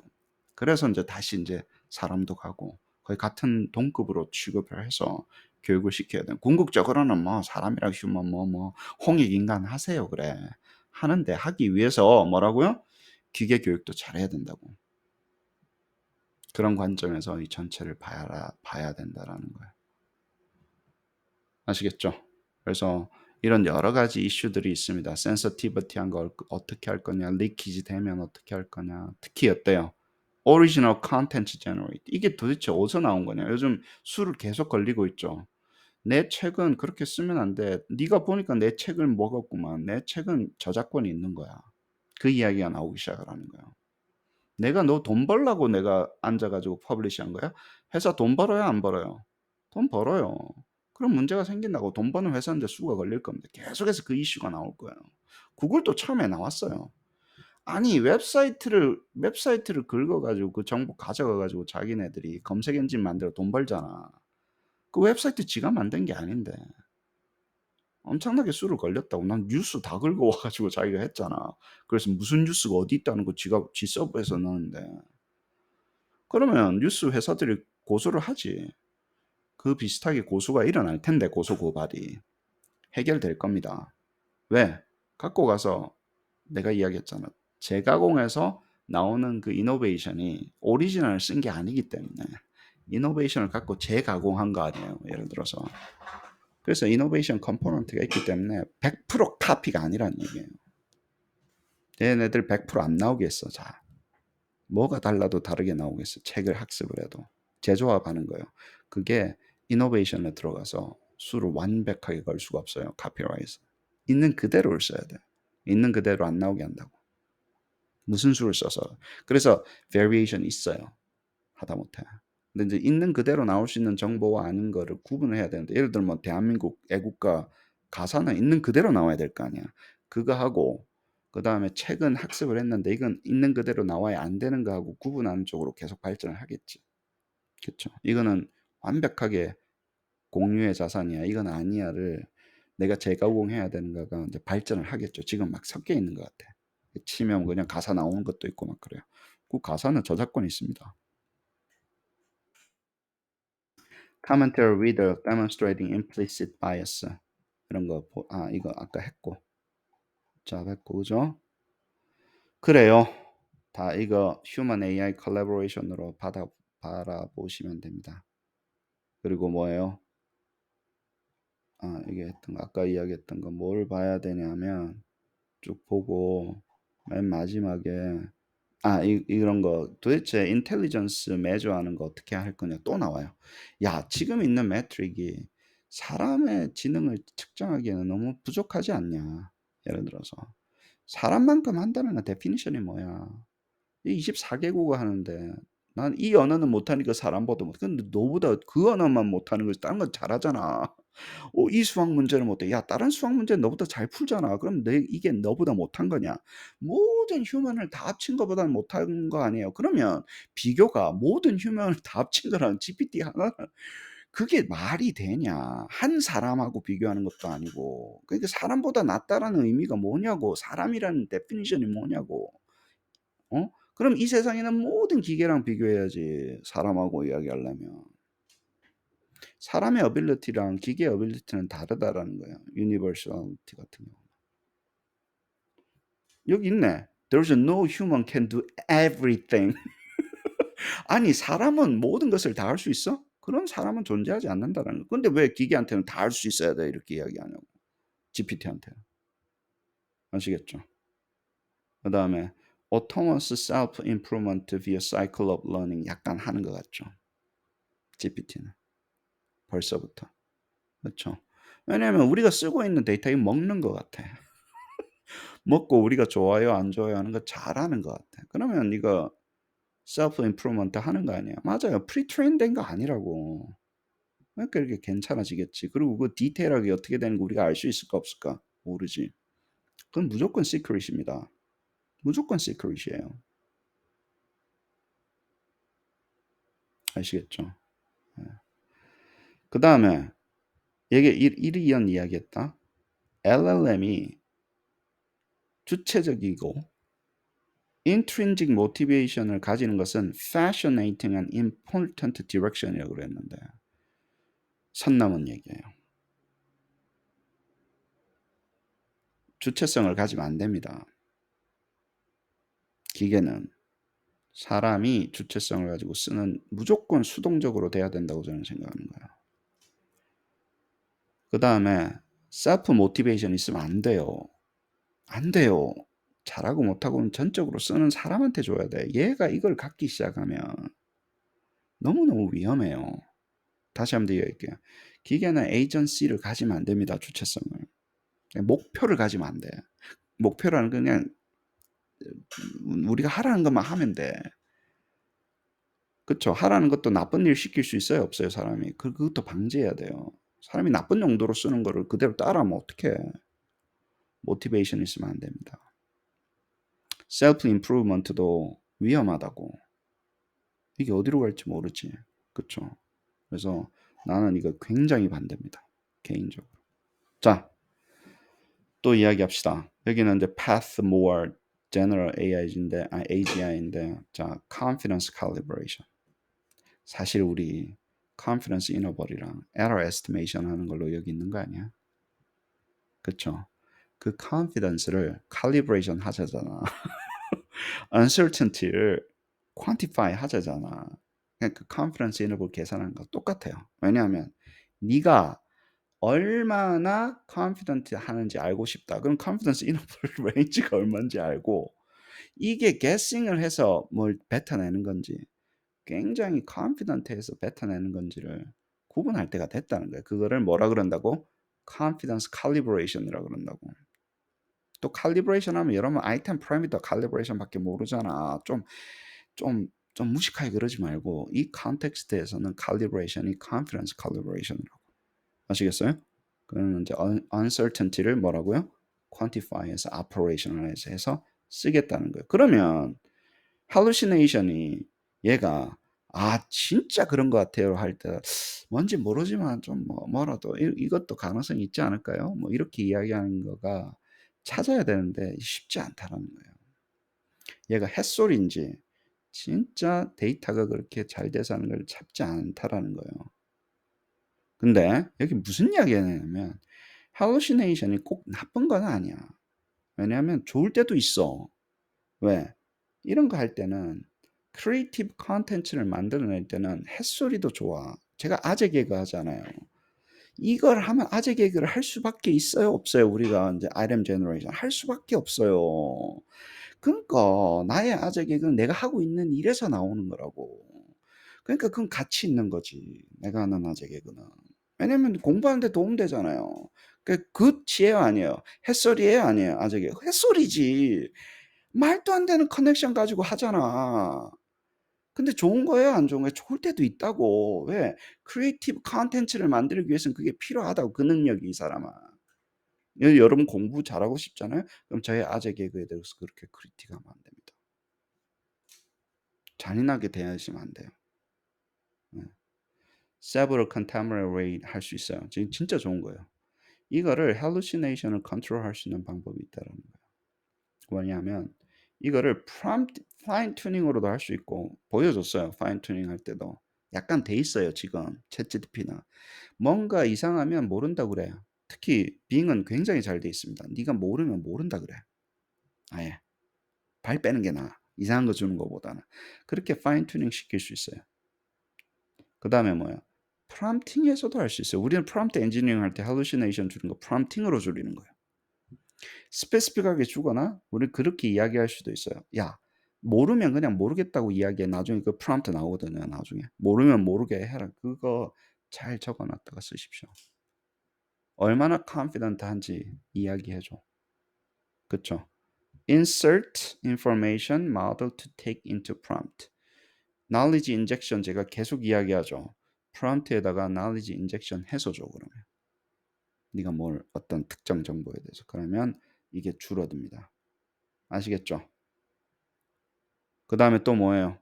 그래서 이제 다시 이제 사람도 가고 거의 같은 동급으로 취급을 해서 교육을 시켜야 돼요. 궁극적으로는 뭐 사람이랑 휴먼 뭐 홍익 인간 하세요 그래. 하는데 하기 위해서 뭐라고요? 기계 교육도 잘해야 된다고. 그런 관점에서 이 전체를 봐야 된다라는 거예요. 아시겠죠? 그래서 이런 여러 가지 이슈들이 있습니다. 센서티비티한 걸 어떻게 할 거냐, 리키지 되면 어떻게 할 거냐. 특히 어때요? 오리지널 컨텐츠 제너레이트. 이게 도대체 어디서 나온 거냐? 요즘 수를 계속 걸리고 있죠. 내 책은 그렇게 쓰면 안 돼. 네가 보니까 내 책을 먹었구만. 내 책은 저작권이 있는 거야. 그 이야기가 나오기 시작을 하는 거예요. 내가 너 돈 벌라고 내가 앉아가지고 퍼블리시한 거야? 회사 돈 벌어요, 안 벌어요? 돈 벌어요. 그럼 문제가 생긴다고. 돈 버는 회사인데 수가 걸릴 겁니다. 계속해서 그 이슈가 나올 거예요. 구글도 처음에 나왔어요. 아니 웹사이트를 긁어가지고 그 정보 가져가가지고 자기네들이 검색 엔진 만들어 돈 벌잖아. 그 웹사이트 지가 만든 게 아닌데 엄청나게 수를 걸렸다고. 난 뉴스 다 긁어와가지고 자기가 했잖아. 그래서 무슨 뉴스가 어디 있다는 거 지가 지 서버에서 넣는데 그러면 뉴스 회사들이 고소를 하지. 그 비슷하게 고소가 일어날 텐데 고소 고발이 해결될 겁니다. 왜? 갖고 가서 내가 이야기했잖아. 재가공해서 나오는 그 이노베이션이 오리지널을 쓴 게 아니기 때문에 이노베이션을 갖고 재가공한 거 아니에요. 예를 들어서. 그래서 이노베이션 컴포넌트가 있기 때문에 100% 카피가 아니란 얘기예요. 얘네들 100%안 나오겠어. 자, 뭐가 달라도 다르게 나오겠어. 책을 학습을 해도. 재조합하는 거예요. 그게 이노베이션에 들어가서 수를 완벽하게 걸 수가 없어요. 카피라이트. 있는 그대로를 써야 돼. 있는 그대로 안 나오게 한다고. 무슨 수를 써서. 그래서 variation 있어요. 하다못해. 근데 이제 있는 그대로 나올 수 있는 정보와 아닌 거를 구분을 해야 되는데 예를 들면 뭐 대한민국 애국가 가사는 있는 그대로 나와야 될 거 아니야. 그거 하고 그다음에 책은 학습을 했는데 이건 있는 그대로 나와야 안 되는 거하고 구분하는 쪽으로 계속 발전을 하겠지. 그렇죠. 이거는 완벽하게 공유의 자산이야. 이건 아니야를 내가 재가공해야 되는 거가 이제 발전을 하겠죠. 지금 막 섞여 있는 것 같아. 치면 그냥 가사 나오는 것도 있고 막 그래요. 그 가사는 저작권이 있습니다. Commentary reader demonstrating implicit bias 이런 거 이거 아까 했고 자 했고 그죠? 그래요. 다 이거 Human AI Collaboration으로 바라보시면 됩니다. 그리고 뭐예요? 이게 했던 거 아까 이야기했던 거 뭘 봐야 되냐면 쭉 보고 맨 마지막에 이런 거 도대체 인텔리전스 매저하는 거 어떻게 할 거냐 또 나와요. 야, 지금 있는 매트릭이 사람의 지능을 측정하기에는 너무 부족하지 않냐. 예를 들어서 사람만큼 한다는 건 데피니션이 뭐야? 이 24개국어 하는데 난 이 언어는 못하니까 사람보다 못. 근데 너보다 그 언어만 못하는 거지 다른 건 잘하잖아. 이 수학 문제를 못해. 야, 다른 수학 문제는 너보다 잘 풀잖아. 그럼 이게 너보다 못한 거냐? 모든 휴먼을 다 합친 것보다는 못한 거 아니에요. 그러면 비교가 모든 휴먼을 다 합친 거랑 GPT 하나 그게 말이 되냐? 한 사람하고 비교하는 것도 아니고. 그러니까 사람보다 낫다라는 의미가 뭐냐고. 사람이라는 데피니션이 뭐냐고. 그럼 이 세상에는 모든 기계랑 비교해야지. 사람하고 이야기하려면. 사람의 어빌리티랑 기계의 어빌리티는 다르다라는 거예요. 유니버셜리티 같은 경우. 여기 있네. There's no human can do everything. 아니 사람은 모든 것을 다 할 수 있어? 그런 사람은 존재하지 않는다라는 거. 근데 왜 기계한테는 다 할 수 있어야 돼? 이렇게 이야기하냐고. GPT한테. 아시겠죠? 그 다음에 autonomous self-improvement via cycle of learning 약간 하는 것 같죠. GPT는 벌써부터. 그렇죠. 왜냐하면 우리가 쓰고 있는 데이터에 먹는 것 같아. 먹고 우리가 좋아요 안 좋아요 하는 거 잘하는 것 같아. 그러면 이거 셀프 임프루먼트 하는 거 아니야. 맞아요. 프리트레인 된 거 아니라고. 그러니까 이렇게 괜찮아지겠지. 그리고 그 디테일하게 어떻게 되는 거 우리가 알 수 있을까 없을까? 모르지. 그건 무조건 시크릿입니다. 무조건 시크릿이에요. 아시겠죠? 그 다음에 이게 이런 이야기했다. LLM이 주체적이고 intrinsic motivation을 가지는 것은 fascinating and important direction이라고 그랬는데 선 넘은 얘기예요. 주체성을 가지면 안 됩니다. 기계는 사람이 주체성을 가지고 쓰는 무조건 수동적으로 돼야 된다고 저는 생각하는 거예요. 그 다음에 셀프 모티베이션 있으면 안 돼요. 안 돼요. 잘하고 못하고는 전적으로 쓰는 사람한테 줘야 돼. 얘가 이걸 갖기 시작하면 너무너무 위험해요. 다시 한번 얘기할게요. 기계는 에이전시를 가지면 안 됩니다. 주체성을. 목표를 가지면 안 돼. 목표라는 건 그냥 우리가 하라는 것만 하면 돼. 그쵸? 하라는 것도 나쁜 일 시킬 수 있어요? 없어요? 사람이. 그것도 방지해야 돼요. 사람이 나쁜 용도로 쓰는 거를 그대로 따라하면 어떡해. 모티베이션 있으면 안 됩니다. 셀프 임프루먼트도 위험하다고. 이게 어디로 갈지 모르지. 그쵸? 그래서 나는 이거 굉장히 반대입니다. 개인적으로. 자, 또 이야기합시다. 여기는 이제 Path More General AI인데, AGI인데, 자, Confidence Calibration. 사실 우리 Confidence Interval이랑 Error Estimation 하는 걸로 여기 있는 거 아니야? 그쵸? 그 confidence를 calibration 하자잖아. uncertainty를 quantify 하자잖아. 그냥 그 confidence interval 계산하는 거 똑같아요. 왜냐하면 네가 얼마나 confident 하는지 알고 싶다. 그럼 confidence interval range가 얼마인지 알고 이게 guessing을 해서 뭘 뱉어내는 건지 굉장히 confident해서 뱉어내는 건지를 구분할 때가 됐다는 거예요. 그거를 뭐라 그런다고? confidence calibration이라고 그런다고. 또 calibration 하면 여러분 아이템 파라미터 calibration 밖에 모르잖아. 좀 무식하게 그러지 말고 이 컨텍스트에서는 calibration이 confidence calibration이라고. 아시겠어요? 그러면 이제 uncertainty를 뭐라고요? quantify해서 operationalize 해서 쓰겠다는 거예요. 그러면 hallucination이 얘가 진짜 그런 것 같아요 할 때 뭔지 모르지만 좀 뭐라도 이것도 가능성이 있지 않을까요? 뭐 이렇게 이야기하는 거가 찾아야 되는데 쉽지 않다라는 거예요. 얘가 햇소리인지 진짜 데이터가 그렇게 잘 돼서 하는 걸 찾지 않다라는 거예요. 근데 여기 무슨 이야기냐면 hallucination이 꼭 나쁜 건 아니야. 왜냐하면 좋을 때도 있어. 왜? 이런 거 할 때는 크리에이티브 컨텐츠를 만들어낼 때는 햇소리도 좋아. 제가 아재 개그 하잖아요. 이걸 하면 아재 개그를 할 수밖에 있어요, 없어요? 우리가 이제 RM 제너레이션 할 수밖에 없어요. 그러니까 나의 아재 개그는 내가 하고 있는 일에서 나오는 거라고. 그러니까 그건 가치 있는 거지. 내가 하는 아재 개그는. 왜냐면 공부하는데 도움되잖아요. 그 지혜요 아니에요. 햇소리예요 아니에요. 아재 개그. 햇소리지. 말도 안 되는 커넥션 가지고 하잖아. 근데 좋은 거예요, 안 좋은 거예요? 좋을 때도 있다고. 왜? 크리에이티브 컨텐츠를 만들기 위해서는 그게 필요하다고, 그 능력이 이 사람아. 여러분 공부 잘하고 싶잖아요? 그럼 저의 아재 개그에 대해서 그렇게 크리틱하면 안 됩니다. 잔인하게 대하시면 안 돼요. 네. Several contemporary way 할 수 있어요. 지금 진짜 좋은 거예요. 이거를 hallucination을 컨트롤할 수 있는 방법이 있다는 거예요. 뭐냐면 이거를 prompt fine tuning으로도 할 수 있고 보여줬어요. fine tuning 할 때도 약간 돼 있어요. 지금 챗GPT나 뭔가 이상하면 모른다 그래요. 특히 빙은 굉장히 잘 돼 있습니다. 네가 모르면 모른다 그래. 아예 발 빼는 게 나아. 이상한 거 주는 것보다는 그렇게 파인 튜닝 시킬 수 있어요. 그 다음에 뭐야? 프롬프팅에서도 할 수 있어요. 우리는 프롬프트 엔지니어링 할 때 할루시네이션 줄이는 거 프롬프팅으로 줄이는 거예요. 스페시픽하게 주거나 우리 그렇게 이야기할 수도 있어요. 야, 모르면 그냥 모르겠다고 이야기해. 나중에 그 프롬프트 나오거든요, 나중에. 모르면 모르게 해라. 그거 잘 적어 놨다가 쓰십시오. 얼마나 confident한지 이야기해 줘. 그쵸? Insert information model to take into prompt. knowledge injection 제가 계속 이야기하죠. 프롬프트에다가 knowledge injection 해서 줘 그러면. 네가 뭘 어떤 특정 정보에 대해서. 그러면 이게 줄어듭니다. 아시겠죠? 그다음에 또 뭐예요?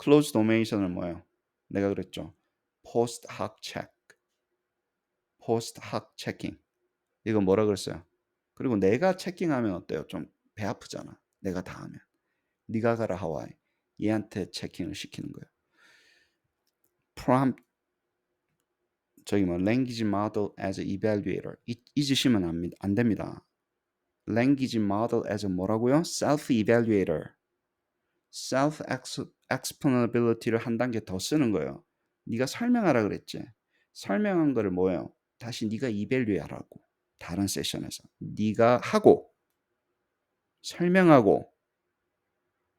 closed domain은 뭐예요? 내가 그랬죠. post hoc check. post hoc checking. 이거 뭐라 그랬어요? 그리고 내가 체킹하면 어때요? 좀 배 아프잖아. 내가 다 하면. 네가 가라 하와이. 얘한테 체킹을 시키는 거예요. prompt 저기 뭐 language model as evaluator 잊으시면 안 됩니다. language model as 뭐라고요? self evaluator. self explainability를 한 단계 더 쓰는 거예요. 네가 설명하라 그랬지. 설명한 거를 뭐예요? 다시 네가 evaluate 하라고. 다른 세션에서. 네가 하고 설명하고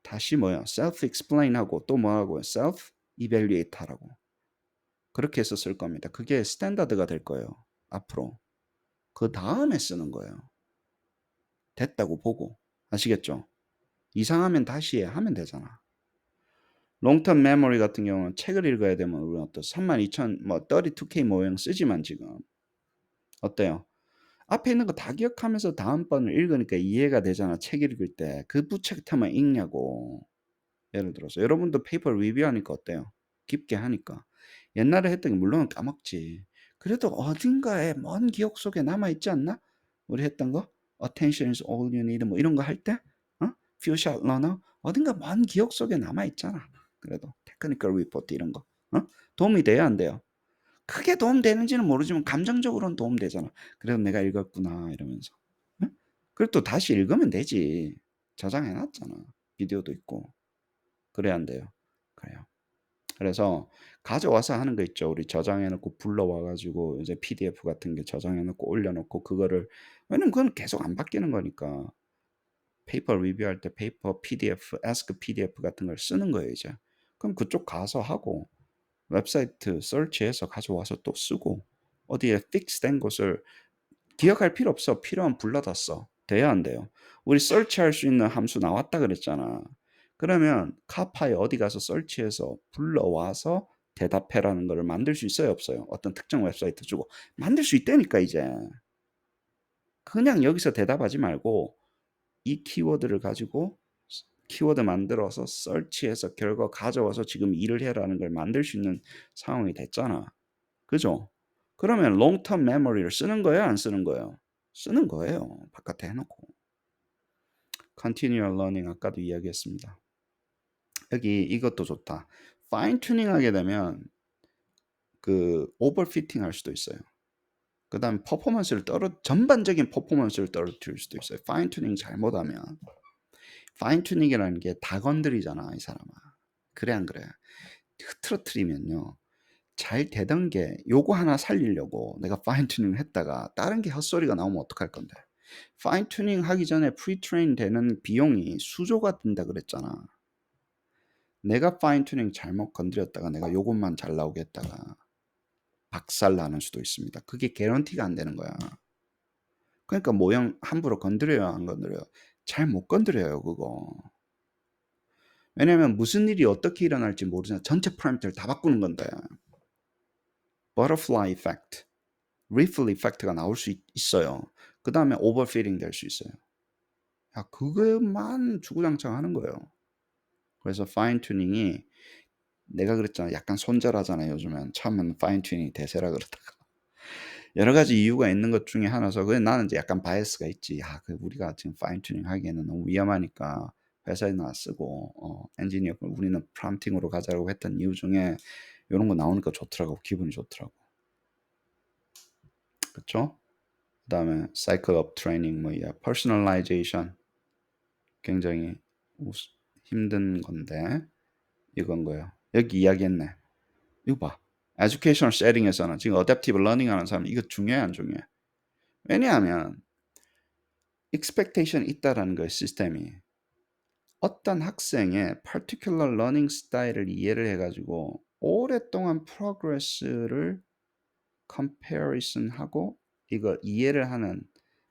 다시 뭐예요? self explain 하고 또 뭐라고요? self evaluate 하라고. 그렇게 해서 쓸 겁니다. 그게 스탠다드가 될 거예요. 앞으로. 그 다음에 쓰는 거예요. 됐다고 보고. 아시겠죠? 이상하면 다시 하면 되잖아. 롱텀 메모리 같은 경우는 책을 읽어야 되면 우리 어떤 32,000 뭐 32K 모형 쓰지만 지금 어때요? 앞에 있는 거 다 기억하면서 다음번을 읽으니까 이해가 되잖아. 책 읽을 때. 그 부책타만 읽냐고. 예를 들어서 여러분도 페이퍼 리뷰하니까 어때요? 깊게 하니까. 옛날에 했던 게 물론 까먹지. 그래도 어딘가에 먼 기억 속에 남아있지 않나? 우리 했던 거? Attention is all you need 뭐 이런 거 할 때? 어? Few shot learner? 어딘가 먼 기억 속에 남아있잖아. 그래도 테크니컬 리포트 이런 거. 어? 도움이 돼야 안 돼요? 크게 도움되는지는 모르지만 감정적으로는 도움되잖아. 그래도 내가 읽었구나 이러면서. 응? 그리고 또 다시 읽으면 되지. 저장해놨잖아. 비디오도 있고. 그래야 안 돼요. 그래요. 그래서 가져와서 하는 거 있죠. 우리 저장해 놓고 불러와 가지고 이제 PDF 같은 게 저장해 놓고 올려 놓고 그거를 왜냐면 그건 계속 안 바뀌는 거니까. 페이퍼 리뷰할 때 페이퍼 PDF, Ask PDF 같은 걸 쓰는 거예요, 이제. 그럼 그쪽 가서 하고 웹사이트 서치해서 가져와서 또 쓰고 어디에 픽스된 곳을 기억할 필요 없어. 필요하면 불러다 써. 돼야 안 돼요? 우리 서치할 수 있는 함수 나왔다 그랬잖아. 그러면 카파에 어디 가서 서치해서 불러와서 대답해라는 거를 만들 수 있어요, 없어요? 어떤 특정 웹사이트 주고 만들 수 있다니까 이제. 그냥 여기서 대답하지 말고 이 키워드를 가지고 키워드 만들어서 서치해서 결과 가져와서 지금 일을 해라는 걸 만들 수 있는 상황이 됐잖아. 그죠? 그러면 롱텀 메모리를 쓰는 거예요, 안 쓰는 거예요? 쓰는 거예요. 바깥에 해놓고. Continual learning 아까도 이야기했습니다. 여기 이것도 좋다. 파인 튜닝 하게 되면 그 오버피팅 할 수도 있어요. 그 다음에 전반적인 퍼포먼스를 떨어뜨릴 수도 있어요. 파인 튜닝 잘못하면. 파인 튜닝이라는 게 다 건드리잖아, 이 사람아. 그래 안 그래? 흐트러트리면요. 잘 되던 게 요거 하나 살리려고 내가 파인 튜닝을 했다가 다른 게 헛소리가 나오면 어떡할 건데. 파인 튜닝 하기 전에 프리트레인 되는 비용이 수조가 든다 그랬잖아. 내가 파인 튜닝 잘못 건드렸다가 내가 요것만 잘 나오게 했다가 박살 나는 수도 있습니다. 그게 개런티가 안 되는 거야. 그러니까 모형 함부로 건드려요, 안 건드려요? 잘 못 건드려요, 그거. 왜냐면 무슨 일이 어떻게 일어날지 모르잖아. 전체 파라미터를 다 바꾸는 건데. Butterfly effect, Riffle effect가 나올 수 있어요. 그 다음에 overfitting 될 수 있어요. 야, 그것만 주구장창 하는 거예요. 그래서 파인 튜닝이 내가 그랬잖아. 약간 손절하잖아요. 요즘엔 처음에는 파인 튜닝이 대세라 그러다가 여러 가지 이유가 있는 것 중에 하나서 그래 나는 이제 약간 바이어스가 있지. 그 우리가 지금 파인 튜닝 하기에는 너무 위험하니까 회사에 나 쓰고 엔지니어 우리는 프롬프팅으로 가자고 했던 이유 중에 이런 거 나오니까 좋더라고. 기분이 좋더라고. 그렇죠? 그다음에 cycle of training personalization 굉장히 힘든 건데 이건 거예요. 여기 이야기했네. 이거 봐. 에듀케이셔널 세팅에서는 지금 어댑티브 러닝 하는 사람 이거 중요해 안 중요해? 왜냐하면 expectation이 있다라는 거예요, 시스템이. 어떤 학생의 particular learning style을 이해를 해 가지고 오랫동안 progress를 comparison하고 이거 이해를 하는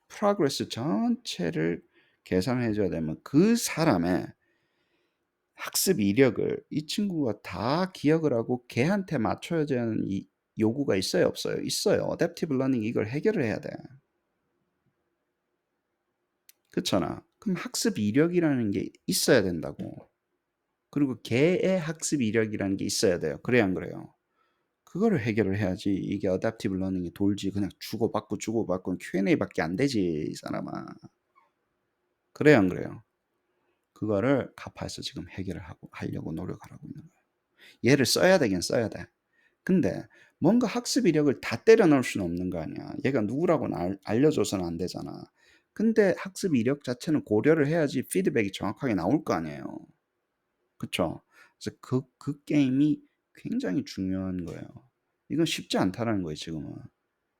progress 전체를 계산해 줘야 되면 그 사람의 학습 이력을 이 친구가 다 기억을 하고 걔한테 맞춰야 되는 이 요구가 있어요, 없어요? 있어요. adaptive learning 이걸 해결을 해야 돼. 그렇잖아. 그럼 학습 이력이라는 게 있어야 된다고. 그리고 걔의 학습 이력이라는 게 있어야 돼요. 그래야 안 그래요? 그거를 해결을 해야지 이게 adaptive learning이 돌지 그냥 주고받고 주고받고 Q&A밖에 안 되지 이 사람아. 그래야 안 그래요? 그거를 가파에서 지금 해결을 하려고 노력을 하고 있는 거예요. 얘를 써야 되긴 써야 돼. 근데 뭔가 학습 이력을 다 때려 넣을 수는 없는 거 아니야. 얘가 누구라고는 알려줘서는 안 되잖아. 근데 학습 이력 자체는 고려를 해야지 피드백이 정확하게 나올 거 아니에요. 그쵸? 그래서 그 게임이 굉장히 중요한 거예요. 이건 쉽지 않다라는 거예요, 지금은.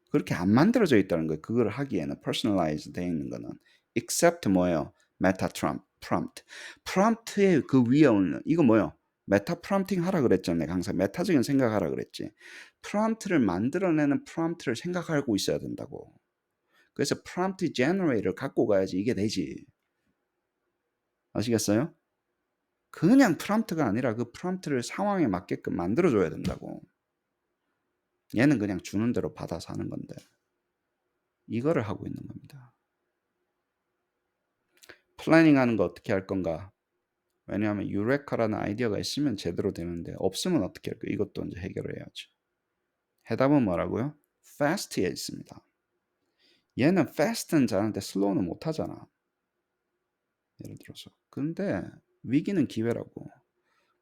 그렇게 안 만들어져 있다는 거예요. 그걸 하기에는 personalized 돼 있는 거는. except 뭐예요? meta prompt. prompt의 그 위에 오는 이거 뭐예요? 메타 프롬프팅 하라 그랬잖아요. 내가 항상 메타적인 생각하라 그랬지. 프롬프트를 만들어내는 프롬프트를 생각하고 있어야 된다고. 그래서 prompt generator를 갖고 가야지 이게 되지. 아시겠어요? 그냥 프롬프트가 아니라 그 프롬프트를 상황에 맞게끔 만들어줘야 된다고. 얘는 그냥 주는 대로 받아서 하는 건데. 이거를 하고 있는 겁니다. 플래닝 하는 거 어떻게 할 건가? 왜냐하면 유레카라는 아이디어가 있으면 제대로 되는데 없으면 어떻게 할까? 이것도 이제 해결을 해야죠. 해답은 뭐라고요? fast에 있습니다. 얘는 fast는 잘하는데 slow는 못하잖아. 예를 들어서. 근데 위기는 기회라고.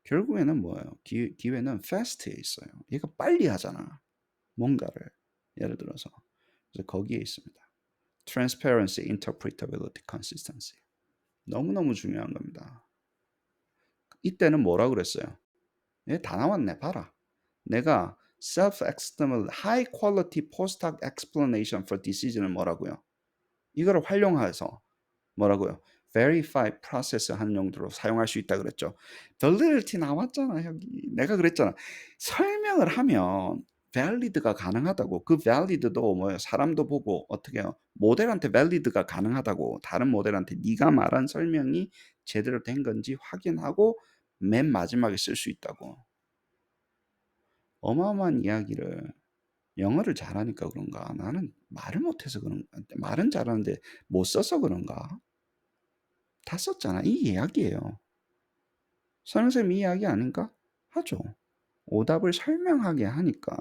결국에는 뭐예요? 기회는 fast에 있어요. 얘가 빨리 하잖아. 뭔가를. 예를 들어서. 그래서 거기에 있습니다. transparency, interpretability, consistency. 너무너무 중요한 겁니다. 이때는 뭐라 그랬어요? 얘 다 나왔네. 봐라. 내가 self-external high quality post-hoc explanation for decision을 뭐라고요? 이거를 활용해서 뭐라고요? verify process 하는 용도로 사용할 수 있다 그랬죠. validity 나왔잖아, 여기. 내가 그랬잖아. 설명을 하면 valid가 가능하다고. 그 valid도 뭐예요? 사람도 보고 어떻게 해요? 모델한테 valid가 가능하다고. 다른 모델한테 네가 말한 설명이 제대로 된 건지 확인하고 맨 마지막에 쓸 수 있다고. 어마어마한 이야기를 영어를 잘하니까 그런가? 나는 말을 못해서 그런가? 말은 잘하는데 못 써서 그런가? 다 썼잖아. 이 이야기예요. 선생님 이 이야기 아닌가? 하죠. 오답을 설명하게 하니까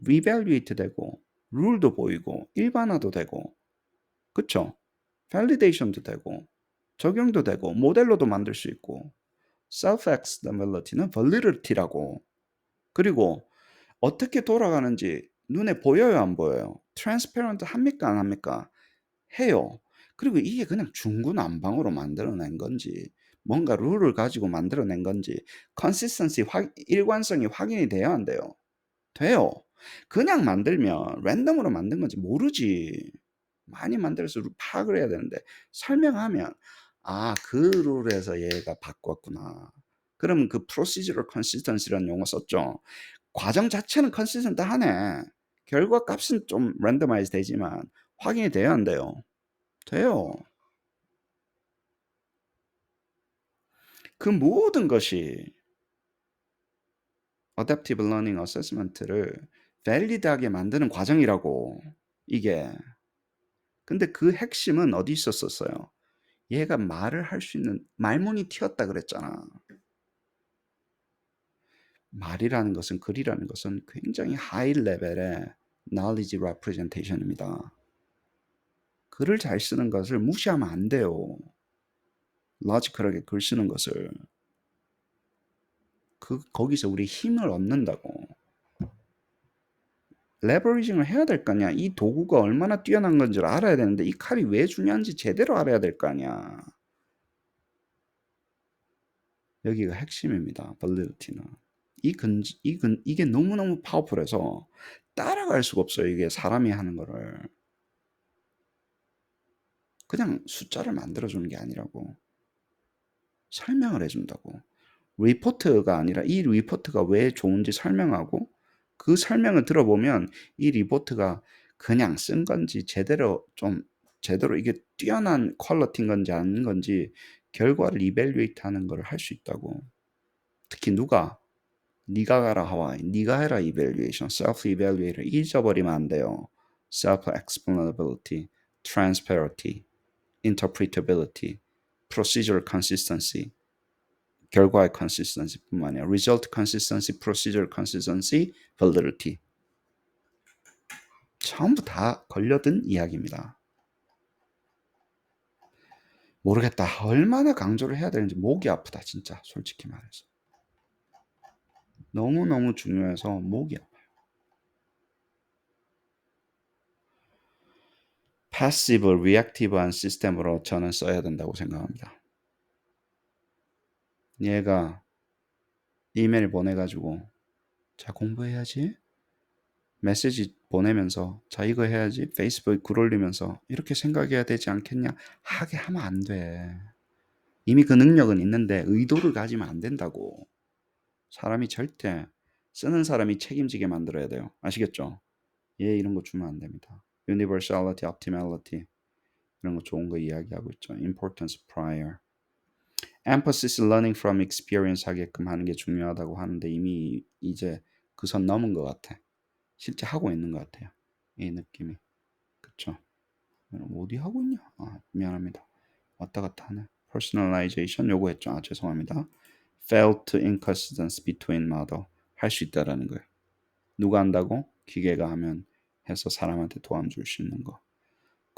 revalidate 되고 룰도 보이고 일반화도 되고 그쵸? validation도 되고 적용도 되고 모델로도 만들 수 있고 self-extensibility는 validity라고 그리고 어떻게 돌아가는지 눈에 보여요, 안 보여요? 트랜스페런트 합니까, 안 합니까? 해요. 그리고 이게 그냥 중구난방으로 만들어낸 건지 뭔가 룰을 가지고 만들어낸 건지 컨시스턴시 일관성이 확인이 돼야 안 돼요? 돼요. 그냥 만들면 랜덤으로 만든 건지 모르지. 많이 만들어서 파악을 해야 되는데 설명하면 아, 그 룰에서 얘가 바꿨구나. 그러면 그 procedural consistency라는 용어 썼죠. 과정 자체는 컨시스턴트하네. 결과 값은 좀 랜더마이즈 되지만 확인이 돼야 안 돼요? 돼요. 그 모든 것이 adaptive learning assessment를 밸리드하게 만드는 과정이라고. 이게. 근데 그 핵심은 어디 있었었어요? 얘가 말을 할 수 있는 말문이 튀었다 그랬잖아. 말이라는 것은 글이라는 것은 굉장히 하이 레벨의 knowledge representation입니다. 글을 잘 쓰는 것을 무시하면 안 돼요. 로지컬하게 글 쓰는 것을. 거기서 우리 힘을 얻는다고. 레버리징을 해야 될 거 아니야. 이 도구가 얼마나 뛰어난 건지를 알아야 되는데 이 칼이 왜 중요한지 제대로 알아야 될 거 아니야. 여기가 핵심입니다. validity는. 이게 너무너무 파워풀해서 따라갈 수가 없어요. 이게 사람이 하는 거를. 그냥 숫자를 만들어 주는 게 아니라고. 설명을 해 준다고. 리포트가 아니라 이 리포트가 왜 좋은지 설명하고 그 설명을 들어보면 이 리포트가 그냥 쓴 건지 제대로 이게 뛰어난 퀄리티인 건지 아닌 건지 결과를 이밸리에이트 하는 걸 할 수 있다고. 특히 누가? 네가 가라 하와이. 네가 해라 이밸리에이션. 셀프 이밸리에이터 잊어버리면 안 돼요. 셀프 explainability, transparency, interpretability, procedural consistency. 결과의 consistency뿐만 아니라 result consistency, procedural consistency, validity. 전부 다 걸려든 이야기입니다. 모르겠다. 얼마나 강조를 해야 되는지 목이 아프다. 진짜 솔직히 말해서. 너무너무 중요해서 목이 아파요. passive, reactive한 시스템으로 저는 써야 된다고 생각합니다. 얘가 이메일 보내가지고 자 공부해야지. 메시지 보내면서 자 이거 해야지. 페이스북 글 올리면서 이렇게 생각해야 되지 않겠냐. 하게 하면 안 돼. 이미 그 능력은 있는데 의도를 가지면 안 된다고. 사람이 절대 쓰는 사람이 책임지게 만들어야 돼요. 아시겠죠? 얘 이런 거 주면 안 됩니다. Universality, Optimality 이런 거 좋은 거 이야기하고 있죠. Importance prior. Emphasis learning from experience 하게끔 하는 게 중요하다고 하는데 이미 이제 그 선 넘은 것 같아. 실제 하고 있는 것 같아요. 이 느낌이. 그쵸? 어디 하고 있냐? 아, 미안합니다. 왔다 갔다 하네. Personalization 요거 했죠. 아, 죄송합니다. Felt inconsistency between model. 할 수 있다라는 거예요. 누가 한다고? 기계가 하면 해서 사람한테 도움 줄 수 있는 거.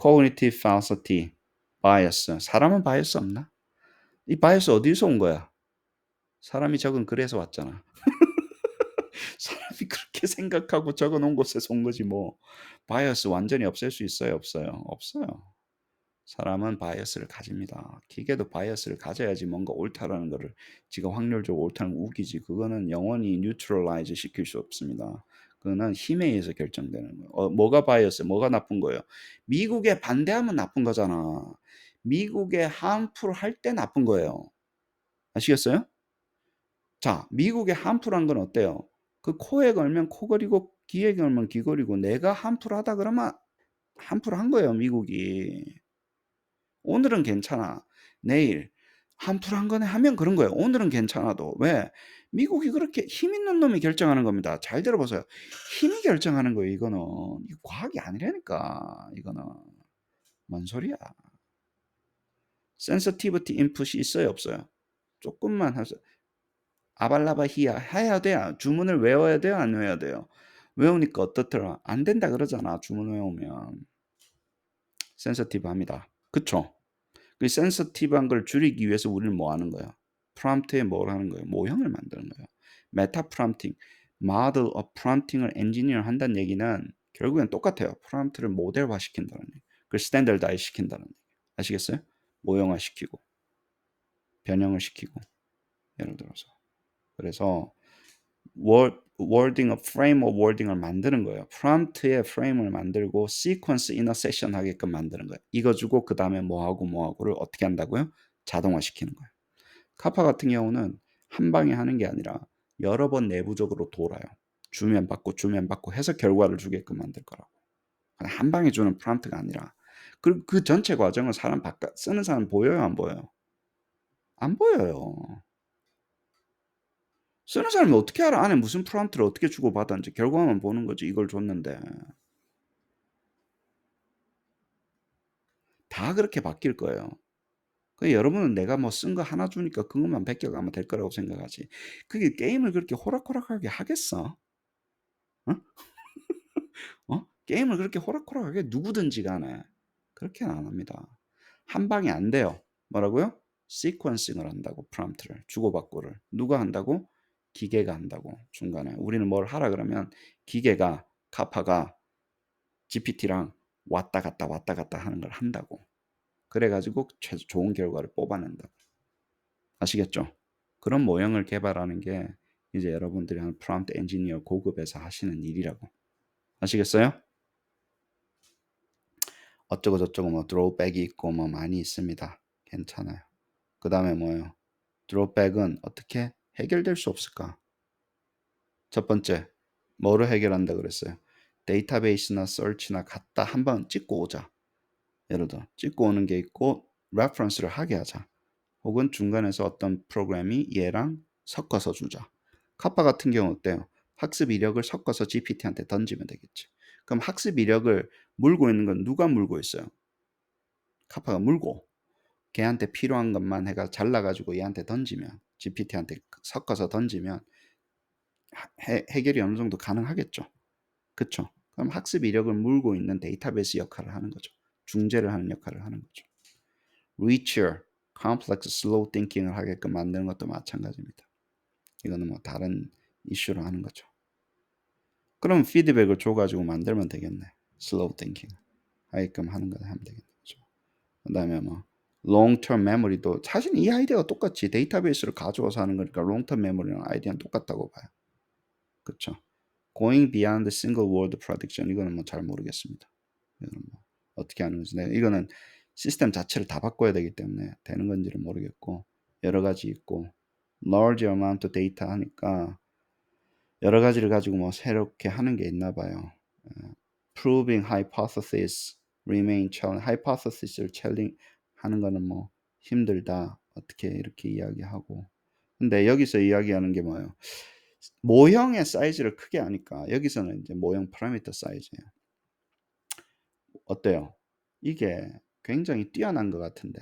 Cognitive falsity, bias. 사람은 바이어스 없나? 이 바이어스 어디서 온 거야? 사람이 적은 글에서 왔잖아. 사람이 그렇게 생각하고 적어 놓은 곳에서 온 거지 뭐. 바이어스 완전히 없앨 수 있어요? 없어요? 없어요. 사람은 바이어스를 가집니다. 기계도 바이어스를 가져야지 뭔가 옳다라는 거를 지가 확률적으로 옳다는 거 우기지. 그거는 영원히 뉴트럴라이즈 시킬 수 없습니다. 그거는 힘에 의해서 결정되는 거예요. 뭐가 바이어스, 뭐가 나쁜 거예요? 미국에 반대하면 나쁜 거잖아. 미국에 harmful 할 때 나쁜 거예요. 아시겠어요? 자, 미국에 harmful 한 건 어때요? 그 코에 걸면 코 걸이고 귀에 걸면 귀 걸이고 내가 harmful 하다 그러면 harmful 한 거예요, 미국이. 오늘은 괜찮아. 내일 한풀한 거네 하면 그런 거예요. 오늘은 괜찮아도. 왜? 미국이 그렇게 힘 있는 놈이 결정하는 겁니다. 잘 들어보세요. 힘이 결정하는 거예요, 이거는. 이거 과학이 아니라니까, 이거는. 뭔 소리야. 센서티비티 인풋이 있어요, 없어요? 조금만 하세요. 아발라바히야 해야 돼요. 주문을 외워야 돼요, 안 외워야 돼요? 외우니까 어떻더라? 안 된다 그러잖아, 주문 외우면. 센서티브합니다. 그쵸? 그 센서티브한 걸 줄이기 위해서 우리는 뭐 하는 거야? 프롬프트에 뭘 하는 거예요? 모형을 만드는 거예요. 메타 프롬프팅, 모델 업 프롬프팅을 엔지니어 한다는 얘기는 결국엔 똑같아요. 프롬프트를 모델화 시킨다는 얘기. 그걸 스탠더다이즈 시킨다는 얘기. 아시겠어요? 모형화 시키고 변형을 시키고 예를 들어서 그래서 워딩, 프레임 오브 워딩을 만드는 거예요. 프롬프트의 프레임을 만들고 시퀀스 이너세션 하게끔 만드는 거예요. 이거 주고 그 다음에 뭐하고 뭐하고를 어떻게 한다고요? 자동화시키는 거예요. 카파 같은 경우는 한 방에 하는 게 아니라 여러 번 내부적으로 돌아요. 주면 받고 해서 결과를 주게끔 만들 거라고. 한 방에 주는 프롬프트가 아니라 그 전체 과정을 사람 바깥 쓰는 사람 보여요, 안 보여요? 안 보여요. 쓰는 사람이 어떻게 알아? 안에 무슨 프롬프트를 어떻게 주고받았는지 결과만 보는 거지. 이걸 줬는데. 다 그렇게 바뀔 거예요. 여러분은 내가 뭐 쓴 거 하나 주니까 그것만 베껴가면 될 거라고 생각하지. 그게 게임을 그렇게 호락호락하게 하겠어? 어? 게임을 그렇게 호락호락하게 누구든지 간에 그렇게는 안 합니다. 한 방에 안 돼요. 뭐라고요? 시퀀싱을 한다고 프롬프트를 주고받고를 누가 한다고? 기계가 한다고 중간에 우리는 뭘 하라 그러면 기계가 카파가 GPT랑 왔다 갔다 하는 걸 한다고 그래가지고 좋은 결과를 뽑아낸다고 아시겠죠? 그런 모형을 개발하는 게 이제 여러분들이 하는 프롬프트 엔지니어 고급에서 하시는 일이라고 아시겠어요? 어쩌고 저쩌고 뭐 drawback이 있고 뭐 많이 있습니다. 괜찮아요. 그 다음에 뭐예요? drawback은 어떻게 해결될 수 없을까? 첫 번째, 뭐를 해결한다 그랬어요? 데이터베이스나 search나 갖다 한번 찍고 오자. 예를 들어 찍고 오는 게 있고 reference를 하게 하자. 혹은 중간에서 어떤 프로그램이 얘랑 섞어서 주자. 카파 같은 경우 어때요? 학습 이력을 섞어서 GPT한테 던지면 되겠지. 그럼 학습 이력을 물고 있는 건 누가 물고 있어요? 카파가 물고 걔한테 필요한 것만 해가 잘라가지고 얘한테 던지면 GPT한테 섞어서 던지면 해결이 어느 정도 가능하겠죠. 그쵸? 그럼 학습 이력을 물고 있는 데이터베이스 역할을 하는 거죠. 중재를 하는 역할을 하는 거죠. richer, complex, slow thinking을 하게끔 만드는 것도 마찬가지입니다. 이거는 뭐 다른 이슈로 하는 거죠. 그럼 피드백을 줘가지고 만들면 되겠네. slow thinking 하게끔 하는 거 하면 되겠네. 그 다음에 뭐 long-term memory도 사실 이 아이디어가 똑같이 데이터베이스를 가져와서 하는 거니까 long-term memory랑 아이디어는 똑같다고 봐요. 그쵸? going beyond single word prediction 이거는 뭐 잘 모르겠습니다. 이거는 뭐 어떻게 하는 건지 이거는 시스템 자체를 다 바꿔야 되기 때문에 되는 건지를 모르겠고 여러 가지 있고 large amount of data 하니까 여러 가지를 가지고 뭐 새롭게 하는 게 있나 봐요. proving hypothesis remain challenge hypothesis를 챌린지 하는 거는 뭐 힘들다 어떻게 이렇게 이야기하고 근데 여기서 이야기하는 게 뭐예요? 모형의 사이즈를 크게 하니까 여기서는 이제 모형 파라미터 사이즈예요. 어때요? 이게 굉장히 뛰어난 것 같은데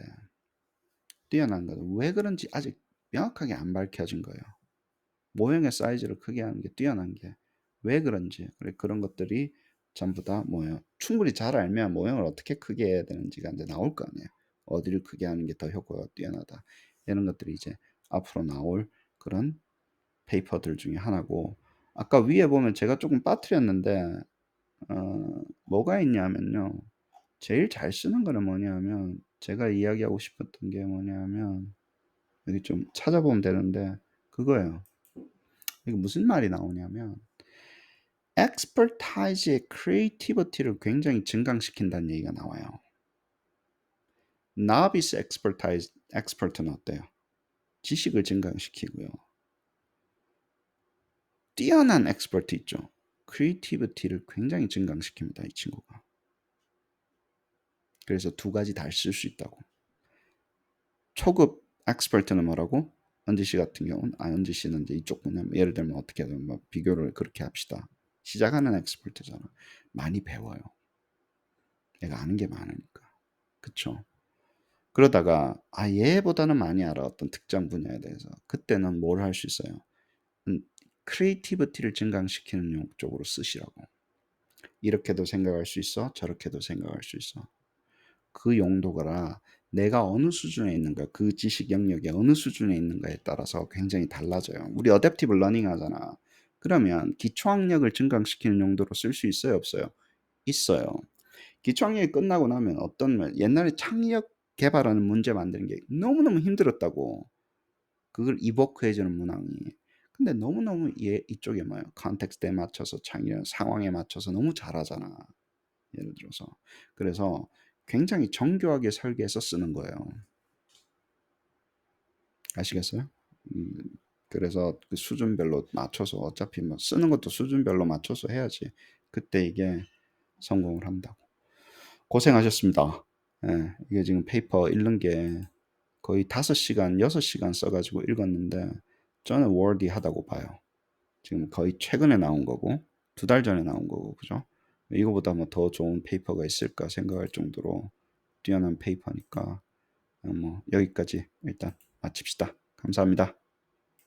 뛰어난 거는 왜 그런지 아직 명확하게 안 밝혀진 거예요. 모형의 사이즈를 크게 하는 게 뛰어난 게 왜 그런지 그런 것들이 전부 다 뭐예요? 충분히 잘 알면 모형을 어떻게 크게 해야 되는지가 이제 나올 거 아니에요. 어디를 크게 하는 게 더 효과가 뛰어나다. 이런 것들이 이제 앞으로 나올 그런 페이퍼들 중에 하나고 아까 위에 보면 제가 조금 빠뜨렸는데 뭐가 있냐면요. 제일 잘 쓰는 거는 뭐냐면 제가 이야기하고 싶었던 게 뭐냐면 여기 좀 찾아보면 되는데 그거예요. 이게 무슨 말이 나오냐면 expertise의 creativity를 굉장히 증강시킨다는 얘기가 나와요. novice expert는 어때요? 지식을 증강시키고요. 뛰어난 expert 있죠. creativity를 굉장히 증강시킵니다. 이 친구가. 그래서 두 가지 다 쓸 수 있다고. 초급 expert는 뭐라고? 은지 씨 같은 경우는 은지 씨는 이제 이쪽 분야 예를 들면 어떻게 하든 뭐 비교를 그렇게 합시다. 시작하는 expert잖아. 많이 배워요. 내가 아는 게 많으니까. 그쵸? 그러다가 얘보다는 많이 알아. 어떤 특정 분야에 대해서. 그때는 뭘 할 수 있어요? 크리에이티비티를 증강시키는 쪽으로 쓰시라고. 이렇게도 생각할 수 있어. 저렇게도 생각할 수 있어. 그 용도가 내가 어느 수준에 있는가, 그 지식 영역에 어느 수준에 있는가에 따라서 굉장히 달라져요. 우리 어댑티브 러닝 하잖아. 그러면 기초학력을 증강시키는 용도로 쓸 수 있어요, 없어요? 있어요. 기초학력이 끝나고 나면 옛날에 창의력 개발하는 문제 만드는 게 너무너무 힘들었다고. 그걸 이버크해주는 문항이. 근데 너무너무 이쪽에 뭐예요? 컨텍스트에 맞춰서 창의력 상황에 맞춰서 너무 잘하잖아. 예를 들어서. 그래서 굉장히 정교하게 설계해서 쓰는 거예요. 아시겠어요? 그래서 그 수준별로 맞춰서 어차피 뭐 쓰는 것도 수준별로 맞춰서 해야지. 그때 이게 성공을 한다고. 고생하셨습니다. 예, 이게 지금 페이퍼 읽는 게 거의 5시간, 6시간 써가지고 읽었는데 저는 월디하다고 봐요. 지금 거의 최근에 나온 거고 2달 전에 나온 거고 그죠? 이거보다 뭐 더 좋은 페이퍼가 있을까 생각할 정도로 뛰어난 페이퍼니까 뭐 여기까지 일단 마칩시다. 감사합니다.